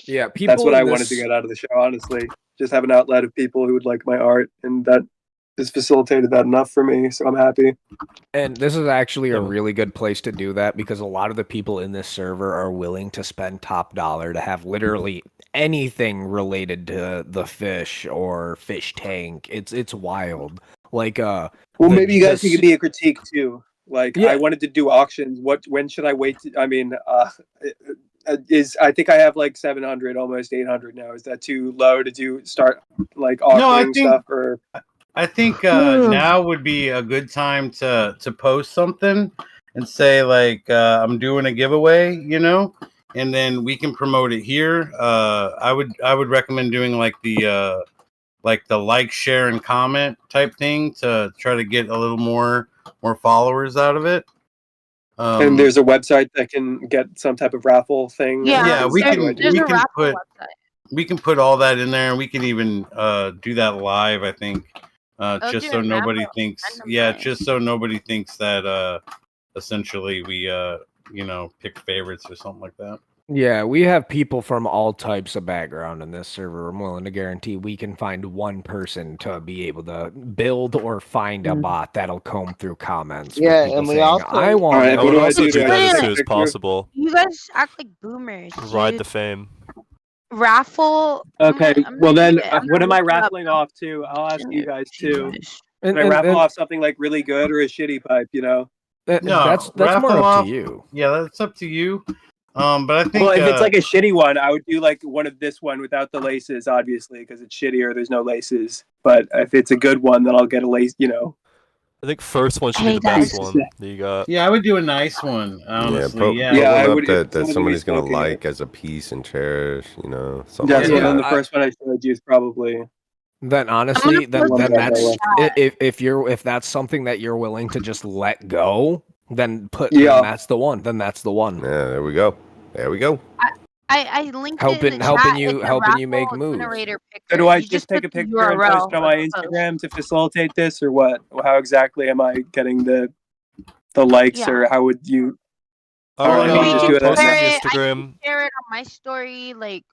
Yeah, people. That's what I in wanted to this- get out of the show, honestly. Just have an outlet of people who would like my art, and that has facilitated that enough for me, so I'm happy. And this is actually a Yeah. really good place to do that because a lot of the people in this server are willing to spend top dollar to have literally anything related to the fish or fish tank. It's wild. Like Well, maybe you guys can give me a critique too. Like, Yeah. I wanted to do auctions. When should I wait? I mean, I think I have like 700, almost 800 now. Is that too low to start like offering think- stuff? Or I think now would be a good time to post something and say like I'm doing a giveaway, and then we can promote it here. I would recommend doing like the like the like, share, and comment type thing to try to get a little more followers out of it. And there's a website that can get some type of raffle thing. Yeah, we can put we can put all that in there, and we can even do that live. I think just so nobody thinks. Yeah, just so nobody thinks that essentially we pick favorites or something like that. Yeah, we have people from all types of background in this server. I'm willing to guarantee we can find one person to be able to build or find a bot that'll comb through comments. Yeah, people and we saying, also I want. All right, I what would do I also do? do Do I that just as take soon a as picture? possible. You guys act like boomers. Ride dude. the fame. Raffle. Okay, I'm well gonna then, do it. I'm what gonna am I look it up. raffling off to? I'll ask you guys too. And, Can I raffle off something like really good or a shitty pipe? You know? No, that's raffle more up off, to you. Yeah, that's up to you. But I think Well, if it's like a shitty one, I would do like one of this one without the laces, obviously, because it's shittier. There's no laces. But if it's a good one, then I'll get a lace. You know. I think first one should be the best one that you got. Yeah, I would do a nice one, honestly. Yeah, I one would. up that someone somebody's gonna smoking like it. as a piece and cherish. You know, something Yeah, like so then that. the first one I showed you is probably. Then honestly, then post it in that's the if that's something that you're willing to just let go, then Yeah. then that's the one. Then that's the one. Yeah, there we go. There we go. I linked it in the chat. helping you It's a make raffle moves. generator picture. So do I You just take put a the picture and post it on my Instagram to facilitate this, or what? How exactly am I getting the likes, or how would you? I would just do it post it on I Instagram. can share it on my story, like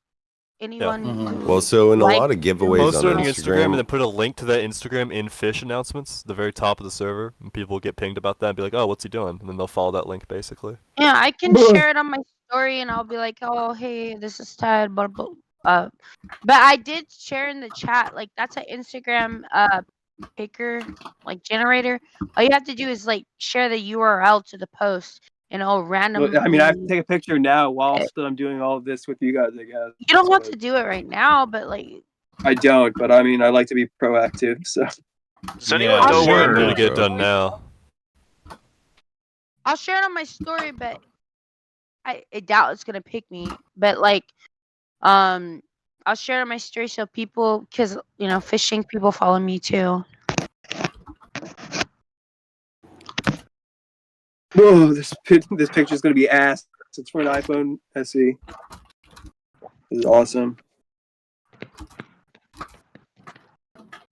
anyone. who Well, so in a likes lot of giveaways Post it on on your Instagram and Instagram, then put a link to that Instagram in fish announcements, the very top of the server, and people will get pinged about that and be like, "Oh, what's he doing?" And then they'll follow that link basically. Yeah, I can share it on my story, and I'll be like, "Oh, hey, this is Ted." Blah, blah, but I did share in the chat. Like that's an Instagram picker, like generator. All you have to do is like share the URL to the post, and it'll randomly. Well, I mean, I have to take a picture now whilst I'm doing all of this with you guys. I guess You don't have to do it right now, but like. I don't, but I mean, I like to be proactive. So. Does anyone know We're where? gonna get it done now. I'll share it on my story, but I doubt it's gonna pick me. But like, I'll share it on my story so people, because Fishtank people follow me too. Whoa, this picture is gonna be ass. It's for an iPhone SE. This is awesome.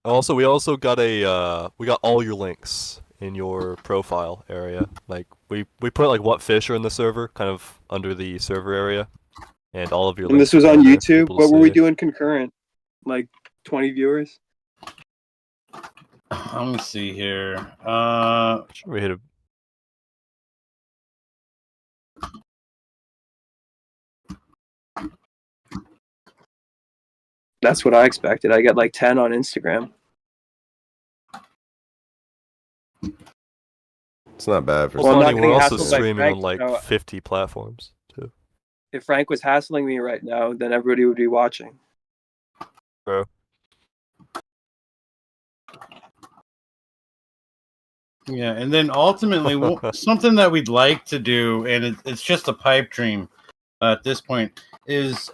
Also, we got we got all your links in your profile area. Like we put like what fish are in the server, kind of under the server area, and all of your. And links this was are on there for YouTube. people to What were we see. doing concurrent? Like 20 viewers. Let me see here. Should we hit a? That's what I expected. I get like 10 on Instagram. it's not bad for. Well, I'm not funny, we're getting also hassled by streaming Frank, on like so 50 platforms too. if Frank was hassling me right now, then everybody would be watching. Bro. Yeah, and then ultimately, something that we'd like to do, and it's just a pipe dream at this point, is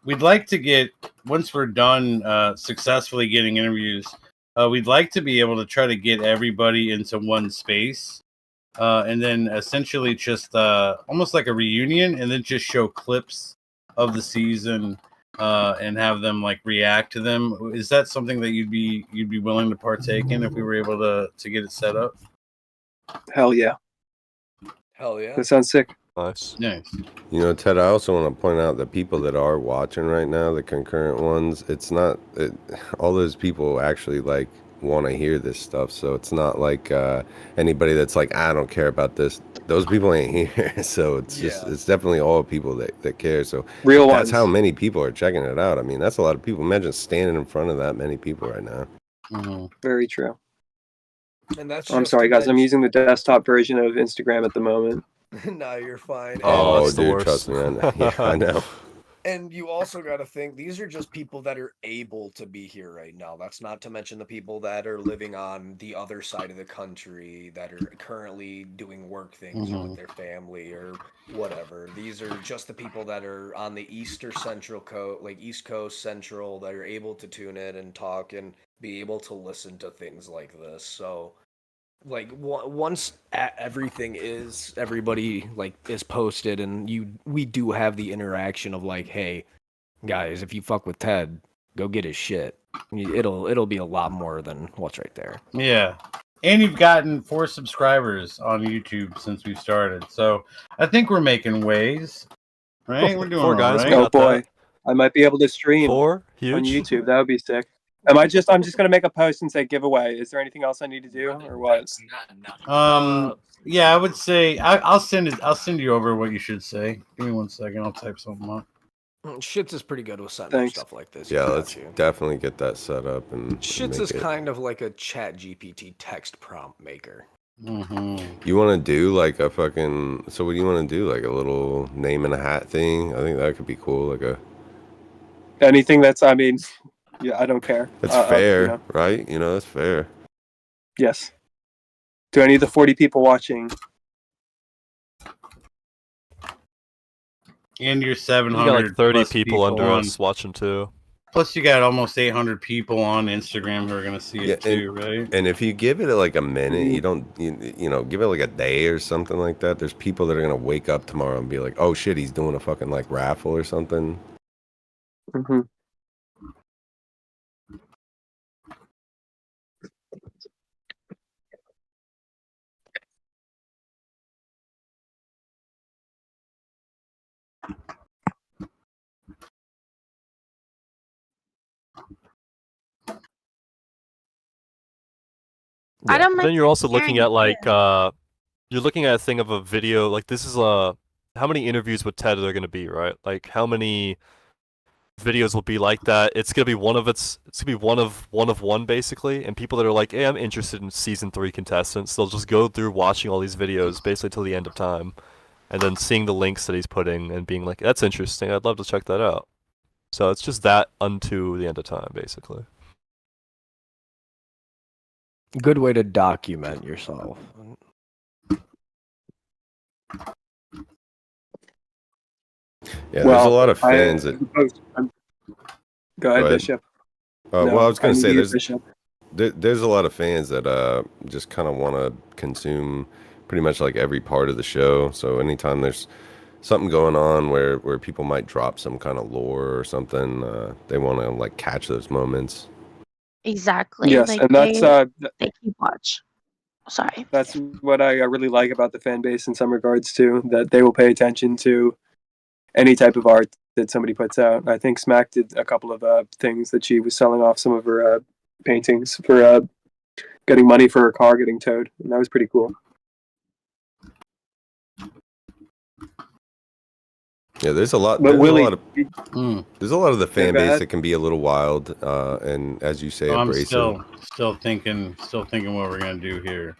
we'd like to get, once we're done successfully getting interviews, we'd like to be able to try to get everybody into one space, and then essentially just almost like a reunion, and then just show clips of the season and have them like react to them. Is that something that you'd be willing to partake in if we were able to get it set up? Hell yeah. Hell yeah. That sounds sick. Nice. You know, Ted, I also want to point out that people that are watching right now, the concurrent ones, it's not all those people actually like want to hear this stuff. So it's not like anybody that's like, I don't care about this. Those people ain't here. So it's just, it's definitely all people that care. So Real that's ones. how many people are checking it out. I mean, that's a lot of people. Imagine standing in front of that many people right now. Mm-hmm. Very true. And that's I'm just sorry, to guys. I'm mention- using the desktop version of Instagram at the moment. No, you're fine. Oh, that's the dude, worst. trust me. I know. Yeah, I know. And you also got to think these are just people that are able to be here right now. That's not to mention the people that are living on the other side of the country that are currently doing work things or with their family or whatever. These are just the people that are on the East Coast Central, that are able to tune in and talk and be able to listen to things like this. So like once everybody like is posted and we do have the interaction of like, hey guys, if you fuck with Ted, go get his shit. It'll be a lot more than what's right there. Yeah. And you've gotten 4 subscribers on YouTube since we started. So I think we're making ways. Right? We're doing 4 all guys, right. we Oh got boy, that. I might be able to stream 4, on huge. YouTube. That would be sick. I'm just gonna make a post and say giveaway. Is there anything else I need to do or what? Yeah, I would say I'll send you over what you should say. Give me 1 second. I'll type something up. Shits is pretty good with setting Thanks. up stuff like this. Yeah, let's definitely get that set up and Shits make is it. kind of like a Chat GPT text prompt maker. You want to do like a fucking? So what do you want to do? Like a little name in a hat thing? I think that could be cool. Like a. Anything that's, I mean, yeah, I don't care. That's fair, You know. right? You know, that's fair. Yes. To any of the 40 people watching, And your You 700 got like 30 plus people under on, us watching too. Plus you got almost 800 people on Instagram who are going to see it too, right? And if you give it like a minute, you don't, you know, give it like a day or something like that. There's people that are gonna wake up tomorrow and be like, "Oh shit, he's doing a fucking like raffle or something." Mm-hmm. I don't But mind then you're also looking sharing at like you're looking at a thing of a video like this is how many interviews with Ted are there gonna be, right? Like how many videos will be like that? It's gonna be it's gonna be one of one basically, and people that are like, hey, I'm interested in season 3 contestants, they'll just go through watching all these videos basically till the end of time, and then seeing the links that he's putting and being like, that's interesting, I'd love to check that out. So it's just that unto the end of time, basically. Good way to document yourself. Yeah, there's a lot of fans that. Go ahead, Bishop. Well, I was going to say Bishop. there's a lot of fans that just kind of want to consume pretty much like every part of the show. So anytime there's something going on where people might drop some kind of lore or something, they want to like catch those moments. Exactly. Yes, like and that's they keep watch. Sorry. That's what I really like about the fan base in some regards too. That they will pay attention to any type of art that somebody puts out. I think Smack did a couple of things that she was selling off some of her paintings for getting money for her car getting towed, and that was pretty cool. Yeah, there's a lot. But There's Willie, a lot of there's a lot of the fan go base ahead. that can be a little wild, and as you say, I'm abrasive. still thinking what we're gonna do here.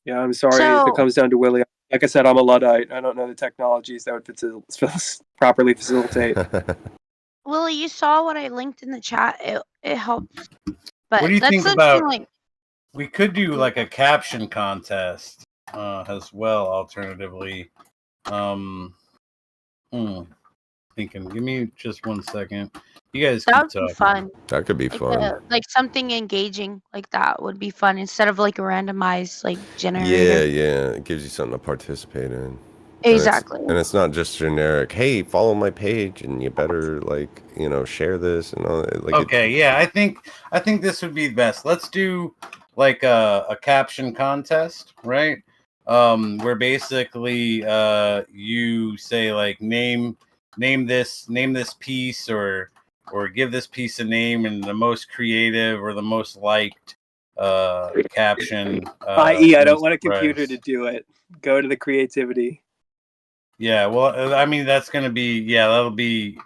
Yeah, I'm sorry if it comes down to Willie. Like I said, I'm a Luddite. I don't know the technologies that would properly facilitate. Willie, you saw what I linked in the chat. It helps. But What do you that's think something about? like We could do like a caption contest as well. Alternatively, thinking. Give me just 1 second. You guys that keep would talking. be fun. That could be fun. Like something engaging like that would be fun instead of like a randomized like generator. Yeah, it gives you something to participate in. Exactly. And it's not just generic. Hey, follow my page, and you better like share this and all that. Like Okay, yeah, I think this would be best. Let's do like a caption contest, right? Where basically you say like name this piece or give this piece a name, and the most creative or the most liked caption. I.e., I don't want a computer to do it. Go to the creativity. Yeah, well, I mean that's gonna be that'll be.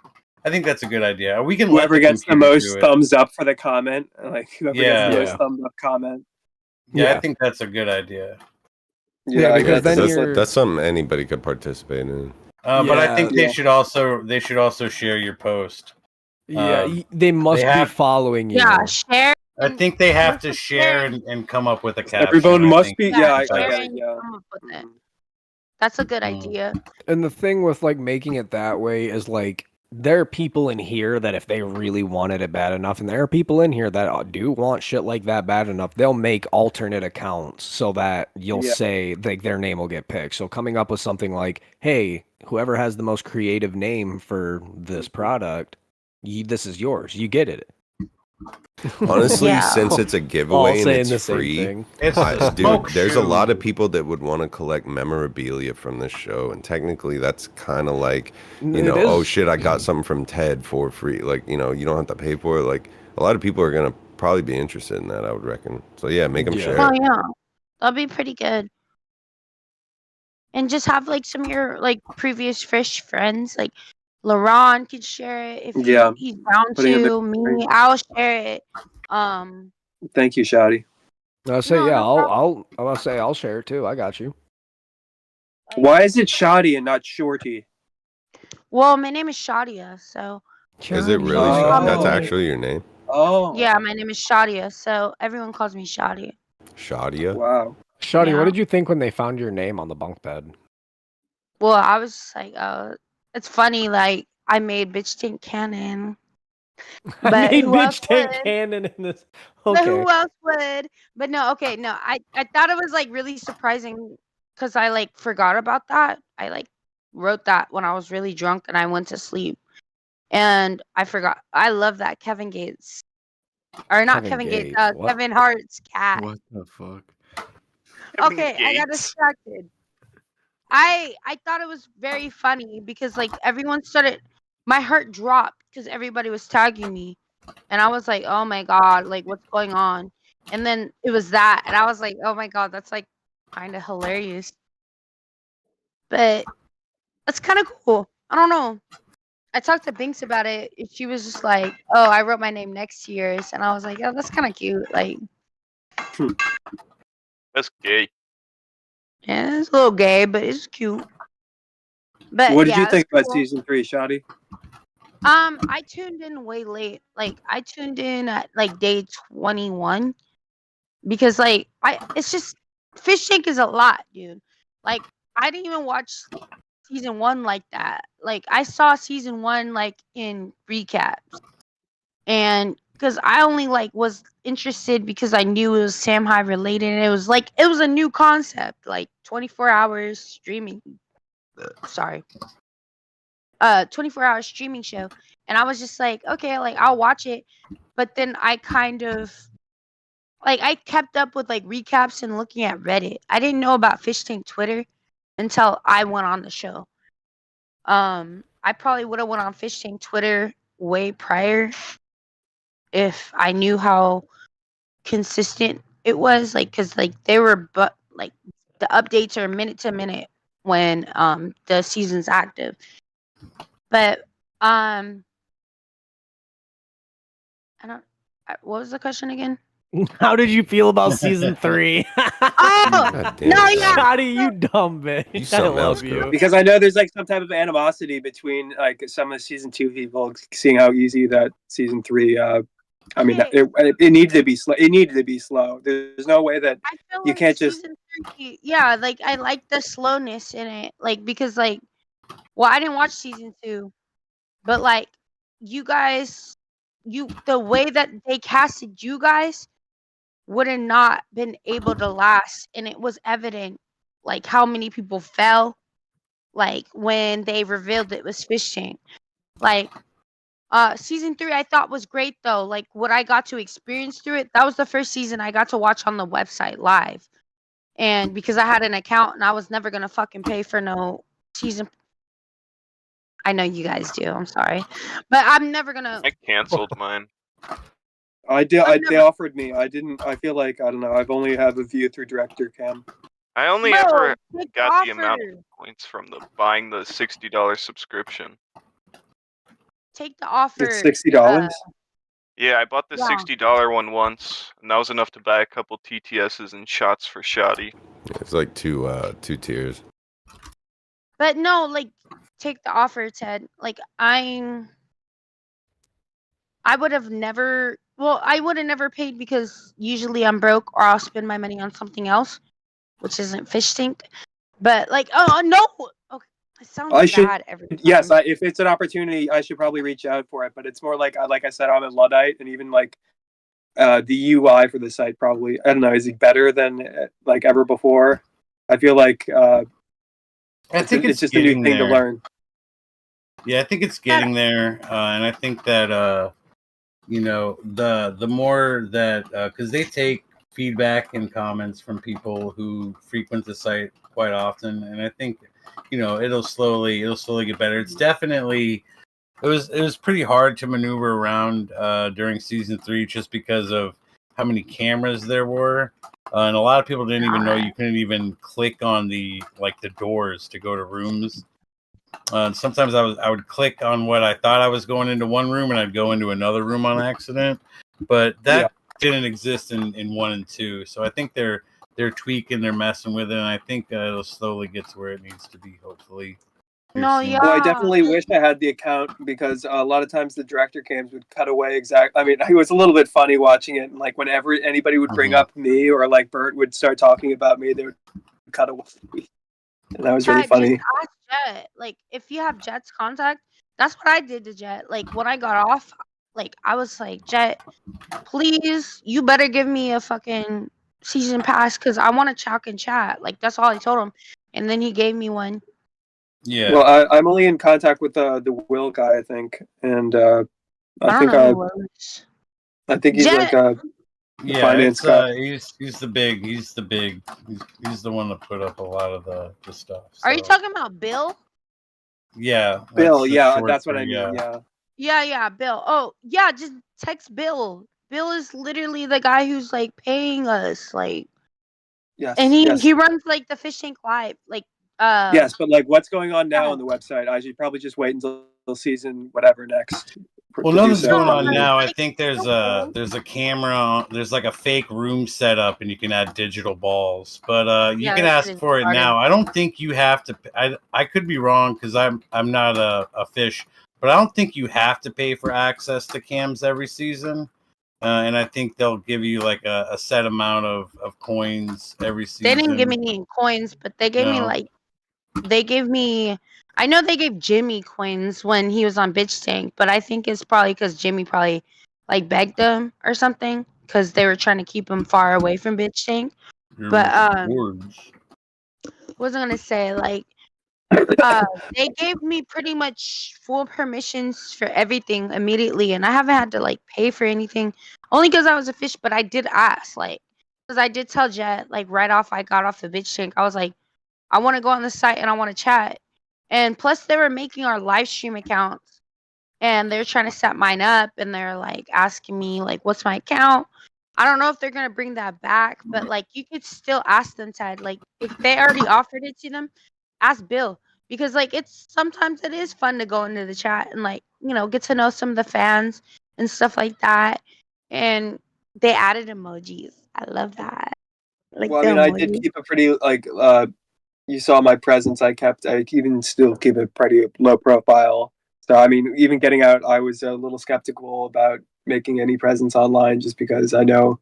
I think that's a good idea. We can Whoever let gets the most thumbs up for the comment, like whoever gets the most thumbs up comment. Yeah, I think that's a good idea. Yeah, because that's something anybody could participate in. But I think Yeah. they should also share your post. They must be following you. Yeah, share. I think they have to share and come up with a caption. Everyone must be. Yeah, I share get it. and Yeah. come up with it. That's a good idea. And the thing with like making it that way is like there are people in here that if they really wanted it bad enough, and there are people in here that do want shit like that bad enough, they'll make alternate accounts so that you'll say like their name will get picked. So coming up with something like, hey, whoever has the most creative name for this product, this is yours. You get it. Honestly, since it's a giveaway and it's free, dude, there's a lot of people that would want to collect memorabilia from this show, and technically that's kind of like, you know, oh shit, I got something from Ted for free. Like, you know, you don't have to pay for it. Like, a lot of people are gonna probably be interested in that, I would reckon. So yeah, make them share. Oh yeah, that'll be pretty good. And just have like some of your like previous fish friends, like LaRon could share it if he's down to. Me, I'll share it. Thank you, Shotty. I'll say I'll share it too. I got you. Why is it Shotty and not Shorty? Well, my name is Shadia, so. Is it really? That's actually your name? Oh. Yeah, my name is Shadia, so everyone calls me Shadia. Shadia? Wow. Shotty, what did you think when they found your name on the bunk bed? Well, I was like, it's funny, like, I made Bitch Tank canon. But I made who Bitch else Tank would? canon in this. But Okay. who else would? But no, okay, no. I thought it was like really surprising because I like forgot about that. I like wrote that when I was really drunk and I went to sleep. And I forgot. I love that Kevin Gates. Or not Kevin Gates, Kevin Hart's cat. What the fuck? Okay, I got distracted. I thought it was very funny because like everyone started, my heart dropped because everybody was tagging me, and I was like, oh my god, like what's going on? And then it was that, and I was like, oh my god, that's like kind of hilarious, but that's kind of cool. I don't know. I talked to Binks about it. And she was just like, oh, I wrote my name next to yours, and I was like, oh, that's kind of cute. Like, that's gay. Yeah, it's a little gay, but it's cute. But what did you it's think about cool. season 3, Shotty? I tuned in way late. Like I tuned in at like day 21 because like it's just Fishtank is a lot, dude. Like I didn't even watch season 1 like that. Like I saw season 1 like in recaps. And because I only like was interested because I knew it was Sam High related, and it was a new concept, like 24 hours streaming. Sorry. 24-hour streaming show, and I was just like, okay, like I'll watch it, but then I kind of like I kept up with like recaps and looking at Reddit. I didn't know about Fishtank Twitter until I went on the show. I probably would have went on Fishtank Twitter way prior if I knew how consistent it was, like because like they were like the updates are minute to minute when the season's active. But I don't. What was the question again? How did you feel about season 3? Oh no, yeah, Shotty, you dumb bitch. You I something else, love you. girl. Because I know there's like some type of animosity between like some of season 2 people, seeing how easy that season 3. I mean, it needed to be slow. It needed to be slow. There's no way that you like can't just. season 3, yeah, like I like the slowness in it, like because like, well, I didn't watch season 2, but like you guys, the way that they casted you guys would have not been able to last, and it was evident like how many people fell like when they revealed it was Fishtank. Like season 3 I thought was great though. Like what I got to experience through it, that was the first season I got to watch on the website live. And because I had an account and I was never gonna fucking pay for no season. I know you guys do, I'm sorry. But I'm never gonna. I canceled mine. I did. They offered me. I didn't. I feel like I don't know. I've only have a view through director cam. I only Bro, ever take got the the amount offer. of points from buying the $60 subscription. Take the offer. It's $60. Yeah, I bought the Yeah. $60 one once, and that was enough to buy a couple TTSs and shots for Shoddy. It's like two tiers. But no, like take the offer, Ted. Like I would have never. Well, I would have never paid because usually I'm broke or I'll spend my money on something else, which isn't Fishtank. But like, oh no, okay, it sounds I should, bad every yes, time. if it's an opportunity, I should probably reach out for it. But it's more like I said, I'm a Luddite, and even like the UI for the site probably, I don't know, is it better than like ever before? I feel like I think it's just a new thing to learn. Yeah, I think it's getting there, and I think that you know, the more that because they take feedback and comments from people who frequent the site quite often, and I think, you know, it'll slowly get better. It's definitely it was pretty hard to maneuver around during season 3 just because of how many cameras there were, and a lot of people didn't even know you couldn't even click on the doors to go to rooms. Sometimes I would click on what I thought I was going into one room, and I'd go into another room on accident. But that didn't exist in 1 and 2. So I think they're tweaking, they're messing with it, and I think it'll slowly get to where it needs to be. Hopefully. No, yeah. Well, I definitely wish I had the account because a lot of times the director cams would cut away I mean, it was a little bit funny watching it. And like whenever anybody would bring up me or like Bert would start talking about me, they would cut away. And that was really funny. Just ask Jet. Like, if you have Jet's contact, that's what I did to Jet. Like, when I got off, like, I was like, Jet, please, you better give me a fucking season pass because I want to chalk and chat. Like, that's all I told him. And then he gave me one. Yeah. Well, I'm only in contact with the Will guy, I think, and I think he's Jet. like yeah, finance guy. he's the one that put up a lot of the stuff. So. Are you talking about Bill? Yeah, Bill. Yeah, that's what I mean. Yeah, Bill. Oh, yeah, just text Bill. Bill is literally the guy who's like paying us, like. Yes. And he runs like the Fishtank Live, like. Yes, but like, what's going on now on the website? I should probably just wait until season whatever next. Well, nothing's going on now. I think there's a camera. There's like a fake room set up, and you can add digital balls. But you can ask for it now. I don't think you have to. I could be wrong because I'm not a fish, but I don't think you have to pay for access to cams every season. And I think they'll give you like a set amount of coins every season. They didn't give me any coins, but they gave me like. They gave me. I know they gave Jimmy coins when he was on Bitch Tank, but I think it's probably because Jimmy probably like begged them or something because they were trying to keep him far away from Bitch Tank. But wasn't gonna say like they gave me pretty much full permissions for everything immediately, and I haven't had to like pay for anything only because I was a fish. But I did ask like because I did tell Jet like right off I got off the Bitch Tank, I was like, I want to go on the site and I want to chat. And plus, they were making our live stream accounts, and they're trying to set mine up, and they're like asking me like, "What's my account?" I don't know if they're gonna bring that back, but like, you could still ask them, Ted. Like, if they already offered it to them, ask Bill because like sometimes it is fun to go into the chat and like get to know some of the fans and stuff like that. And they added emojis. I love that. Like, well, I mean, I did keep a pretty like. You saw my presence. I even still keep a pretty low profile. So, I mean, even getting out, I was a little skeptical about making any presence online just because I know,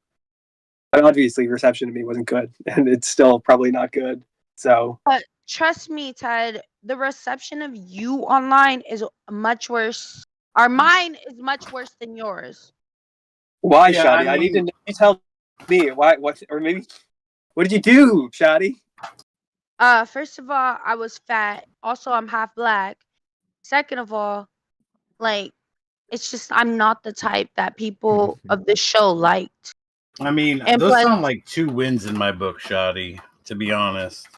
obviously, reception to me wasn't good, and it's still probably not good. So, but trust me, Ted, the reception of you online is much worse. Or mine is much worse than yours. Why, Shadi? I need to know. You tell me why. What? Or maybe, what did you do, Shadi? First of all, I was fat. Also, I'm half black. Second of all, like, it's just I'm not the type that people of the show liked. I mean, and those sound like 2 wins in my book, Shadi, to be honest.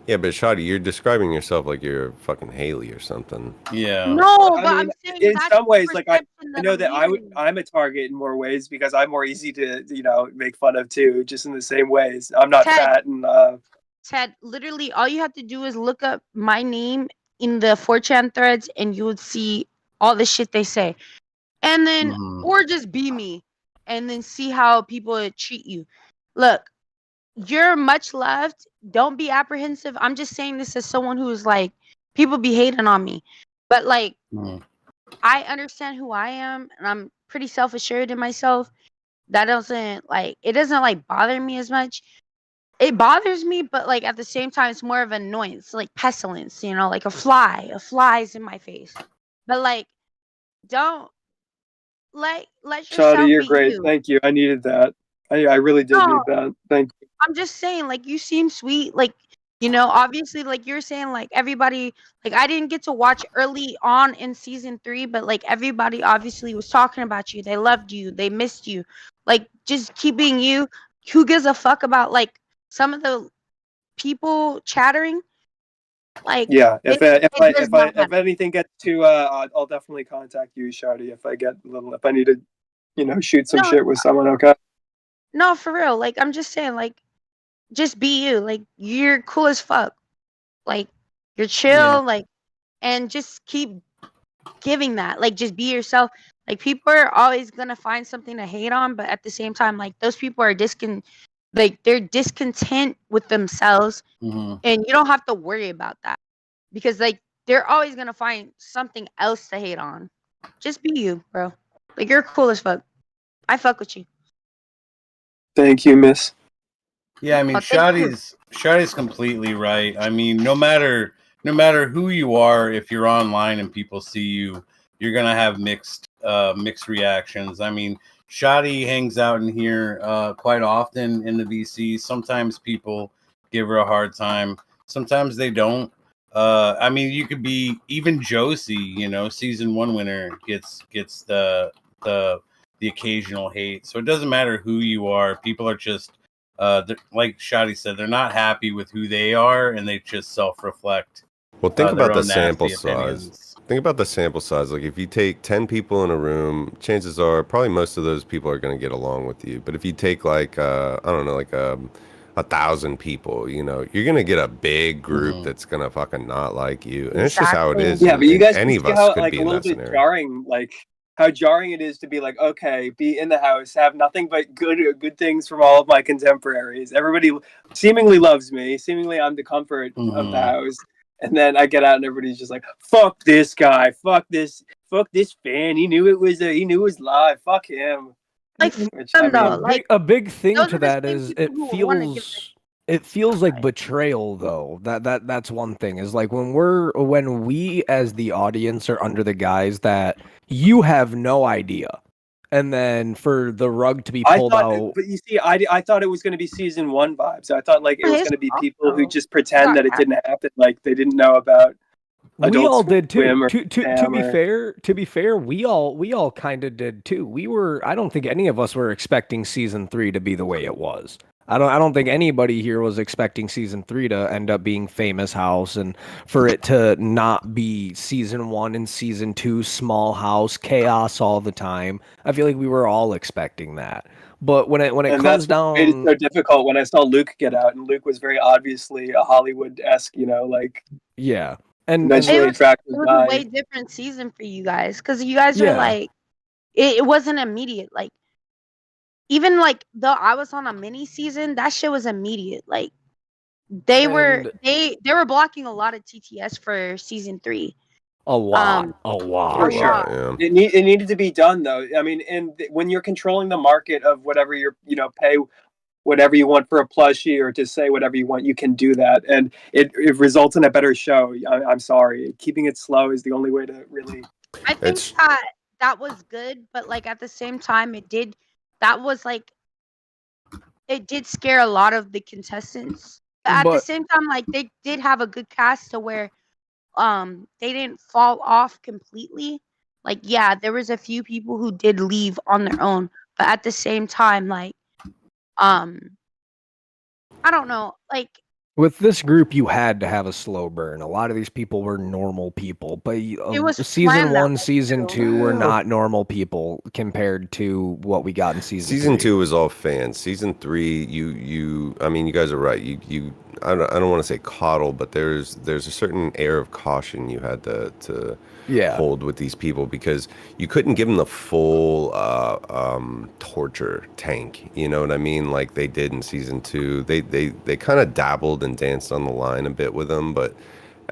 Yeah, but Shadi, you're describing yourself like you're fucking Haley or something. Yeah. No, but I'm saying in some ways, like I know that I'm a target in more ways because I'm more easy to make fun of too, just in the same ways. I'm not fat and. Ted, literally, all you have to do is look up my name in the 4chan threads, and you would see all the shit they say, and then or just be me, and then see how people treat you. Look, you're much loved. Don't be apprehensive. I'm just saying this as someone who's like people be hating on me, but like Mm. I understand who I am, and I'm pretty self assured in myself. That doesn't like it doesn't like bother me as much. It bothers me, but like at the same time, it's more of an annoyance, like pestilence, you know, like a fly. A fly's in my face, but like don't let Shadi, yourself you're be great. you. Thank you. I needed that. I really did No, need that. Thank you. I'm just saying, like, you seem sweet. Like, you know, obviously, like you're saying, like everybody, like I didn't get to watch early on in season 3, but like everybody obviously was talking about you. They loved you. They missed you. Like, just keep being you. Who gives a fuck about like some of the people chattering? Like, Yeah, it does not if matter. anything gets to I'll definitely contact you, Shadi, if I get a little if I need to, shoot some No, shit with someone, okay? no, for real. Like, I'm just saying, like, just be you. Like, you're cool as fuck. Like, you're Yeah. chill. Like, and just keep giving that. Like, just be yourself. Like, people are always gonna find something to hate on, but at the same time, like those people are they're discontent with themselves, Mm-hmm. and you don't have to worry about that because like they're always gonna find something else to hate on. Just be you, bro. Like, you're cool as fuck. I fuck with you. Thank you, miss. Yeah, I mean, Oh, thank you. Shadi's completely right. I mean, no matter who you are, if you're online and people see you, you're gonna have mixed reactions. I mean, Shadi hangs out in here quite often in the VC. Sometimes people give her a hard time. Sometimes they don't. I mean, you could be even Josie, season 1 winner gets the occasional hate. So it doesn't matter who you are. People are just like Shadi said, they're not happy with who they are, and they just self-reflect. Well, think their about the own sample nasty size. opinions. Think about the sample size. Like, if you take 10 people in a room, chances are probably most of those people are going to get along with you. But if you take like, I don't know, like 1,000 people, you're going to get a big group that's going to fucking not like you. And it's just how it Exactly. is. Yeah, but you And guys can any of see us how could like be a in little that bit scenario. jarring, like how jarring it is to be like, okay, be in the house, have nothing but good things from all of my contemporaries. Everybody seemingly loves me. Seemingly, I'm the comfort of the house. And then I get out, and everybody's just like, "Fuck this guy! Fuck this fan! He knew it was live. Fuck him." Like, Which them I though. mean, Like, A big thing those to are the that same is people who want to give it feels like Right. betrayal though. That's one thing is like when we as the audience are under the guise that you have no idea. And then for the rug to be I pulled thought, out. but you see, I thought it was going to be season 1 vibes. I thought like it was his going to be fault, people who though. just He pretend got that it cat- didn't happen, like they didn't know about We Adult all did too. Swim or To Sam be or fair, we all kind of did too. I don't think any of us were expecting season 3 to be the way it was. I don't think anybody here was expecting season 3 to end up being Famous House and for it to not be season 1 and season 2 small house chaos all the time. I feel like we were all expecting that. But when it and comes that's what made it down, so difficult when I saw Luke get out, and Luke was very obviously a Hollywood-esque, like yeah. And conventionally it attractive was a way guy. different season for you guys because you guys are yeah. like it wasn't immediate. Like, even like though I was on a mini season, that shit was immediate. Like, they were And they were blocking a lot of TTS for season 3. a lot. A For sure. lot. Yeah. It needed to be done though. I mean, and when you're controlling the market of whatever you're, pay whatever you want for a plushie or to say whatever you want, you can do that, and it results in a better show. I'm sorry, keeping it slow is the only way to really. I think It's that was good, but like at the same time, that was like it did scare a lot of the contestants. But at the but same time, like they did have a good cast to where they didn't fall off completely. Like, yeah, there was a few people who did leave on their own, but at the same time, like um I don't know, like with this group, you had to have a slow burn. A lot of these people were normal people, but it was season planned that 1, way season too. 2 were not normal people compared to what we got in Season 3. 2 was all fans. Season 3, I mean, you guys are right. I don't want to say coddle, but there's a certain air of caution you had to hold with these people because you couldn't give them the full torture tank. You know what I mean? Like they did in season 2. They kind of dabbled and danced on the line a bit with them, but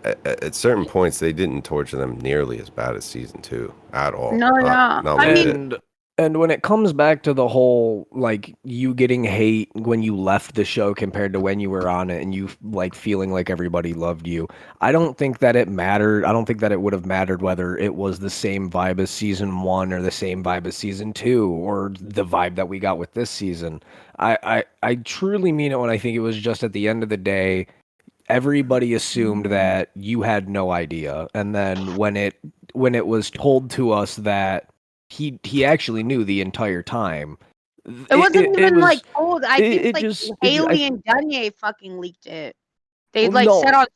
at certain points they didn't torture them nearly as bad as season 2 at all. No, Not no. one I bit. mean, And when it comes back to the whole, like, you getting hate when you left the show compared to when you were on it and you, like, feeling like everybody loved you, I don't think that it mattered. I don't think that it would have mattered whether it was the same vibe as season 1 or the same vibe as season 2 or the vibe that we got with this season. I truly mean it when I think it was just at the end of the day, everybody assumed that you had no idea. And then when it was told to us that he actually knew the entire time. it wasn't even was, like told. I think it like just Haley and Danye fucking leaked it. They Well, like no. said on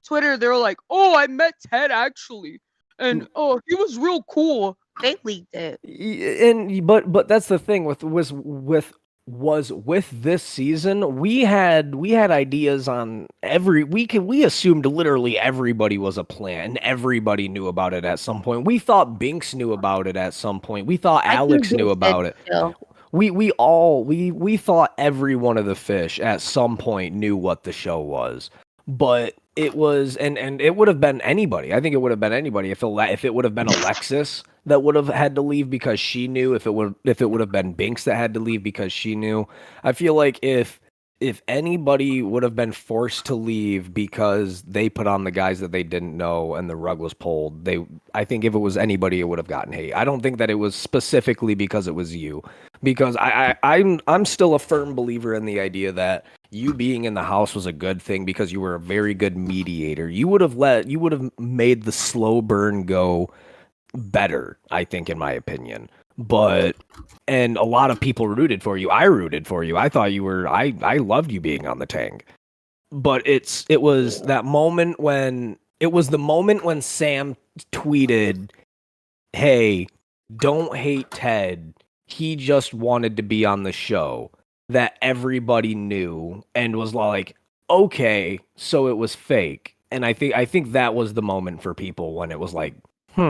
Twitter, they were like, "Oh, I met Ted actually, and oh, he was real cool." They leaked it. But that's the thing with this season, we had ideas on we assumed literally everybody was a plan and everybody knew about it at some point. We thought Binks knew about it at some point. We thought Alex knew about it. Still. We thought every one of the fish at some point knew what the show was. But it was and it would have been anybody. I think it would have been anybody if it would have been Alexis that would have had to leave because she knew, if it would have been Binks that had to leave because she knew. I feel like if anybody would have been forced to leave because they put on the guys that they didn't know and the rug was pulled, I think if it was anybody, it would have gotten hate. I don't think that it was specifically because it was you, because I'm still a firm believer in the idea that you being in the house was a good thing because you were a very good mediator. You would have made the slow burn go better, I think, in my opinion. And a lot of people rooted for you. I rooted for you. I thought I loved you being on the tank. But it was the moment when Sam tweeted, "Hey, don't hate Ted. He just wanted to be on the show," that everybody knew and was like, "Okay, so it was fake." And I think that was the moment for people when it was like,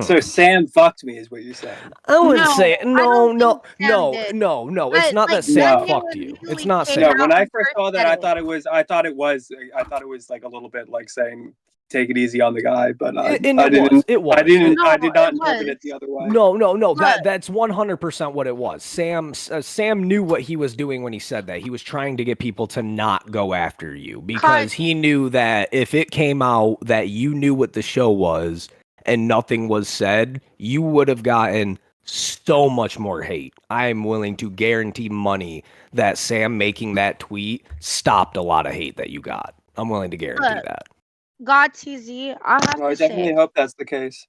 So Sam fucked me, is what you're saying? I wouldn't say I don't think Sam no. did. It's But, not like, that Sam No. fucked you. It's not came saying. No, when out I and first saw that, said I it. thought it was like a little bit like saying, "Take it easy on the guy," but I It was. I did No, not it interpret it was. the other way. No. But- That's 100% what it was. Sam knew what he was doing when he said that. He was trying to get people to not go after you because he knew that if it came out that you knew what the show was and nothing was said, you would have gotten so much more hate. I'm willing to guarantee money that Sam making that tweet stopped a lot of hate that you got. I'm willing to guarantee that. God TZ, I definitely hope that's the case.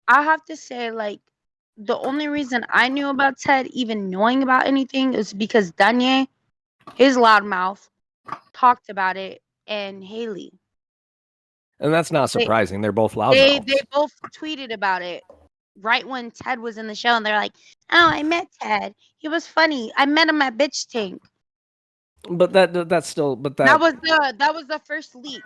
I have to say, like, the only reason I knew about Ted, even knowing about anything, is because Danye, his loudmouth, talked about it, and Haley. And that's not surprising. They're both loud. They both tweeted about it right when Ted was in the show, and they're like, "Oh, I met Ted. He was funny. I met him at Bitch Tank." But that was the first leak.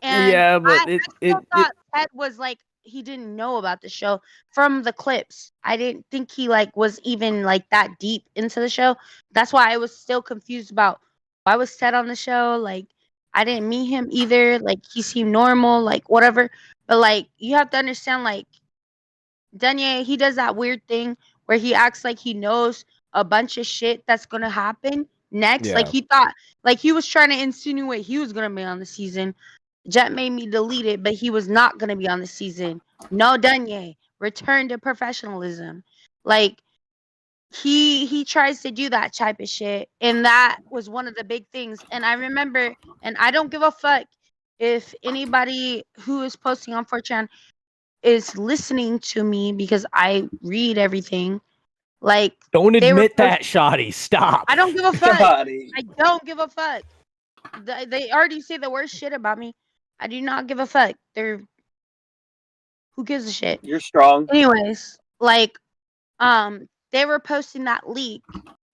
And yeah, but I still thought Ted was like, he didn't know about the show from the clips. I didn't think he like was even like that deep into the show. That's why I was still confused about why was Ted on the show. Like, I didn't meet him either. Like, he seemed normal, like whatever. But like, you have to understand, like, Danye, he does that weird thing where he acts like he knows a bunch of shit that's gonna happen next. Yeah. Like, he thought, like, he was trying to insinuate he was gonna be on the season. Jet made me delete it, but he was not gonna be on the season. No, Danye, return to professionalism. Like, he tries to do that type of shit, and that was one of the big things. And I remember, and I don't give a fuck if anybody who is posting on 4chan is listening to me because I read everything. Like, don't admit that, Shoddy. Stop. I don't give a fuck. Shoddy. I don't give a fuck. They already say the worst shit about me. I do not give a fuck. Who gives a shit? You're strong. Anyways, like, they were posting that leak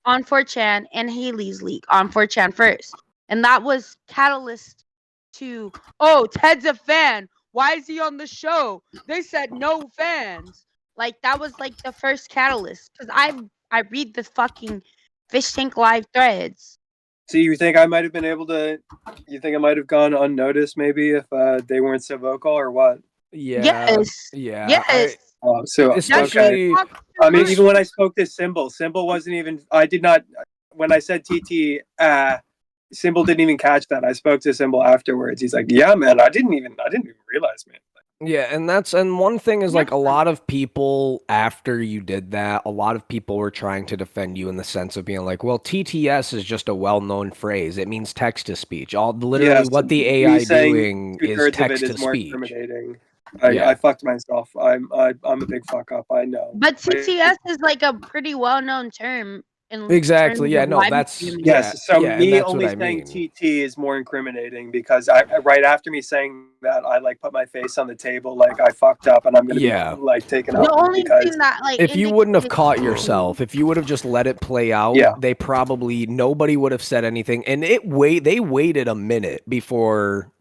on 4chan and Haley's leak on 4chan first. And that was catalyst to, oh, Ted's a fan. Why is he on the show? They said no fans. Like, that was like the first catalyst. Because I read the fucking Fishtank live threads. So you think I might have been able to? You think I might have gone unnoticed maybe if they weren't so vocal or what? Yeah, Yes. yeah. Yes. So That's okay. Especially I mean, much. even when I spoke to Symbol wasn't even. I did not. When I said TT, Symbol didn't even catch that. I spoke to Symbol afterwards. He's like, "Yeah, man, I didn't even realize, man." yeah, and one thing is like a Yeah. lot of people after you did that, a lot of people were trying to defend you in the sense of being like, well, TTS is just a well-known phrase. It means text to speech. All literally Yes, what the me AI saying doing is 2/3 of it text to is more speech. incriminating. Yeah. I fucked myself. I'm a big fuck up. I know. But TTS is like a pretty well-known term in terms Exactly. Yeah, of no, live that's streaming. yeah, Yes, so yeah, and me that's what only I saying mean. TT is more incriminating because I right after me saying that I like put my face on the table like I fucked up and I'm gonna be Yeah. like taken The up only because thing that like If you wouldn't have indicated caught yourself, if you would have just let it play out, Yeah. they probably nobody would have said anything. And they waited a minute before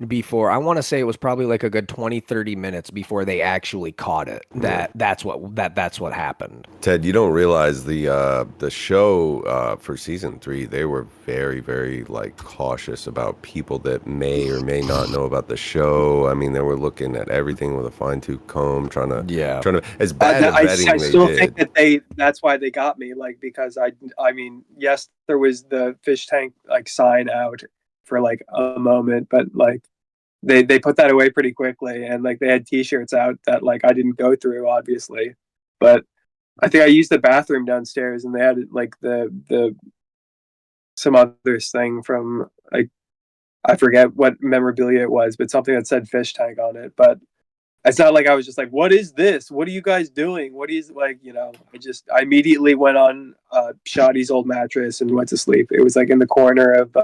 I want to say it was probably like a good 20-30 minutes before they actually caught it. That's what happened. Ted, you don't realize the show for season 3, they were very, very like cautious about people that may or may not know about the show. I mean, they were looking at everything with a fine-tooth comb, trying to as bad as I vetting they still did. think that that's why they got me like because I mean yes there was the fish tank like sign out for like a moment but like they put that away pretty quickly and like they had t-shirts out that like I didn't go through obviously but I think I used the bathroom downstairs and they had like the some other thing from like I forget what memorabilia it was but something that said fish tank on it but it's not like I was just like, what is this? What are you guys doing? What is like, I immediately went on Shoddy's old mattress and went to sleep. It was like in the corner of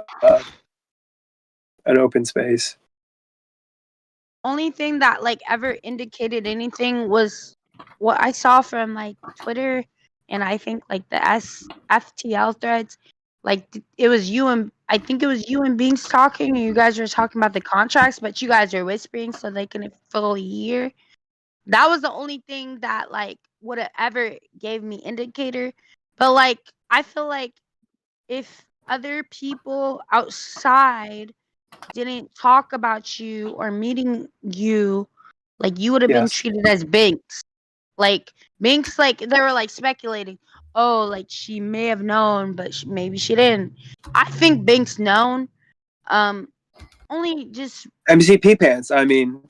an open space. only thing that like ever indicated anything was what I saw from like Twitter and I think like the FTL threads. Like it was you and I think it was you and Binks talking, and you guys were talking about the contracts, but you guys are whispering so they can fully hear. That was the only thing that like would have ever gave me indicator. But like I feel like if other people outside didn't talk about you or meeting you, like you would have been Yes. treated as Binks. Like Binks, like they were like speculating. Oh, like she may have known, but maybe she didn't. I think Binks known. Only just, MCP pants. I mean,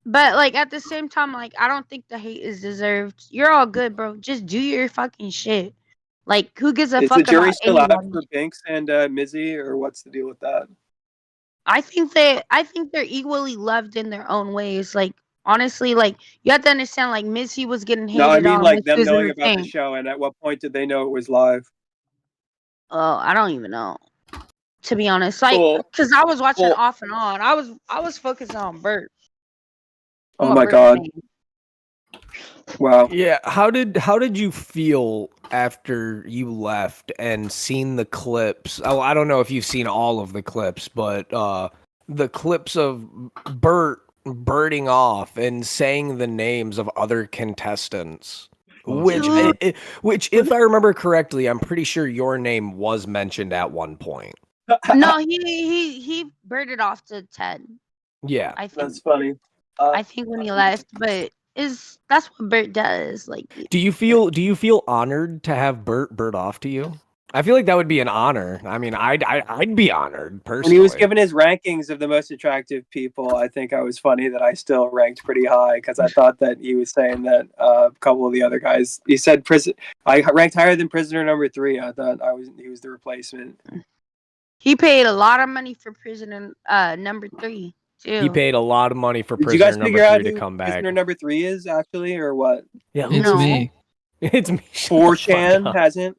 but like at the same time, like I don't think the hate is deserved. You're all good, bro. Just do your fucking shit. Like who gives a is the fuck jury about still out anybody? for Binks and Mizzy or what's the deal with that? I think they're equally loved in their own ways. Like honestly, like you have to understand, like Missy was getting No, I hated mean on when like she them was in knowing the about the thing. show and at what point did they know it was live? Oh, I don't even know. To be honest, like, Cool. cause I was watching Cool. off and on. I was focused on Bert. I'm Oh a my Bert god. fan. Wow. Yeah, how did you feel after you left and seen the clips? Oh, I don't know if you've seen all of the clips, but the clips of Bert birding off and saying the names of other contestants. Which, Dude. which, if I remember correctly, I'm pretty sure your name was mentioned at one point. No, he birded off to Ted. Yeah, I think. That's funny. I think when he left, but that's what Bert does. Like, do you feel honored to have Bert bird off to you? I feel like that would be an honor. I mean, I'd be honored personally. When he was given his rankings of the most attractive people, I think I was funny that I still ranked pretty high because I thought that he was saying that a couple of the other guys. He said I ranked higher than prisoner number 3. I thought he was the replacement. he paid a lot of money for prisoner number 3 too. He paid a lot of money for Did you prisoner guys number figure out 3 to who come back. prisoner number 3 is actually, or what? Yeah, It's No. me. It's me. Shut the fuck 4chan up. hasn't.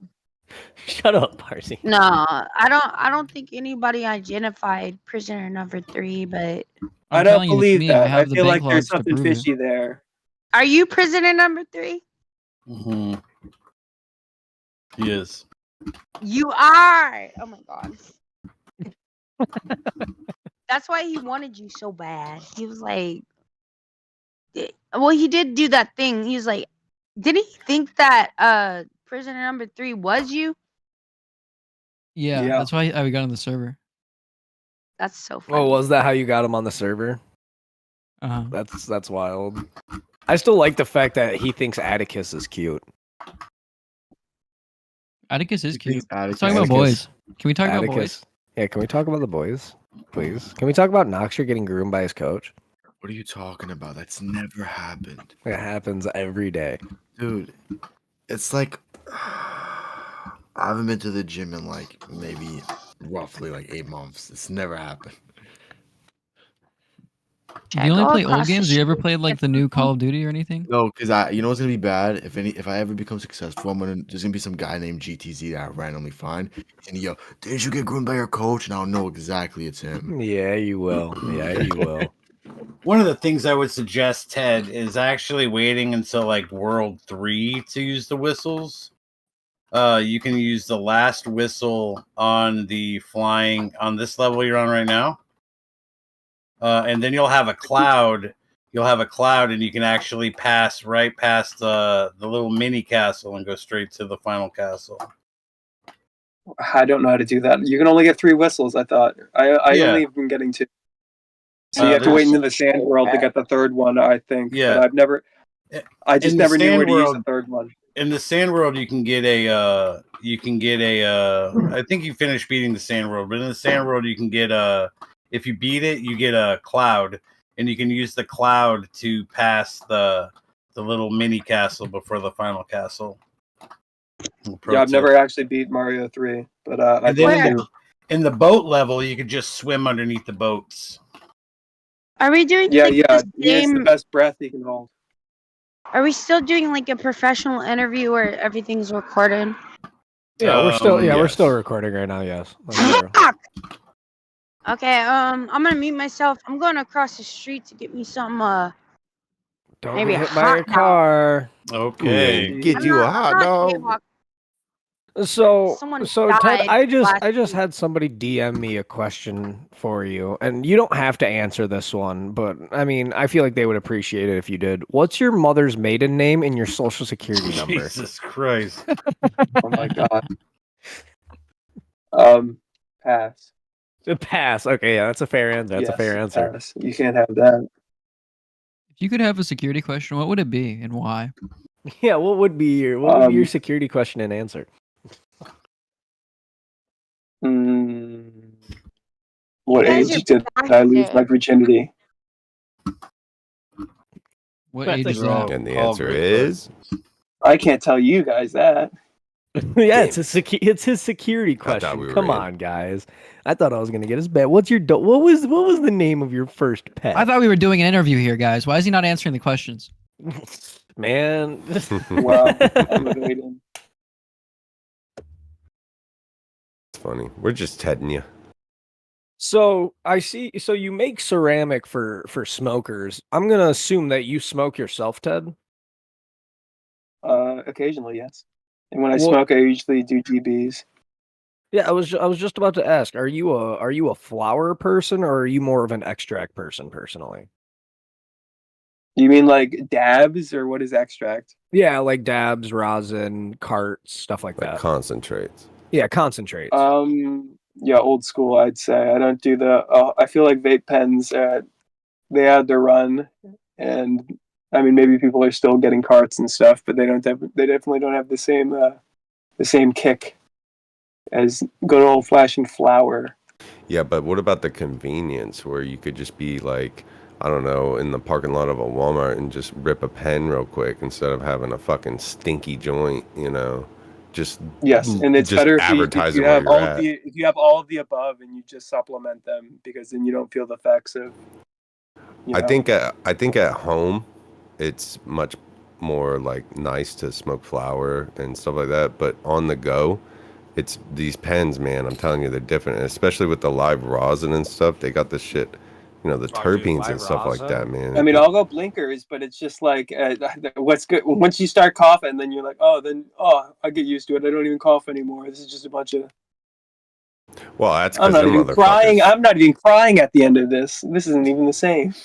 Shut up, Parsi. No, I don't think anybody identified prisoner number 3, but I I'm don't telling you, it's believe me. I that. I have the feel bank like there's logs to something prove it. fishy there. are you prisoner number 3? Mm-hmm. He is. You are. Oh my god. That's why he wanted you so bad. He was like, well, he did do that thing. He was like, didn't he think that prisoner number 3 was you? Yeah, Yeah. that's why I got on the server. That's so funny. Oh, was that how you got him on the server? Uh-huh. That's wild. I still like the fact that he thinks Atticus is cute. Atticus is cute. Let's Atticus. talk about boys. Can we talk about boys? Atticus. Yeah, can we talk about the boys, please? Can we talk about Noxer getting groomed by his coach? What are you talking about? That's never happened. It happens every day. Dude, it's like I haven't been to the gym in like maybe roughly like 8 months. It's never happened. Do you only play old games? Do you ever played like the new Call of Duty or anything? No, because you know what's gonna be bad if I ever become successful, there's gonna be some guy named GTZ that I randomly find, and yo, did you get groomed by your coach? And I'll know exactly it's him. Yeah, you will. Yeah, you will. One of the things I would suggest, Ted, is actually waiting until like World 3 to use the whistles. You can use the last whistle on the flying on this level you're on right now. And then you'll have a cloud. You'll have a cloud, and you can actually pass right past the little mini castle and go straight to the final castle. I don't know how to do that. You can only get 3 whistles, I thought. I Yeah. only have been getting 2. So you have to wait into the sand world to get the third one, I think. Yeah. But I just In the never knew where sand to use world- the third one. In the sand world, you can get a. I think you finished beating the sand world, but in the sand world, you can get a. If you beat it, you get a cloud, and you can use the cloud to pass the little mini castle before the final castle. Yeah, I've never actually beat Mario 3, but I And then think in the boat level, you could just swim underneath the boats. Are we doing yeah, like yeah, this he has the game? best breath he can hold. Are we still doing like a professional interview where everything's recorded? Yeah, we're still Yes. recording right now. Yes. That's true. Okay, I'm gonna mute myself. I'm going across the street to get me some Don't maybe get a hit by a hot dog. car. Okay. Get I'm you a not- hot I'm not dog. jaywalking. So Someone Ted, died I just last had somebody DM me a question for you, and you don't have to answer this one, but I mean, I feel like they would appreciate it if you did. What's your mother's maiden name and your social security number? Jesus Christ. Oh my god. Pass. Pass. Okay, yeah, that's a fair answer. That's a fair Yes, answer. pass. You can't have that. If you could have a security question, what would it be and why? Yeah, what would be your security question and answer? What You guys age are did I lose back my there. virginity? What That's age a is They're all- that? And the all answer great is I can't tell you guys that. Yeah, it's his security I thought question. we were Come in. on, guys. I thought I was gonna get his bet. What's your what was the name of your first pet? I thought we were doing an interview here, guys. Why is he not answering the questions? Man. Wow, I'm evading. It's funny. We're just tedding you. So I see. So you make ceramic for smokers. I'm gonna assume that you smoke yourself, Ted. Occasionally, yes. And when I Well- smoke, I usually do GBs. Yeah, I was just about to ask. Are you a flower person or are you more of an extract person personally? You mean like dabs, or what is extract? Yeah, like dabs, rosin, carts, stuff like Like that. concentrates. Yeah, concentrates. Yeah, old school, I'd say. I don't do the. I feel like vape pens. They had their run, and I mean, maybe people are still getting carts and stuff, but they don't. They definitely don't have the same kick as good old fashioned flower. Yeah, but what about the convenience where you could just be like, I don't know, in the parking lot of a Walmart and just rip a pen real quick instead of having a fucking stinky joint, you know? Just Yes, and it's just better if advertise you it where have you're all at. if you have all of the above and you just supplement them, because then you don't feel the effects of. I think at home it's much more like nice to smoke flower and stuff like that, but on the go, it's these pens, man. I'm telling you, they're different, and especially with the live rosin and stuff. They got the shit, you know, the terpenes and stuff like that, man. I mean, I'll go blinkers, but it's just like what's good once you start coughing, then you're like, I get used to it. I don't even cough anymore. This is just a bunch of. Well, that's I'm because not even crying. I'm not even crying at the end of this. This isn't even the same.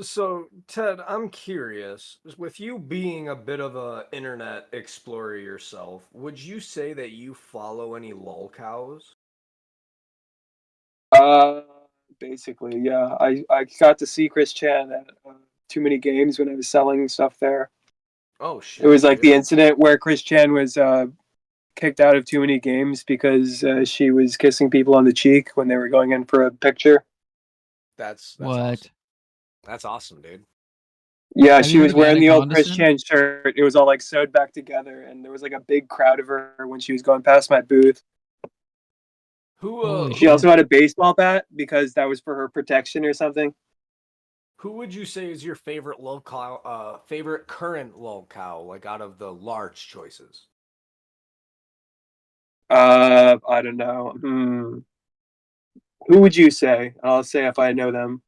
So, Ted, I'm curious. With you being a bit of a internet explorer yourself, would you say that you follow any lolcows? Uh, Basically, yeah. I got to see Chris Chan at Too Many Games when I was selling stuff there. Oh It shit! was like the Yeah. incident where Chris Chan was kicked out of Too Many Games because she was kissing people on the cheek when they were going in for a picture. That's What? awesome. That's awesome, dude. Yeah, Have she you heard was of wearing Anna the old Chris Condescend? Chan shirt. It was all like sewed back together, and there was like a big crowd of her when she was going past my booth. Holy She shit. also had a baseball bat because that was for her protection or something. Who would you say is your favorite lolcow? Favorite current lolcow, like out of the large choices? I don't know. Who would you say? I'll say if I know them.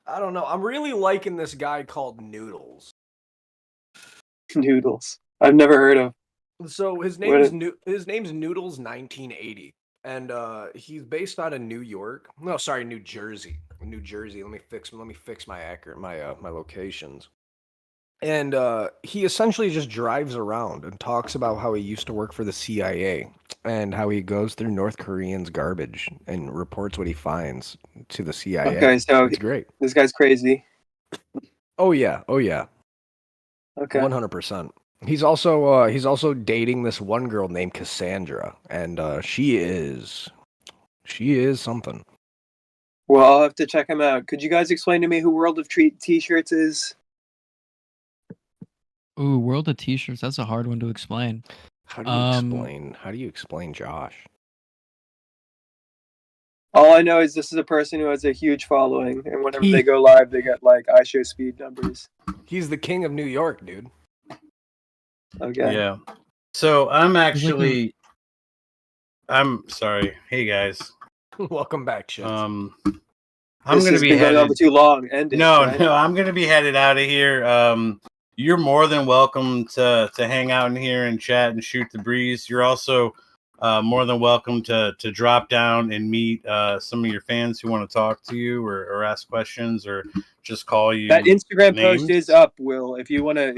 I don't know. I'm really liking this guy called Noodles. Noodles. I've never heard of. So his What? his name's Noodles 1980, and he's based out of New York. No, sorry, New Jersey. New Jersey. Let me fix my locations. And he essentially just drives around and talks about how he used to work for the CIA and how he goes through North Koreans' garbage and reports what he finds to the CIA. Okay, so It's great. this guy's crazy. Oh yeah, Okay. 100%. He's also dating this one girl named Cassandra, and she is something. Well, I'll have to check him out. Could you guys explain to me who World of Treat T-shirts is? Ooh, World of T-shirts. That's a hard one to explain. How do you explain Josh? All I know is this is a person who has a huge following, and whenever they go live, they get like iShow speed numbers. He's the king of New York, dude. Okay. Yeah. So I'm He's like actually. I'm sorry. Hey guys. Welcome back, Chits. I'm This gonna has be been going on headed. for too long. End it. No, right? no, I'm gonna be headed out of here. You're more than welcome to hang out in here and chat and shoot the breeze. You're also more than welcome to drop down and meet some of your fans who want to talk to you or ask questions or just call you. That Instagram post names. is up, Will. If you want to,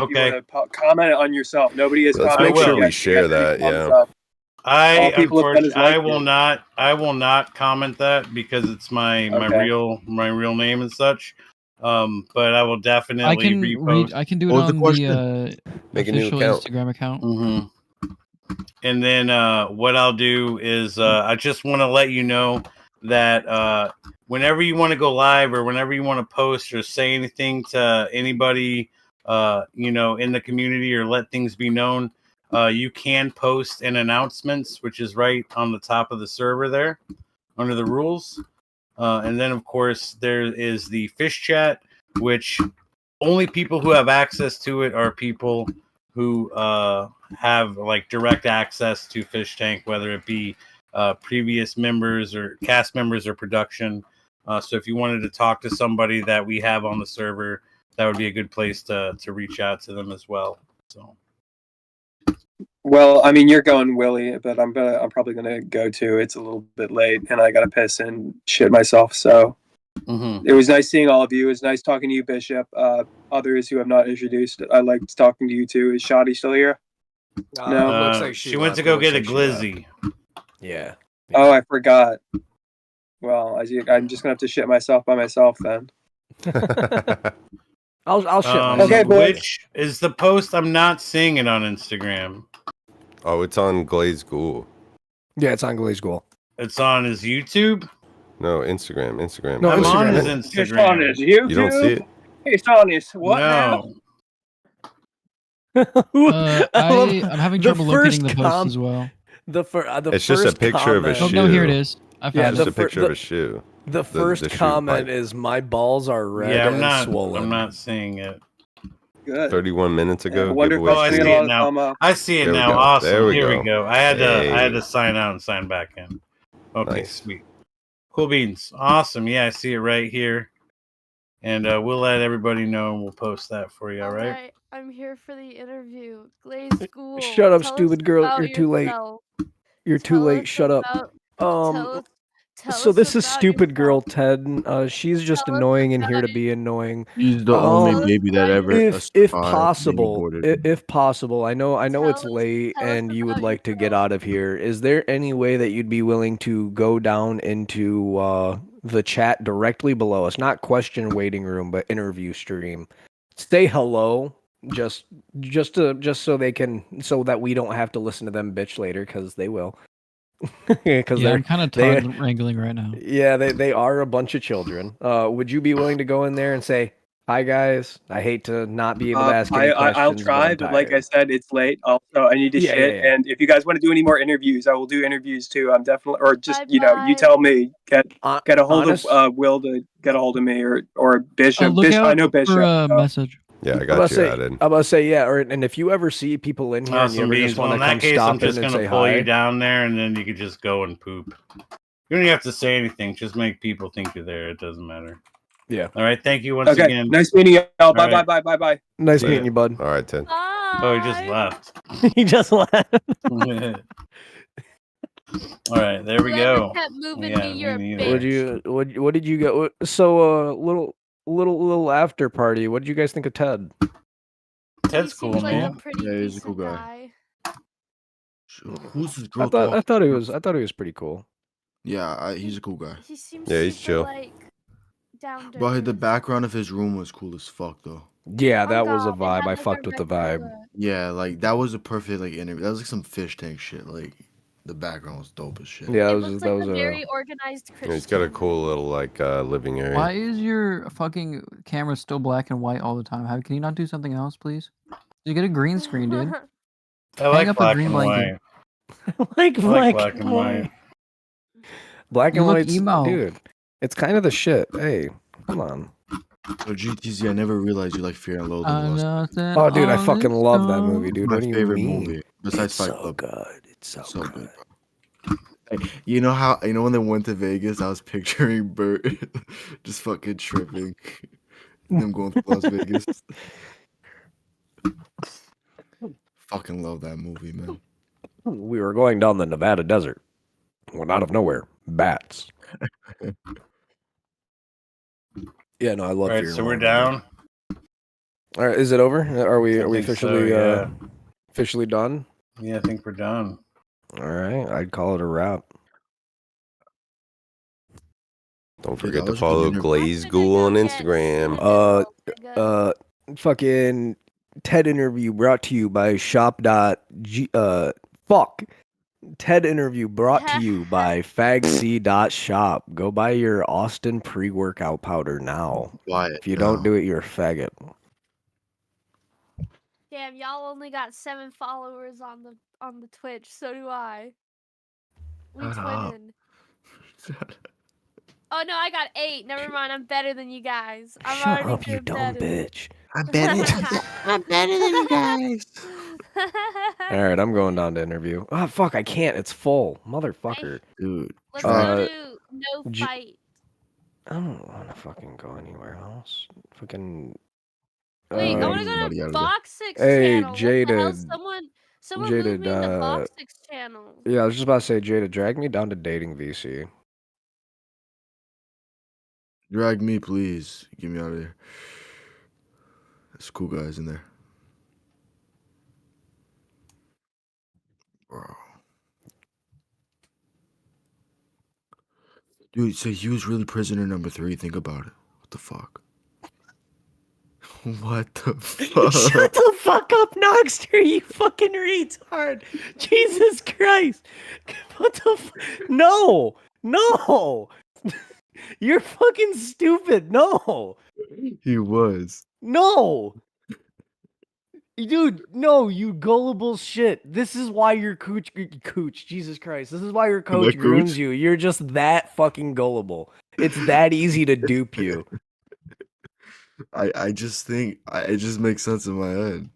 comment on yourself. Nobody has Let's commented. make sure yet. we You share guys already that. thumbs Yeah. up. All people have done is I like will it. not. I will not comment that because it's my Okay. real name and such. But I will definitely I can repost. I can do it What was the on question? Make a new official account. Instagram account. And then what I'll do is I just want to let you know that whenever you want to go live or whenever you want to post or say anything to anybody, in the community or let things be known, you can post in announcements, which is right on the top of the server there under the rules. And then, of course, there is the fish chat, which only people who have access to it are people who have like direct access to Fishtank, whether it be previous members or cast members or production. So if you wanted to talk to somebody that we have on the server, that would be a good place to reach out to them as well. So. Well, I mean, you're going Willie, but I'm probably gonna go too. It's a little bit late, and I gotta piss and shit myself. So it was nice seeing all of you. It was nice talking to you, Bishop. Others who have not introduced, I liked talking to you too. Is Shoddy still here? No. Looks like she went to go get a glizzy. Yeah. Oh, I forgot. Well, I'm just gonna have to shit myself by myself then. I'll shit myself. Okay, boys. Which is the post? I'm not seeing it on Instagram. Oh, it's on Glaze Ghoul. Yeah, it's on Glaze Ghoul. It's on his YouTube? No, Instagram. No, I'm Instagram. on his It's Instagram. on his YouTube. You don't see it? It's on his what now? I'm having trouble locating the post as well. It's just a picture of a Oh shoe. no, here it is. I It's found just it. a picture of a shoe. The first the shoe comment pipe. is my balls are red Yeah, and swollen. I'm not seeing it. Good. 31 minutes ago. Wonderful. Oh, I see it now. I see it There we now. go. Awesome. There we Here go. we go. I had Hey. to sign out and sign back in. Okay, Nice. sweet. Cool beans. Awesome. Yeah, I see it right here. And we'll let everybody know and we'll post that for you, all right? I'm here for the interview. Glaze School. Shut up, Tell us stupid girl. about You're too late. yourself. You're too Tell late. us Shut up. about- Tell us Tell So us this is about stupid girl yourself. Ted. She's just Tell us annoying and here about to be annoying. He's the only Tell us baby that about ever If survived being possible, aborted. if possible, I know it's Tell us late and you would about like to get yourself. out of here. Is there any way that you'd be willing to go down into the chat directly below us? Not question waiting room, but interview stream. Say hello, just so they can, so that we don't have to listen to them bitch later, because they will. Because Yeah, I'm kind of they tongue wrangling right now. yeah, they are a bunch of children. Would you be willing to go in there and say, "Hi guys, I hate to not be able to ask any I'll questions, but try, I'm but like I tired." said, it's late. Also, I need to Yeah, shit. yeah. And if you guys want to do any more interviews, I will do interviews too. I'm definitely, or just you Bye. tell me. Get a hold Honest, of Will to get a hold of me, or Bishop. Look I out know for Bishop. a message. Yeah, I I'm got about you to say, added. I'm about to say, yeah. Or and if you ever see people in here and you Awesome ever beans. just Well, want in to come that case, I'm stop in just and gonna say pull you hi, down there, and then you could just go and poop. You don't even have to say anything. Just make people think you're there. It doesn't matter. yeah. All right. Thank you once Okay, again. nice meeting you. All. Bye, right. bye, bye, bye, bye. Nice See meeting ya. you, bud. All right, Ted. Oh, he just Bye. left. He just left. All right, there we Whoever go. kept moving Yeah, me, you're a me neither. bitch. What did you get? So little after party. What did you guys think of Ted? Ted's He cool, seems like a man. pretty Yeah, he's a cool decent guy. guy. Who's this I girl thought talking? I thought he was pretty cool. Yeah, he's a cool guy. He seems Yeah, he's super chill. like down to But the earth. background of his room was cool as fuck, though. Yeah, Oh that was a god, it vibe. had I like a fucked with the red vibe. carpet. Yeah, like that was a perfect like interview. That was like some fish tank shit. Like the background was dope as shit. Yeah, It looked like a very organized Yeah, he's got a Christian. cool little like living area. Why is your fucking camera still black and white all the time? Can you not do something else, please? You get a green screen, dude. I Hang like up a black green and blanket. white. like I like black and white. Black You and look white's emo. dude. It's kind of the shit. Hey, come on. So GTZ, I never realized you like Fear and Loathing in Las Vegas. Oh, dude, I fucking love that movie, It's dude. my What do you favorite mean? movie besides It's Fight so Club. good. It's so good. bro. Hey, you know how when they went to Vegas, I was picturing Bert just fucking tripping, them going to Las Vegas. Fucking love that movie, man. We were going down the Nevada desert when out of nowhere, bats. Yeah, no, I love All right, Fear so and we're Loathing, down. dude. All right, is it over? Are we I think officially so, yeah. officially done? Yeah, I think we're done. All right, I'd call it a wrap. Don't that forget to was a good follow interview. Glaze Ghoul on Instagram. Fucking TED interview brought to you by shop.g fuck. TED interview brought to you by fagc.shop. Go buy your Austin pre-workout powder now. Buy it If you now. don't do it, you're a faggot. Damn, y'all only got 7 followers on the Twitch. So do I. We Shut up. twinning. Oh no, I got 8. Never mind. I'm better than you guys. I'm Shut already up, you doing dumb better. bitch. I'm better. I'm better than you guys. All right, I'm going down to interview. Ah, fuck, I can't. It's full, motherfucker. Dude, Let's go to no fight. I don't want to fucking go anywhere else. Fucking. Wait, I want to go to Box 6 Hey, channel. What the hell? Jaded. Someone moved me into Box 6 channel. Yeah, I was just about to say, Jada, drag me down to dating VC. drag me, please. Get me out of there. There's cool guys in there. Bro. Dude, so he was really prisoner number 3. Think about it. What the fuck? What the fuck? Shut the fuck up, Noxter, you fucking retard. Jesus Christ. What the No. No. You're fucking stupid. No. He was. No. Dude, no, you gullible shit. This is why your cooch, Jesus Christ. This is why your coach My grooms coach? you. You're just that fucking gullible. It's that easy to dupe you. I just think it just makes sense in my head.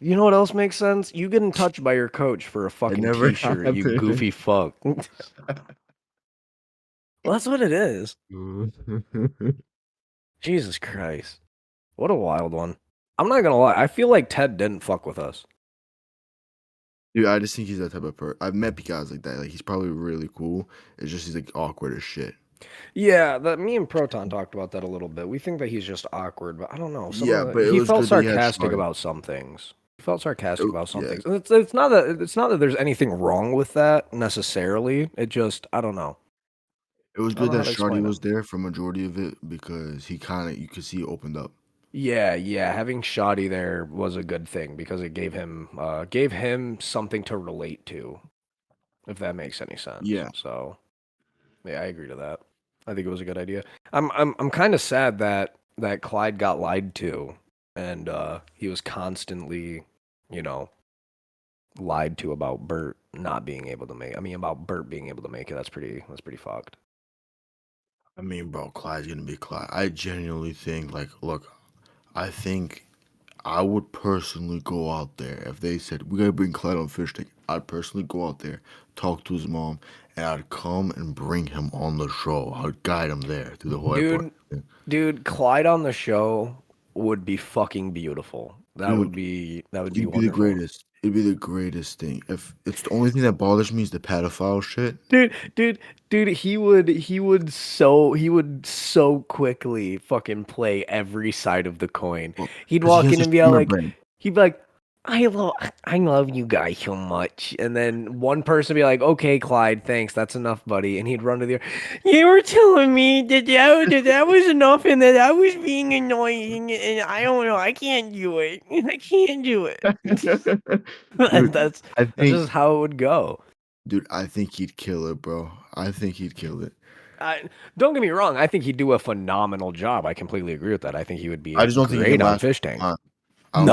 You know what else makes sense? You getting touched by your coach for a fucking never t-shirt, you happened. goofy fuck. Well, that's what it is. Jesus Christ. What a wild one. I'm not gonna lie, I feel like Ted didn't fuck with us. Dude, I just think he's that type of person. I've met guys like that. Like he's probably really cool. It's just he's like awkward as shit. Yeah, me and Proton talked about that a little bit. We think that he's just awkward, but I don't know. Yeah, but it he was felt good that he had sarcastic Shawty. about some things. He felt sarcastic about some Yeah. things. And it's not that there's anything wrong with that necessarily. It just I don't know. It was I don't good know that how to Shawty explain was it. there for majority of it because he kind of you could see he opened up. Yeah, having Shoddy there was a good thing because it gave him something to relate to, if that makes any sense. Yeah. So, yeah, I agree to that. I think it was a good idea. I'm kind of sad that Clyde got lied to, and he was constantly, lied to about Bert not being able to make. I mean, about Bert being able to make it. That's pretty fucked. I mean, bro, Clyde's gonna be Clyde. I genuinely think, like, look, I think I would personally go out there if they said we gotta bring Clyde on Fishtank. I'd personally go out there, talk to his mom, and I'd come and bring him on the show. I'd guide him there through the whole airport. Dude, Clyde on the show would be fucking beautiful. That Dude, would be He'd be the wonderful. greatest. It'd be the greatest thing. If it's the only thing that bothers me is the pedophile shit. Dude, he would so quickly fucking play every side of the coin. He'd 'Cause walk he has in a and be streamer like, brain. he'd be like, I love you guys so much. And then one person would be like, okay, Clyde, thanks, that's enough, buddy. And he'd run to the other. You were telling me that was enough and that I was being annoying and I don't know, I can't do it. I can't do it. Dude, that's I that's think, just how it would go. dude, I think he'd kill it, bro. I think he'd kill it. Don't get me wrong. I think he'd do a phenomenal job. I completely agree with that. I think he would be I just don't think he great can on last for a Fishtank. long time. No,